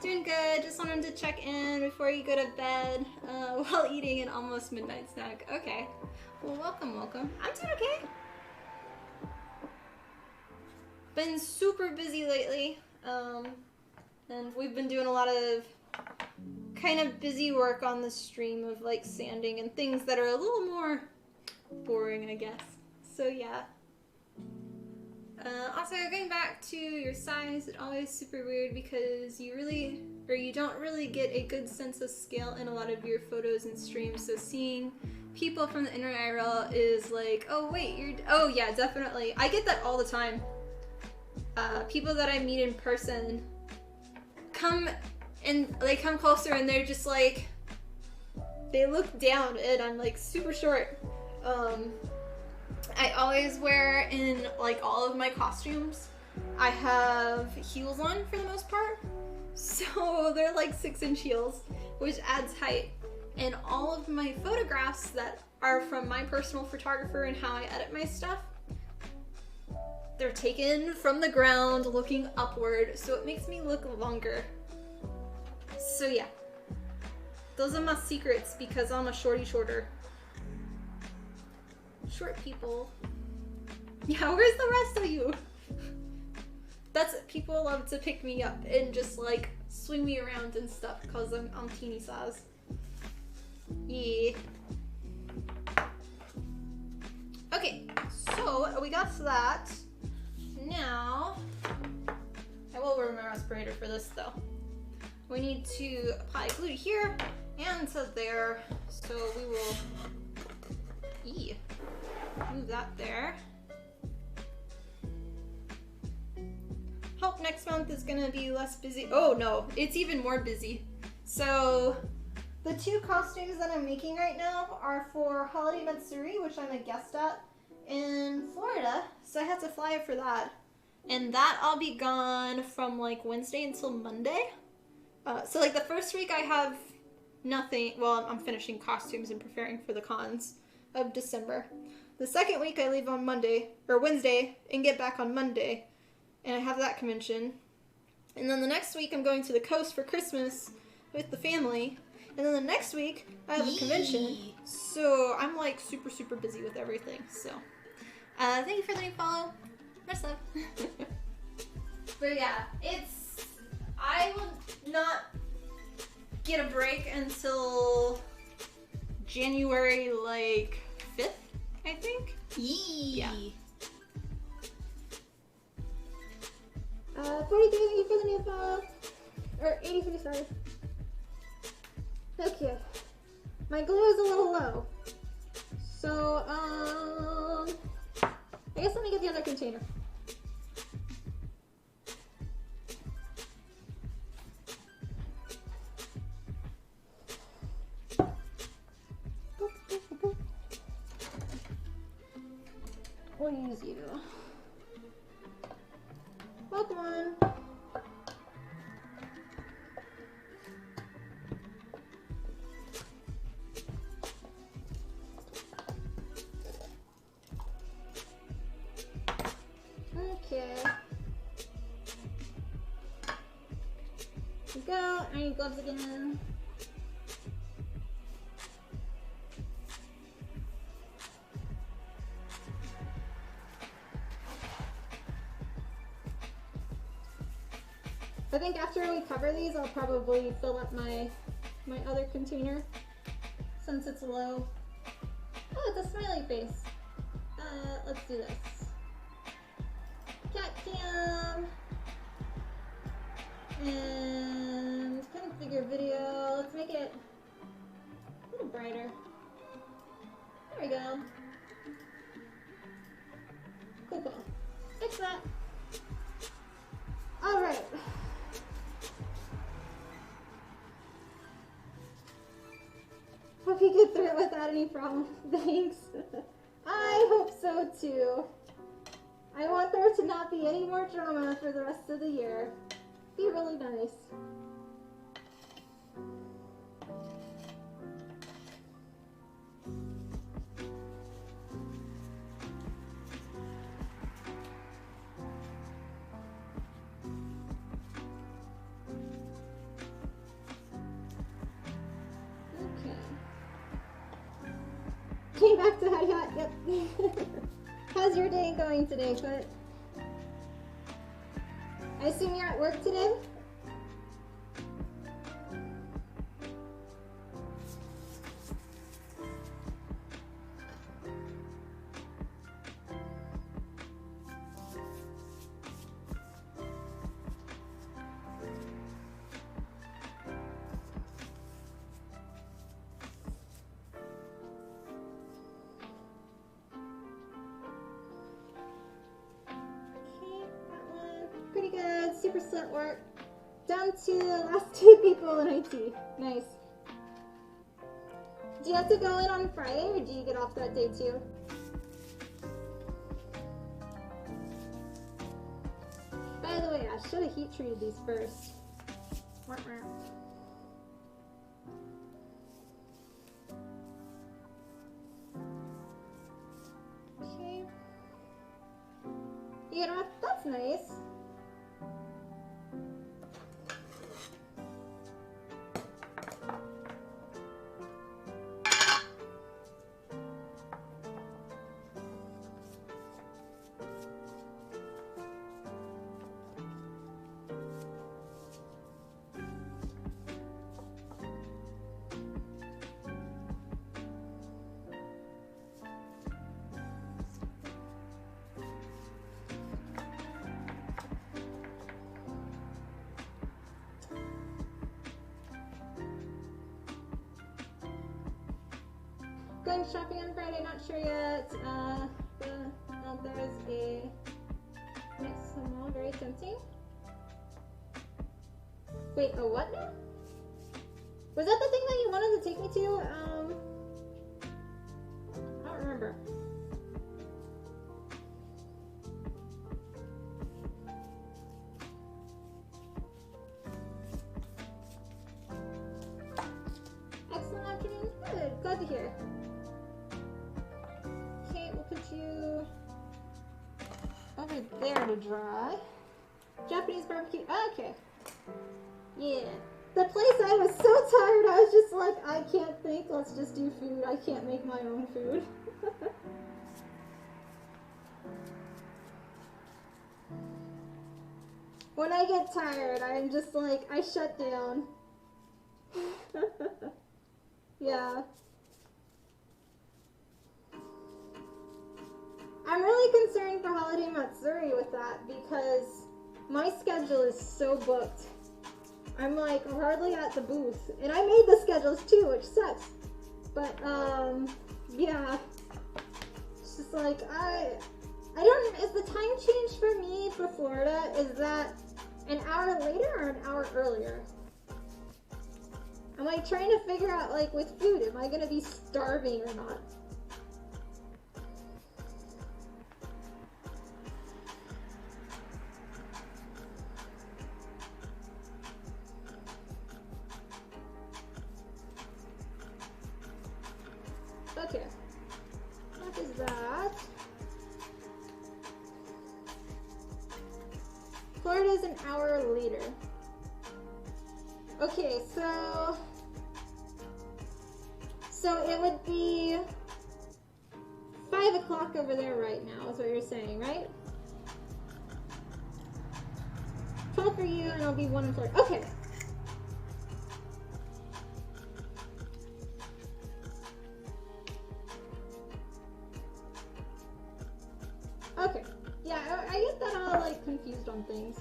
Doing good, just wanted to check in before you go to bed while eating an almost midnight snack. Okay, well welcome, welcome. I'm doing okay. Been super busy lately, and we've been doing a lot of kind of busy work on the stream of like sanding and things that are a little more boring, I guess. So yeah. Also, going back to your size, it's always super weird because you don't really get a good sense of scale in a lot of your photos and streams. So seeing people from the internet IRL is like, oh wait, oh yeah, definitely. I get that all the time. People that I meet in person come closer and they're just like, they look down and I'm like super short. I always wear in like all of my costumes, I have heels on for the most part. So they're like 6-inch heels, which adds height. And all of my photographs that are from my personal photographer and how I edit my stuff, they're taken from the ground looking upward. So it makes me look longer. So yeah, those are my secrets because I'm a shorter. Short people. Yeah, where's the rest of you? That's it. People love to pick me up and just like swing me around and stuff because I'm teeny size. Yeah. Okay, so we got that. Now, I will wear my respirator for this though. We need to apply glue here and to there. So we will move that there. Hope next month is gonna be less busy. Oh no, it's even more busy. So the 2 costumes that I'm making right now are for Holiday Matsuri, which I'm a guest at in Florida. So I have to fly for that. And that I'll be gone from like Wednesday until Monday. So like the first week I have nothing. Well, I'm finishing costumes and preparing for the cons of December. The second week I leave on Wednesday and get back on Monday, and I have that convention. And then the next week I'm going to the coast for Christmas with the family, and then the next week I have a convention. So I'm like super busy with everything. So thank you for the new follow. Much love. But yeah, I will not get a break until January like 5th, I think. Yeah. 43 for the new follow. Or 80 for the sorry. Okay. My glue is a little low. So, I guess let me get the other container. gonna use you. Welcome on. Okay. Here we go. I need gloves again. I think after we cover these, I'll probably fill up my other container since it's low. Oh, it's a smiley face. Let's do this. Cat cam. And configure video. Let's make it a little brighter. There we go. Cool, cool. Fix that. All right. Hope you get through it without any problem. Thanks. I hope so too. I want there to not be any more drama for the rest of the year. Be really nice. Came back to Hadiat, yep. How's your day going today, Put? I assume you're at work today? Pretty good, super slit work. Down to the last 2 people in IT. Nice. Do you have to go in on Friday or do you get off that day too? By the way, I should have heat treated these first. Okay. You get off? That's nice. Going shopping on Friday, not sure yet. There's a nice mall, very tempting. Wait, a what now? Was that the thing that you wanted to take me to? I don't remember. Excellent afternoon. Good, glad to hear. Okay, we'll put you over there to dry. Japanese barbecue. Okay. Yeah. The place I was so tired, I was just like, I can't think, let's just do food. I can't make my own food. When I get tired, I'm just like, I shut down. Yeah. I'm really concerned for Holiday Matsuri with that because my schedule is so booked. I'm like hardly at the booth, and I made the schedules too, which sucks. But yeah, it's just like I don't. Is the time change for me for Florida? Is that an hour later or an hour earlier? I'm like trying to figure out like with food, am I gonna be starving or not? hour later. Okay, so it would be 5 o'clock over there right now, is what you're saying, right? 12 for you, and it'll be 1 and 4. Okay. Okay. Yeah, I get that all like confused on things.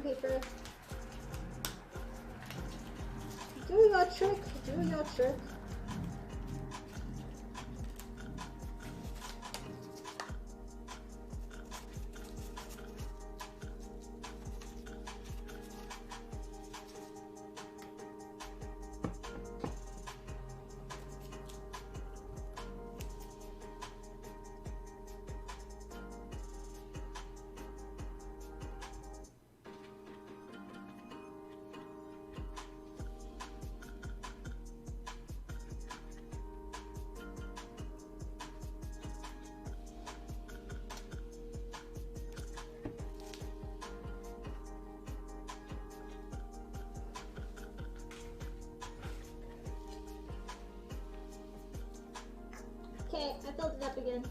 Paper. Do your trick, do your trick. Okay, I filled it up again.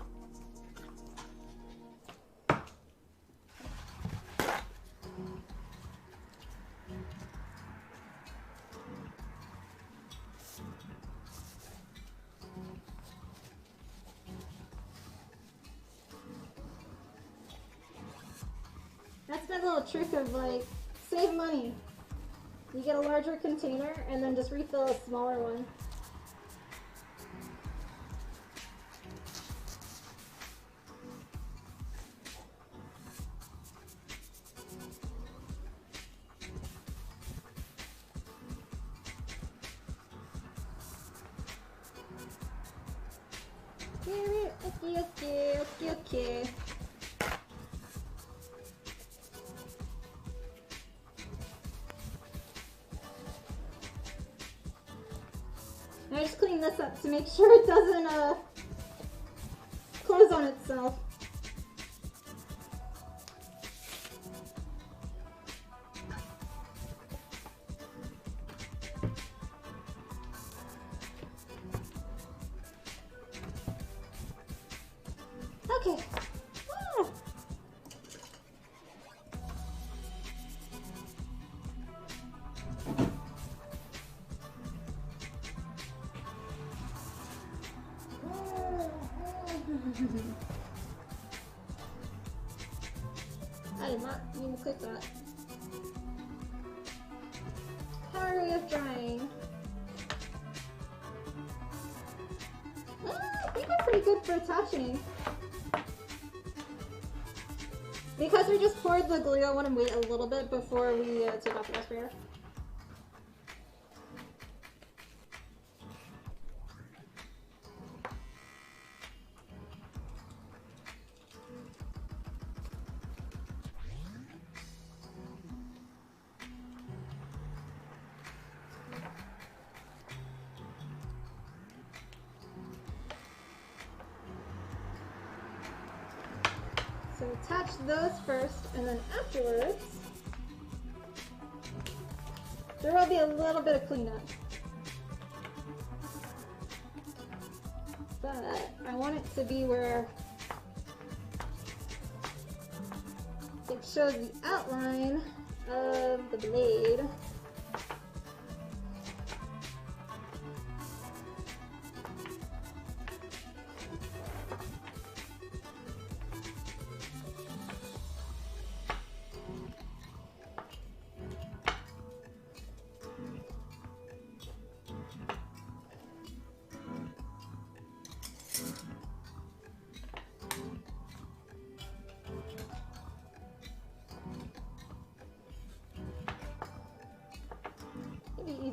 That's my little trick of like, save money. You get a larger container and then just refill a smaller one. Okay. I just clean this up to make sure it doesn't close on itself. Okay. Ah. I did not mean to click that. How are we of drying? I think I'm pretty good for attaching. Because we just poured the glue, I want to wait a little bit before we take off the respirator. So attach those first, and then afterwards, there will be a little bit of cleanup. But I want it to be where it shows the outline of the blade.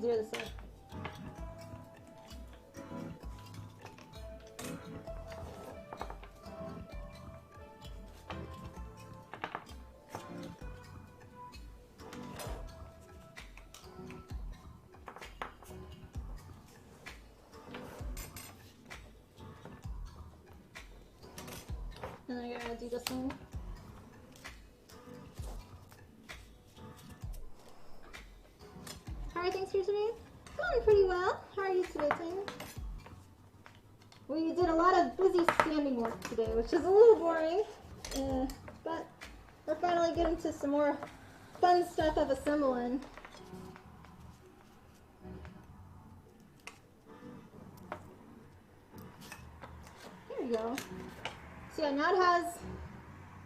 easier this way. And I gotta do this one. How are things here today? Going pretty well. How are you today, Tim? We did a lot of busy standing work today, which is a little boring, but we're finally getting to some more fun stuff of assembling. There you go. So yeah, now it has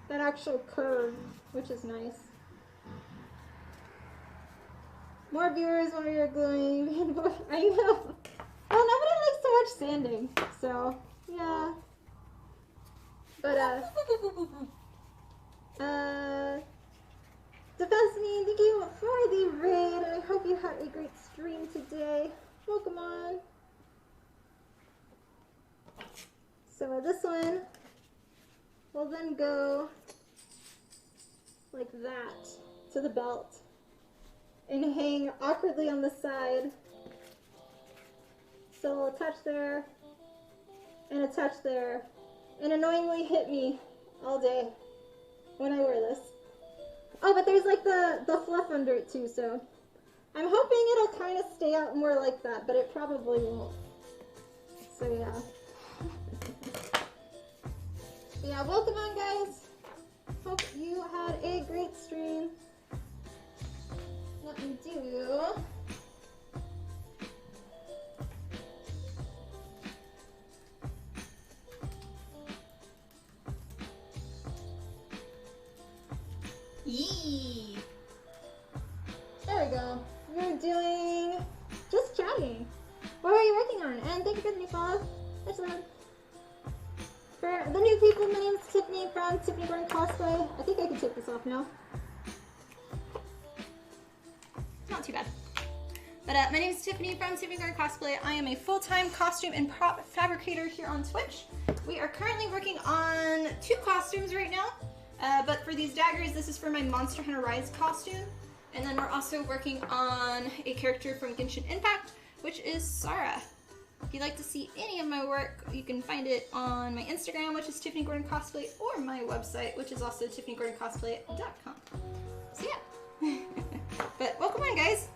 that actual curve, which is nice. More viewers when we were gluing. I know. Well, nobody likes to watch sanding, so yeah. But Tiffany, thank you for the raid. I hope you had a great stream today. Welcome on. So this one will then go like that to the belt and hang awkwardly on the side. So it'll attach there and attach there and annoyingly hit me all day when I wear this. Oh, but there's like the fluff under it too, so I'm hoping it'll kind of stay out more like that, but it probably won't. So yeah. Yeah, welcome on, guys. Hope you had a great stream. Let me do. Yee! There we go. We're doing just chatting. What are you working on? And thank you for the new follow. Thanks, man. For the new people, my name is Tiffany from Tiffany Gordon Cosplay. I think I can take this off now. Not too bad. But my name is Tiffany from Tiffany Gordon Cosplay. I am a full-time costume and prop fabricator here on Twitch. We are currently working on 2 costumes right now. But for these daggers, this is for my Monster Hunter Rise costume. And then we're also working on a character from Genshin Impact, which is Sara. If you'd like to see any of my work, you can find it on my Instagram, which is Tiffany Gordon Cosplay, or my website, which is also tiffanyGordonCosplay.com. So yeah. But welcome on, guys.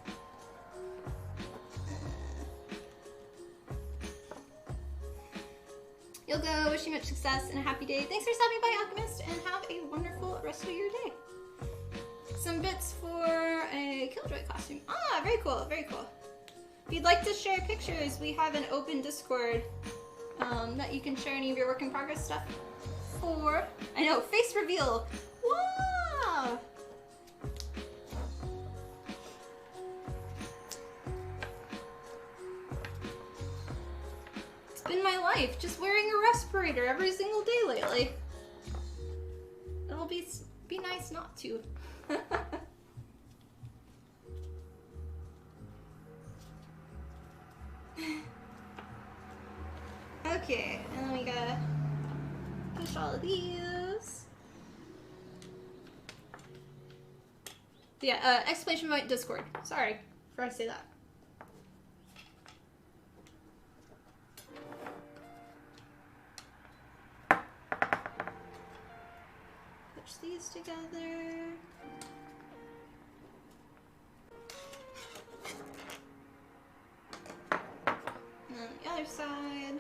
You'll go. Wish you much success and a happy day. Thanks for stopping by, Alchemist, and have a wonderful rest of your day. Some bits for a Killjoy costume. Ah, very cool, very cool. If you'd like to share pictures, we have an open Discord that you can share any of your work in progress stuff for. I know, face reveal. Wow! It's been my life, just wearing a respirator every single day lately. It'll be nice not to. Okay, and then we gotta push all of these. Yeah, exclamation point Discord. Sorry, forgot to say that. Push these together. And then the other side.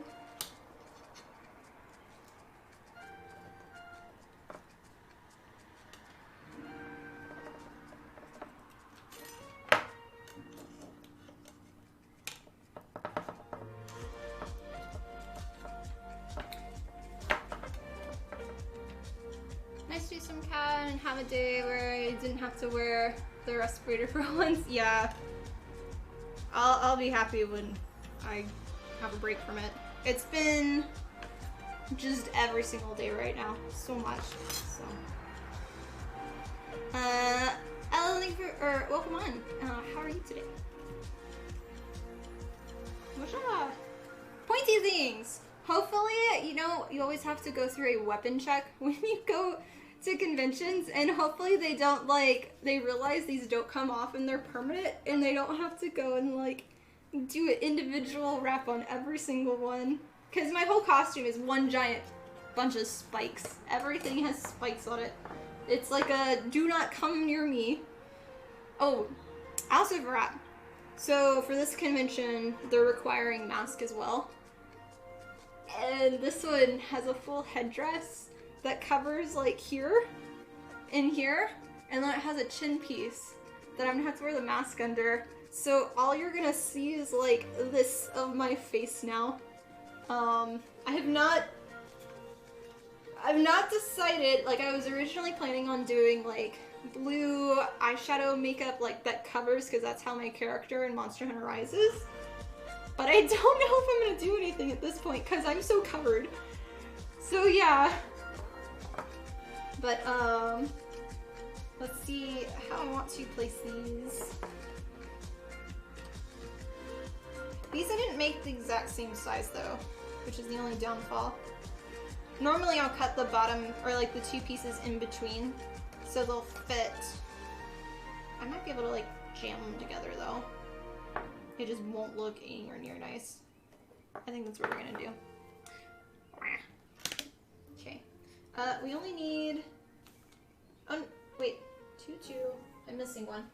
Nice to do some CAD and have a day where I didn't have to wear the respirator for once. Yeah. I'll be happy when I have a break from it. It's been just every single day right now. So much. So Ella, thank you for welcome on. How are you today? things. Hopefully, you know, you always have to go through a weapon check when you go to conventions, and hopefully they don't, like, they realize these don't come off and they're permanent, and they don't have to go and, like, do an individual wrap on every single one. Because my whole costume is one giant bunch of spikes. Everything has spikes on it. It's like a do not come near me. Oh, I also have a wrap. So for this convention, they're requiring masks as well. And this one has a full headdress that covers like here and here. And then it has a chin piece that I'm gonna have to wear the mask under. So all you're gonna see is like this of my face now. I've not decided, like I was originally planning on doing like blue eyeshadow makeup like that covers, because that's how my character in Monster Hunter Rise is. But I don't know if I'm gonna do anything at this point because I'm so covered. So yeah. But let's see how I want to place these. These I didn't make the exact same size though, which is the only downfall. Normally I'll cut the bottom, or like the two pieces in between, so they'll fit. I might be able to like jam them together though. It just won't look anywhere near nice. I think that's what we're gonna do. Okay. We only need, wait, two. I'm missing one.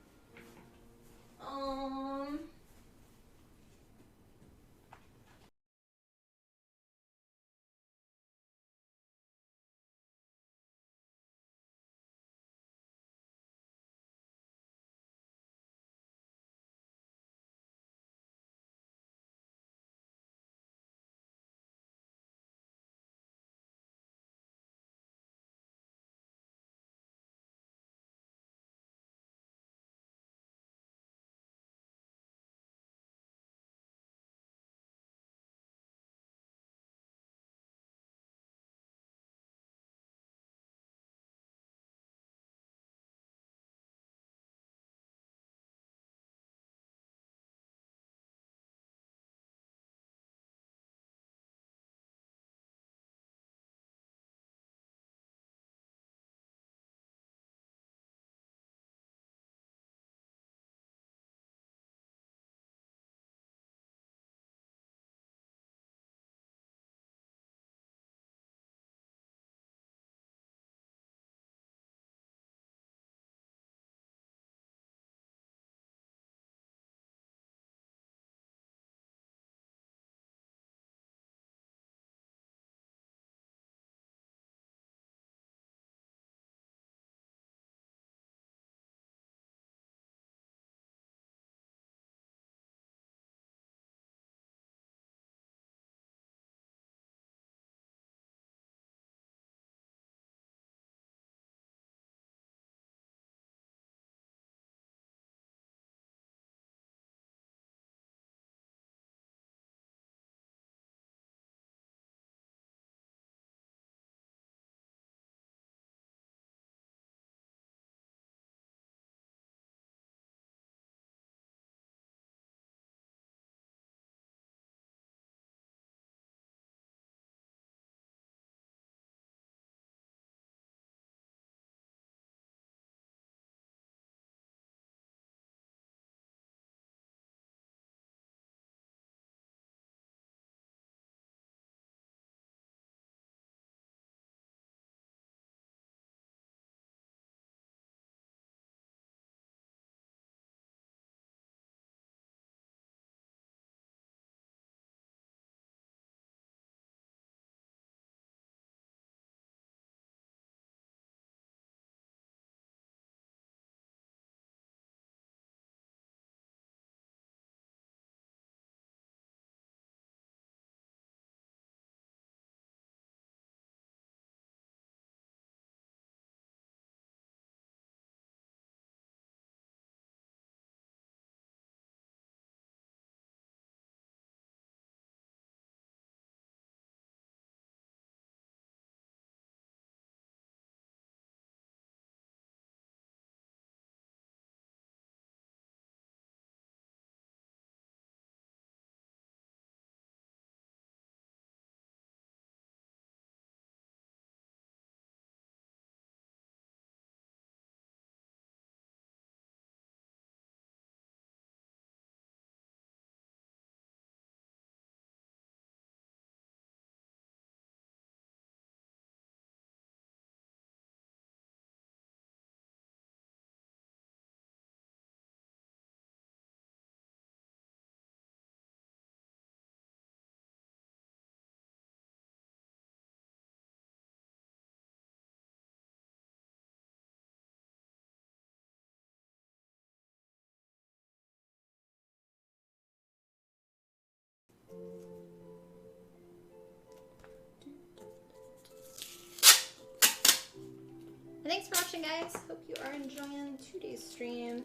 for watching, guys. Hope you are enjoying today's stream.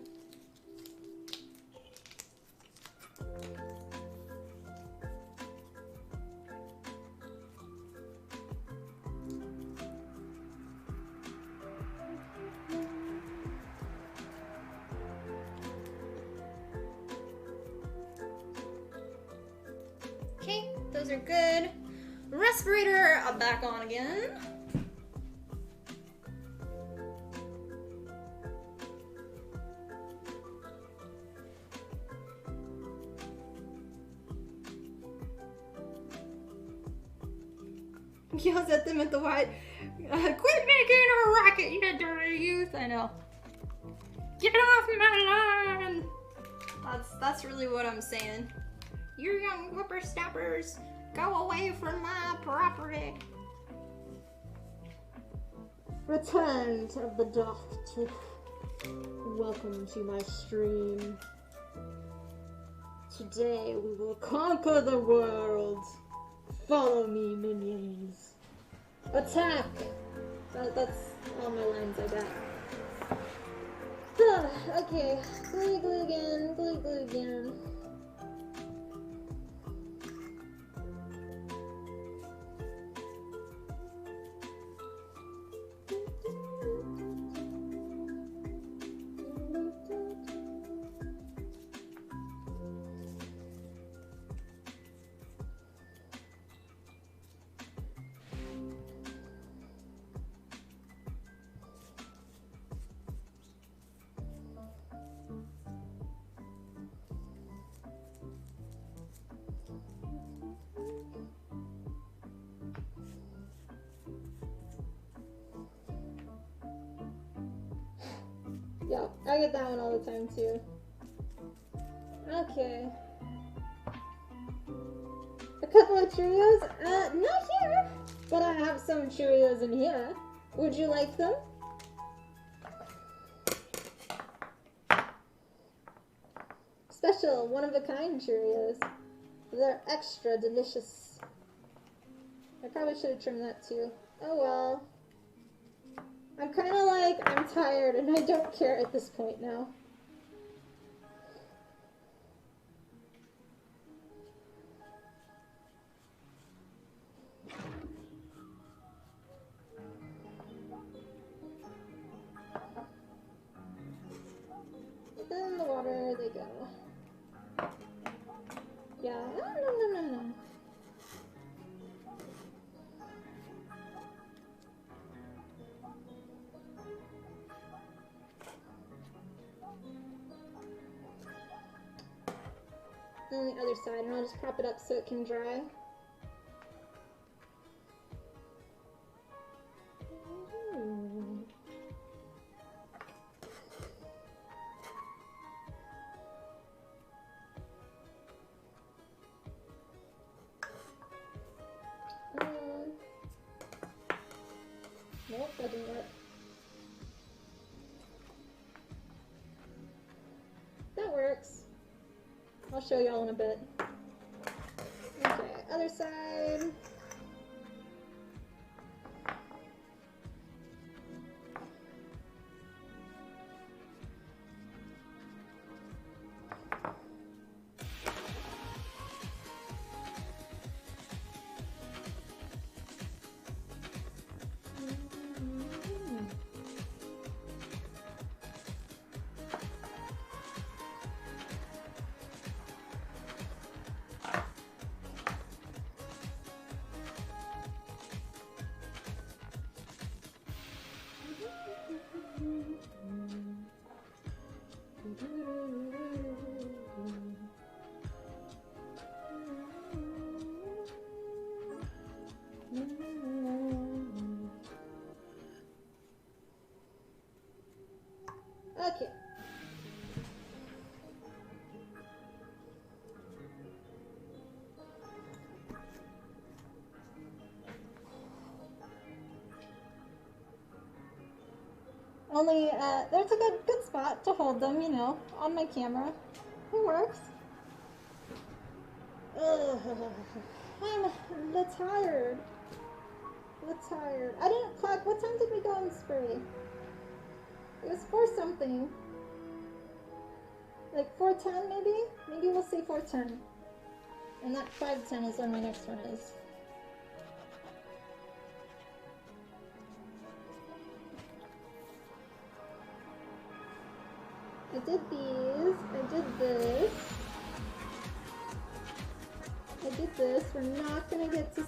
Okay, those are good. Respirator back on again. Yells at them at the white. Quit making a racket, you dirty youth. I know. Get off my lawn. That's really what I'm saying. You young whippersnappers, go away from my property. Return of the Doctor. Welcome to my stream. Today we will conquer the world. Follow me, minions. Attack! That's all my lines I got. Okay, glue glue again, glue glue again. Yeah, I get that one all the time too. Okay. A couple of Cheerios? Not here, but I have some Cheerios in here. Would you like them? Special, one-of-a-kind Cheerios. They're extra delicious. I probably should have trimmed that too. Oh well. I'm kind of like, I'm tired and I don't care at this point now. In the water they go. Yeah, no. On the other side, and I'll just prop it up so it can dry. Nope, that didn't work. That works. I'll show y'all in a bit. Okay, other side. Okay. Only, there's a good spot to hold them, you know, on my camera. It works. Ugh. I'm tired. I didn't clock. What time did we go and spray? It was 4 something. Like 410 maybe? Maybe we'll say 410. And that 510 is when my next one is. I did these. I did this. I did this. We're not gonna get to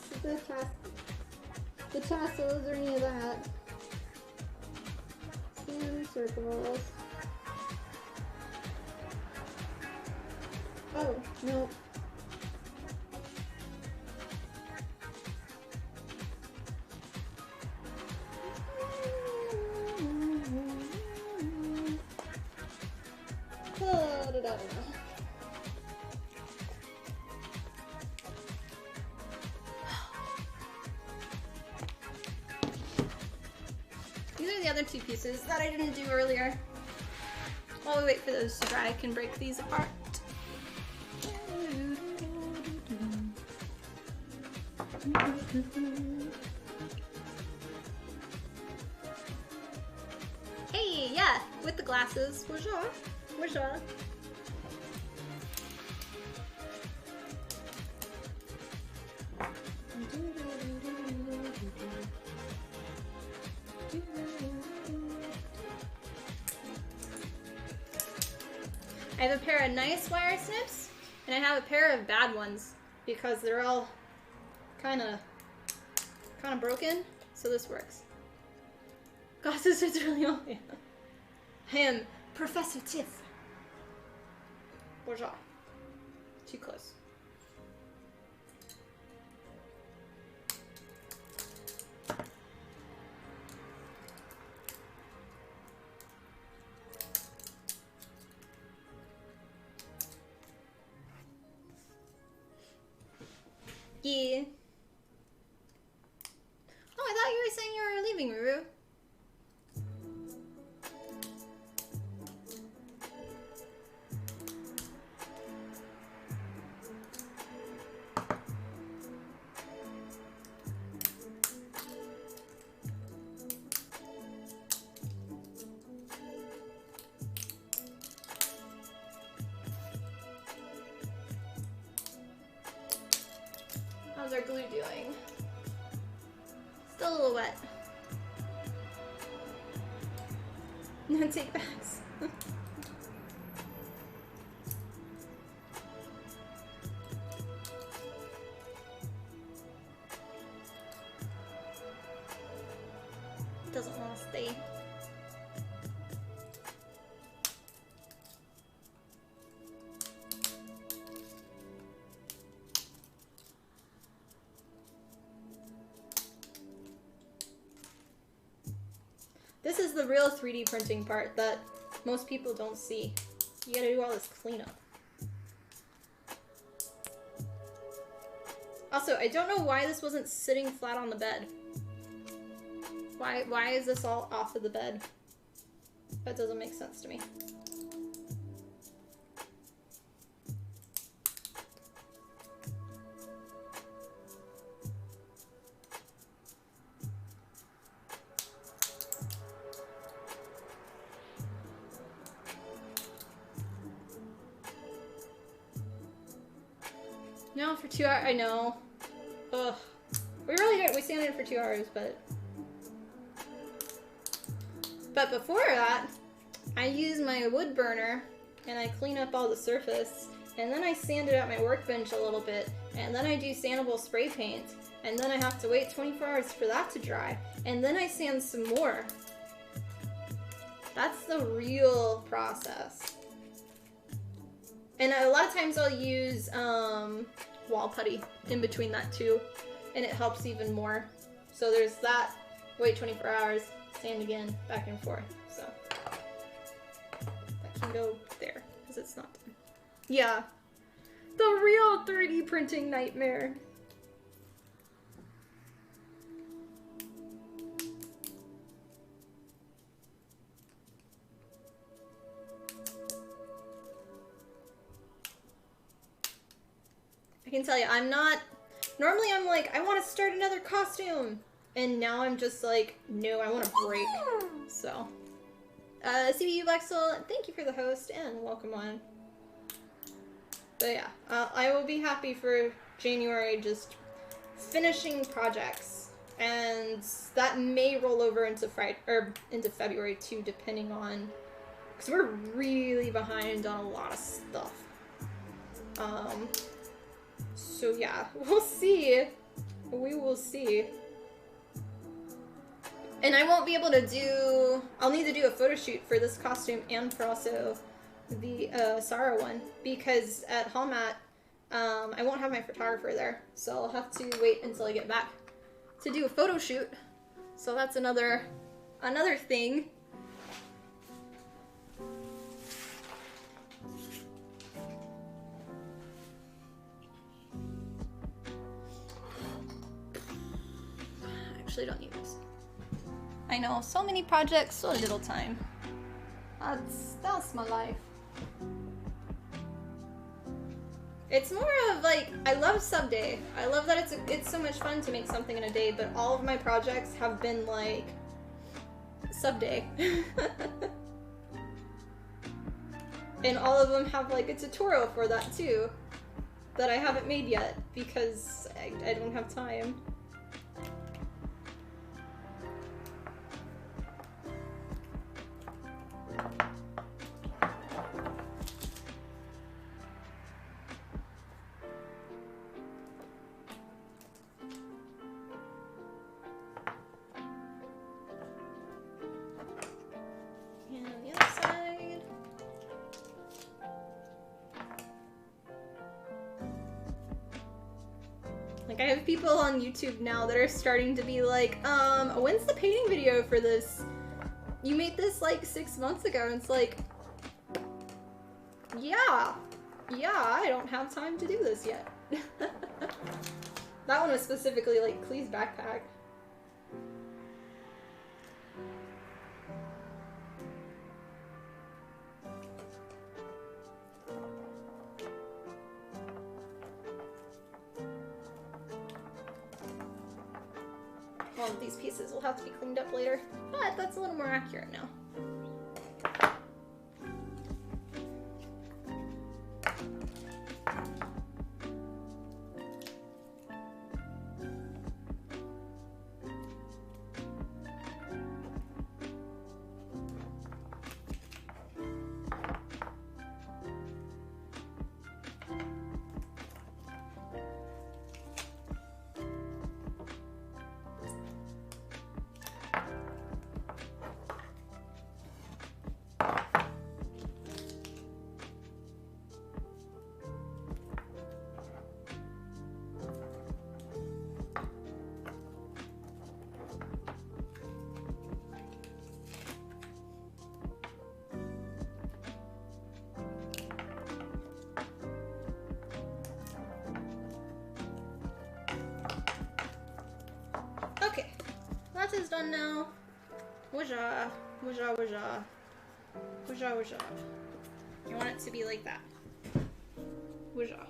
the tassels or any of that. Sand circles. Oh, no. Oh, da, da, da. These are the other 2 pieces that I didn't do earlier. While we wait for those to dry, I can break these apart. Hey, yeah, with the glasses. Bonjour. Bonjour. I have a pair of nice wire snips, and I have a pair of bad ones because they're all kind of broken. So this works. Glasses is really old. I am Professor Tiff. Bonjour. Too close. Yeah. Oh, I thought you were saying you were leaving, Ruru. How's our glue doing? Still a little wet. No take backs. Doesn't want to stay. This is the real 3D printing part that most people don't see. You gotta do all this cleanup. Also, I don't know why this wasn't sitting flat on the bed. Why is this all off of the bed? That doesn't make sense to me. No, for 2 hours, I know. Ugh. We really did, we sanded it for 2 hours, but before that, I use my wood burner and I clean up all the surface, and then I sand it at my workbench a little bit, and then I do sandable spray paint, and then I have to wait 24 hours for that to dry, and then I sand some more. That's the real process. And a lot of times I'll use wall putty in between that too, and it helps even more. So there's that, wait 24 hours, sand again, back and forth. So that can go there, because it's not done. Yeah, the real 3D printing nightmare. I can tell you, I'm not, normally I'm like, I want to start another costume. And now I'm just like, no, I want to break. So, CBU Blacksoul, thank you for the host and welcome on. But yeah, I will be happy for January just finishing projects, and that may roll over into into February too, depending on, because we're really behind on a lot of stuff. So yeah, we'll see. We will see. And I won't be able to do, I'll need to do a photo shoot for this costume and for also the Sara one, because at Hallmat, I won't have my photographer there, so I'll have to wait until I get back to do a photo shoot. So that's another thing. I actually don't need this. I know, so many projects, so little time. That's my life. It's more of like, I love sub day. I love that it's so much fun to make something in a day, but all of my projects have been like sub day. And all of them have like a tutorial for that too, that I haven't made yet because I don't have time. Like, I have people on YouTube now that are starting to be like, when's the painting video for this? You made this like 6 months ago, and it's like, yeah, I don't have time to do this yet. That one was specifically like Clee's backpack. Well, these pieces will have to be cleaned up later, but that's a little more accurate now. That is done now. Wujah, wujah, wujah. Wujah, wujah. I want it to be like that. Wujah.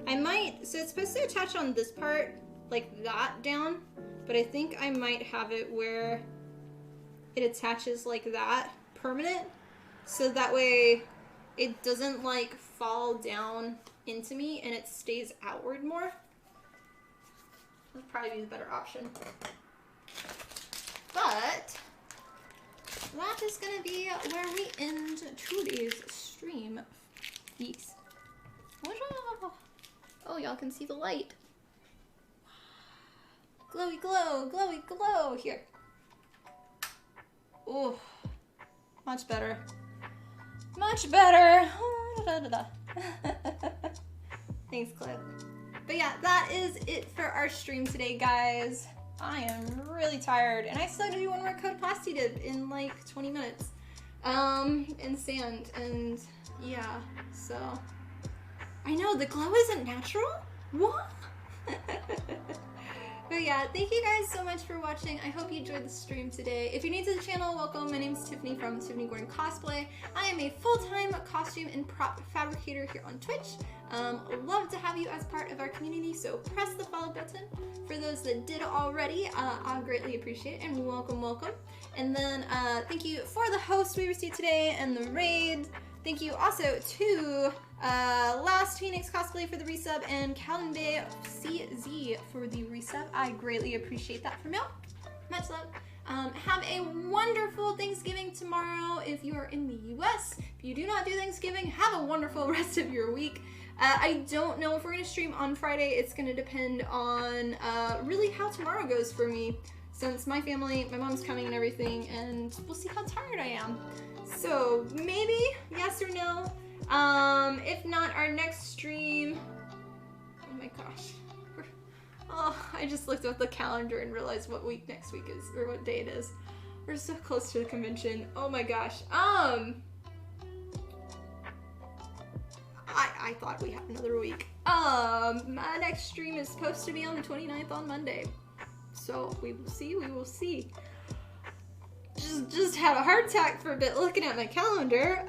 I might, so it's supposed to attach on this part, like that down, but I think I might have it where it attaches like that, permanent, so that way it doesn't like fall down into me and it stays outward more. That'd probably be the better option. But that is gonna be where we end today's stream. Peace. Oh, y'all can see the light. Glowy glow, glowy glow. Here. Oh, much better. Much better. Thanks, Cliff. But yeah, that is it for our stream today, guys. I am really tired, and I still have to do one more coat of plasti dip in like 20 minutes. In sand, and yeah, so. I know, the glow isn't natural? What? But yeah, thank you guys so much for watching. I hope you enjoyed the stream today. If you're new to the channel, welcome. My name is Tiffany from Tiffany Gordon Cosplay. I am a full-time costume and prop fabricator here on Twitch. Love to have you as part of our community, so press the follow button. For those that did already, I greatly appreciate it, and welcome. And then thank you for the host we received today and the raid. Thank you also to Last Phoenix Cosplay for the resub and Calvin Bay CZ for the resub. I greatly appreciate that from you. Much love. Have a wonderful Thanksgiving tomorrow if you are in the US. If you do not do Thanksgiving, have a wonderful rest of your week. I don't know if we're going to stream on Friday. It's going to depend on really how tomorrow goes for me, since my family, my mom's coming and everything, and we'll see how tired I am. So maybe yes or no. If not, our next stream, oh my gosh. Oh, I just looked at the calendar and realized what week next week is, or what day it is. We're so close to the convention. Oh my gosh. I thought we had another week. My next stream is supposed to be on the 29th on Monday. So we will see. Just had a heart attack for a bit looking at my calendar.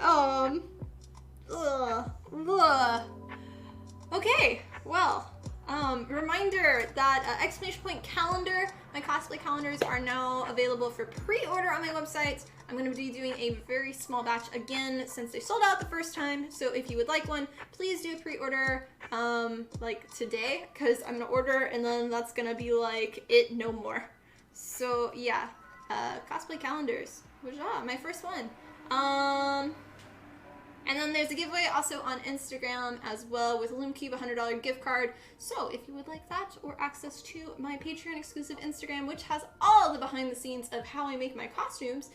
Okay, well, reminder that exclamation point calendar, my cosplay calendars are now available for pre-order on my website. I'm going to be doing a very small batch again since they sold out the first time. So if you would like one, please do a pre-order like today, because I'm going to order and then that's going to be like it no more. So yeah, cosplay calendars, which my first one. And then there's a giveaway also on Instagram as well with LoomCube, $100 gift card. So if you would like that or access to my Patreon exclusive Instagram, which has all the behind the scenes of how I make my costumes,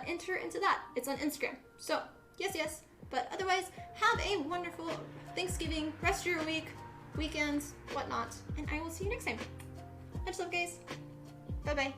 enter into that. It's on Instagram. So yes. But otherwise, have a wonderful Thanksgiving, rest of your week, weekends, whatnot. And I will see you next time. Much love, guys. Bye-bye.